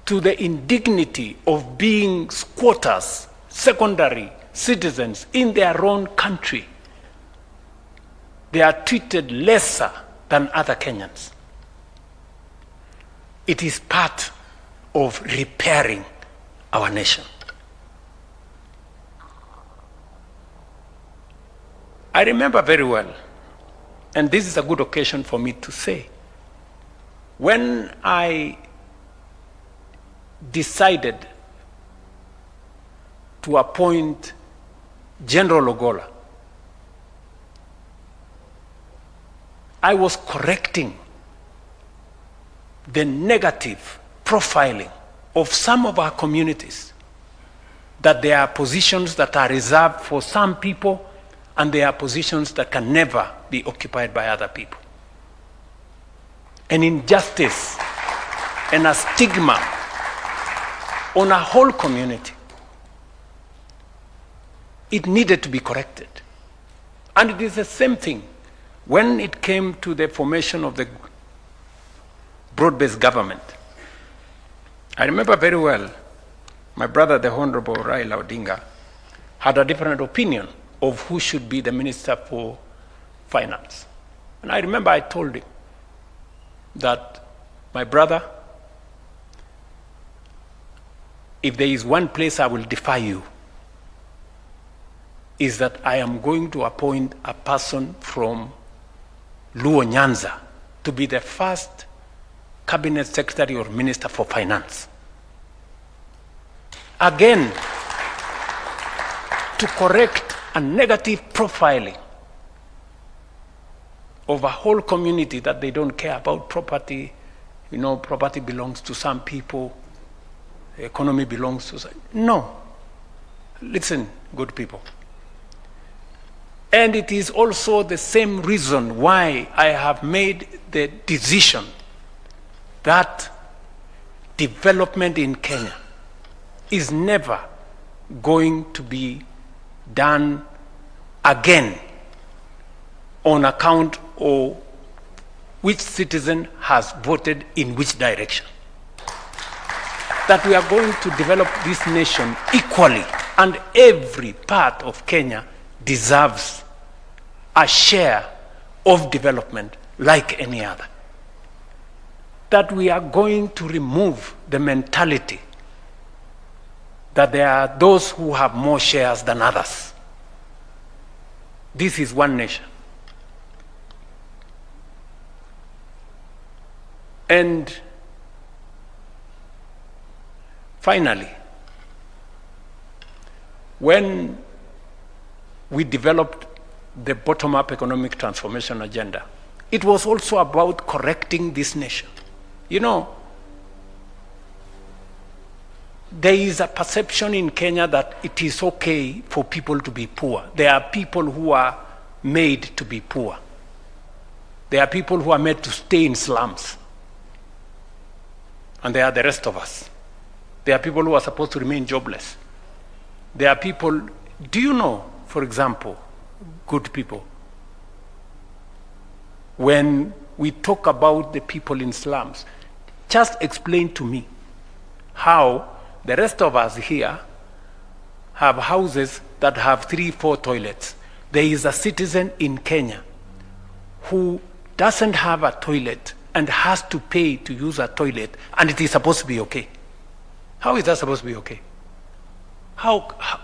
to the indignity of being squatters, secondary citizens in their own country. They are treated lesser than other Kenyans. It is part of repairing our nation. I remember very well, and this is a good occasion for me to say, when I decided to appoint General Ogolla, I was correcting the negative profiling of some of our communities, that there are positions that are reserved for some people and there are positions that can never be occupied by other people. An injustice and a stigma on a whole community. It needed to be corrected. And it is the same thing when it came to the formation of the broad-based government. I remember very well, my brother, the Honorable Raila Odinga, had a different opinion of who should be the Minister for Finance. And I remember I told him that, my brother, if there is one place I will defy you, is that I am going to appoint a person from Luo Nyanza to be the first Cabinet Secretary or Minister for Finance. Again, to correct a negative profiling of a whole community that they don't care about property. You know, property belongs to some people, the economy belongs to some. No. Listen, good people. And it is also the same reason why I have made the decision that development in Kenya is never going to be done again on account of which citizen has voted in which direction. That we are going to develop this nation equally, and every part of Kenya deserves a share of development like any other. That we are going to remove the mentality that there are those who have more shares than others. This is one nation. And finally, when we developed the bottom-up economic transformation agenda, it was also about correcting this nation. You know, there is a perception in Kenya that it is okay for people to be poor. There are people who are made to be poor. There are people who are made to stay in slums. And there are the rest of us. There are people who are supposed to remain jobless. There are people, do you know, for example, good people, when we talk about the people in slums, just explain to me how the rest of us here have houses that have 3-4 toilets. There is a citizen in Kenya who doesn't have a toilet and has to pay to use a toilet, and it is supposed to be okay. How is that supposed to be okay?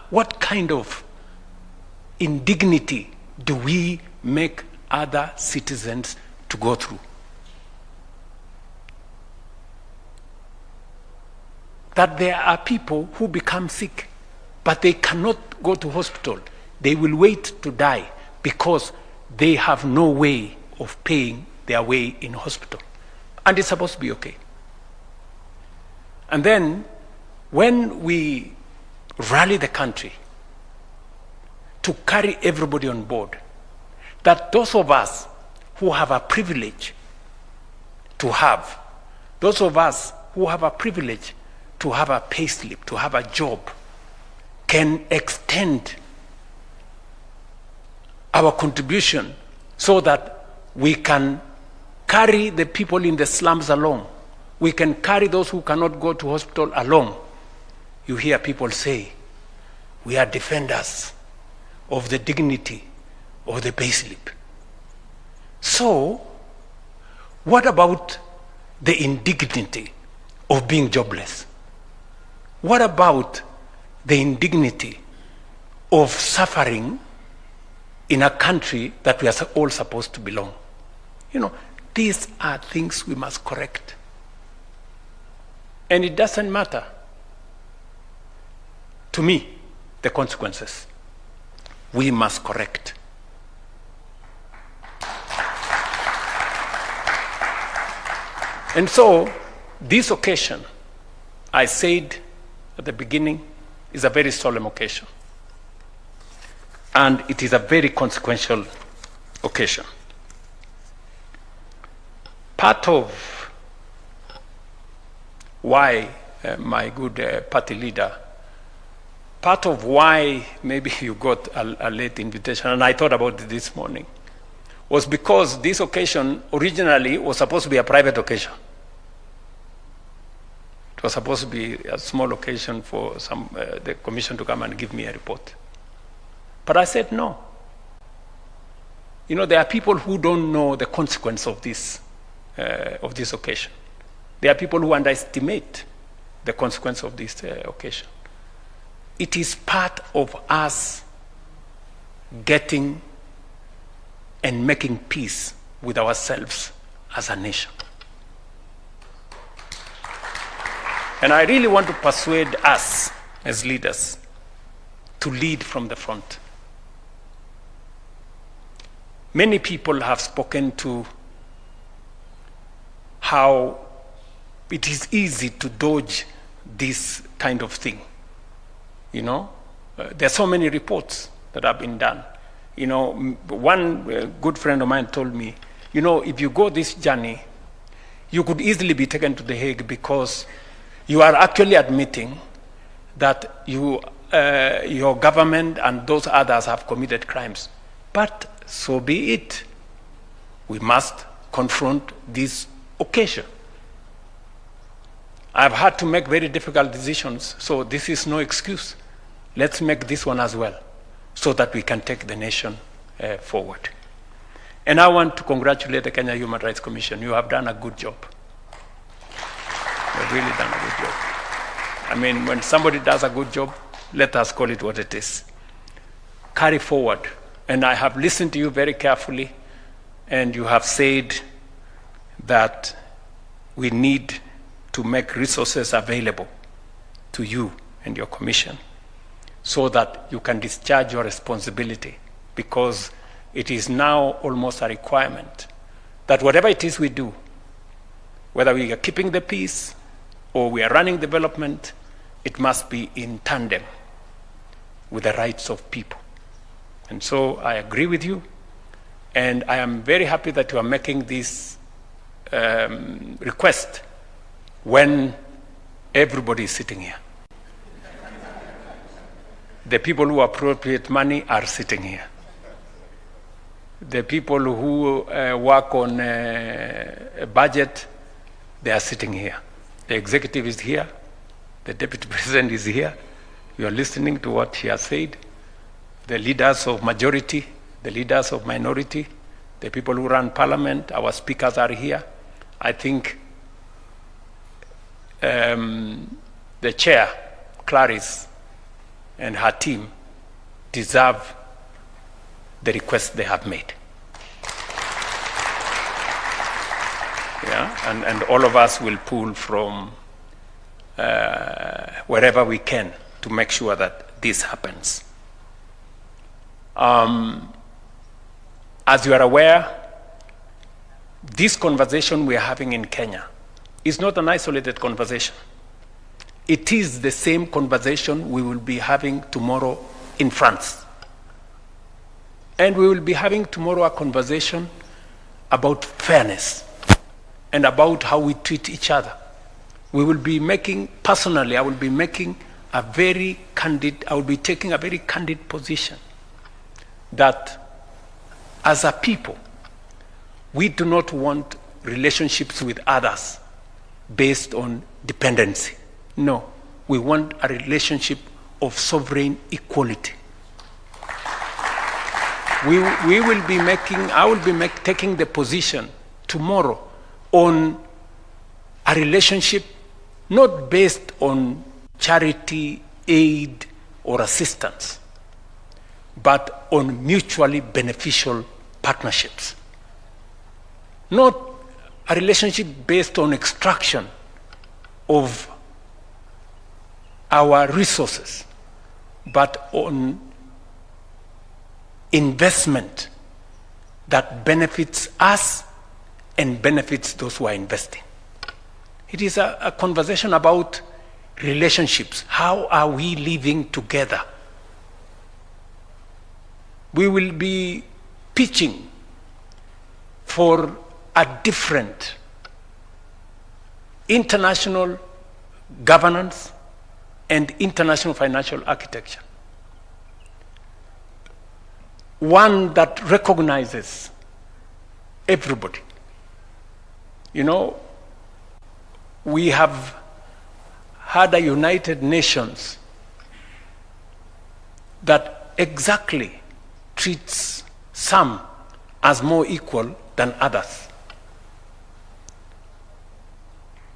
What kind of indignity do we make other citizens to go through? That there are people who become sick, but they cannot go to hospital. They will wait to die because they have no way of paying their way in hospital. And it's supposed to be okay. And then when we rally the country to carry everybody on board, that those of us who have a privilege to have, those of us who have a privilege to have a pay slip, to have a job, can extend our contribution so that we can carry the people in the slums along, we can carry those who cannot go to hospital along. You hear people say, we are defenders of the dignity of the payslip. So, what about the indignity of being jobless? What about the indignity of suffering in a country that we are all supposed to belong? You know, these are things we must correct. And it doesn't matter to me, the consequences. We must correct. And so, this occasion, I said at the beginning, is a very solemn occasion. And it is a very consequential occasion. Part of why my good party leader, part of why maybe you got a late invitation, and I thought about it this morning, was because this occasion originally was supposed to be a private occasion. It was supposed to be a small occasion for the commission to come and give me a report. But I said no. You know, there are people who don't know the consequence of this occasion. There are people who underestimate the consequence of this occasion. It is part of us getting and making peace with ourselves as a nation. And I really want to persuade us as leaders to lead from the front. Many people have spoken to how it is easy to dodge this kind of thing. You know, there are so many reports that have been done. You know, one good friend of mine told me, you know, if you go this journey, you could easily be taken to The Hague because you are actually admitting that your government and those others have committed crimes. But so be it. We must confront this occasion. I've had to make very difficult decisions, so this is no excuse. Let's make this one as well, so that we can take the nation forward. And I want to congratulate the Kenya Human Rights Commission. You have done a good job. You've really done a good job. I mean, when somebody does a good job, let us call it what it is. Carry forward. And I have listened to you very carefully, and you have said that we need to make resources available to you and your commission so that you can discharge your responsibility, because it is now almost a requirement that whatever it is we do, whether we are keeping the peace or we are running development, it must be in tandem with the rights of people. And so I agree with you, and I am very happy that you are making this request when everybody is sitting here. The people who appropriate money are sitting here. The people who work on a budget, they are sitting here. The executive is here. The deputy president is here. You are listening to what he has said. The leaders of majority, the leaders of minority, the people who run parliament, our speakers are here. I think the chair, Clarice, and her team deserve the request they have made. Yeah, and all of us will pull from wherever we can to make sure that this happens. As you are aware, this conversation we are having in Kenya is not an isolated conversation. It is the same conversation we will be having tomorrow in France. And we will be having tomorrow a conversation about fairness and about how we treat each other. We will be making, personally, I will be taking a very candid position that as a people, we do not want relationships with others based on dependency. No, we want a relationship of sovereign equality. I will be taking the position tomorrow on a relationship not based on charity, aid, or assistance, but on mutually beneficial partnerships. Not a relationship based on extraction of our resources, but on investment that benefits us and benefits those who are investing. It is a conversation about relationships. How are we living together? We will be pitching for a different international governance and international financial architecture. One that recognizes everybody. You know, we have had a United Nations that exactly treats some as more equal than others.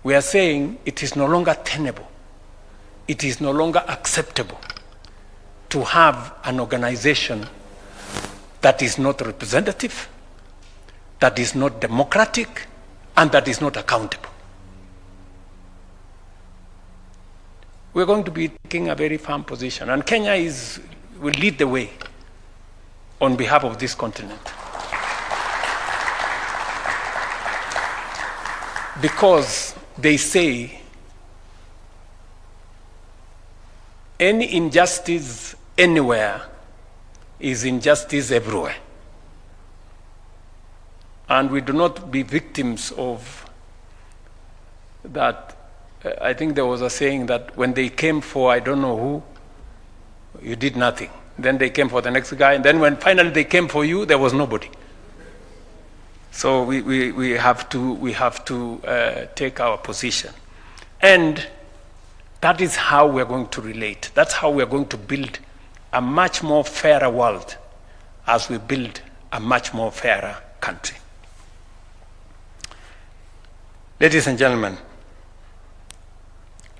We are saying it is no longer tenable, it is no longer acceptable to have an organization that is not representative, that is not democratic, and that is not accountable. We're going to be taking a very firm position, and Kenya will lead the way on behalf of this continent. Because they say any injustice anywhere is injustice everywhere. And we do not be victims of that. I think there was a saying that when they came for I don't know who, you did nothing. Then they came for the next guy, and then when finally they came for you, there was nobody. So we have to take our position. And that is how we're going to relate. That's how we're going to build a much more fairer world as we build a much more fairer country. Ladies and gentlemen,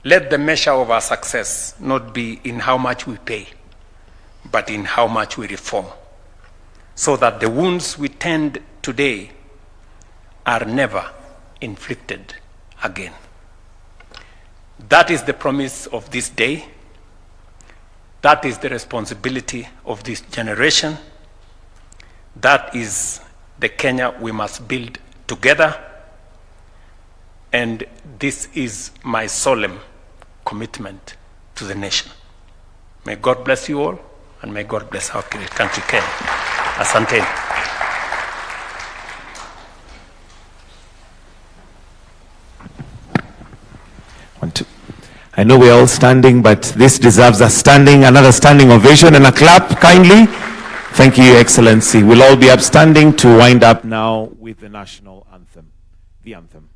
let the measure of our success not be in how much we pay, but in how much we reform, so that the wounds we tend today are never inflicted again. That is the promise of this day. That is the responsibility of this generation. That is the Kenya we must build together. And this is my solemn commitment to the nation. May God bless you all, and may God bless our country, Kenya. Asante. I know we're all standing, but this deserves another standing ovation and a clap, kindly. Thank you, Your Excellency. We'll all be upstanding to wind up now with the national anthem, the anthem.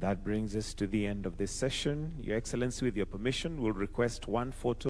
That brings us to the end of this session. Your Excellency, with your permission, will request one photo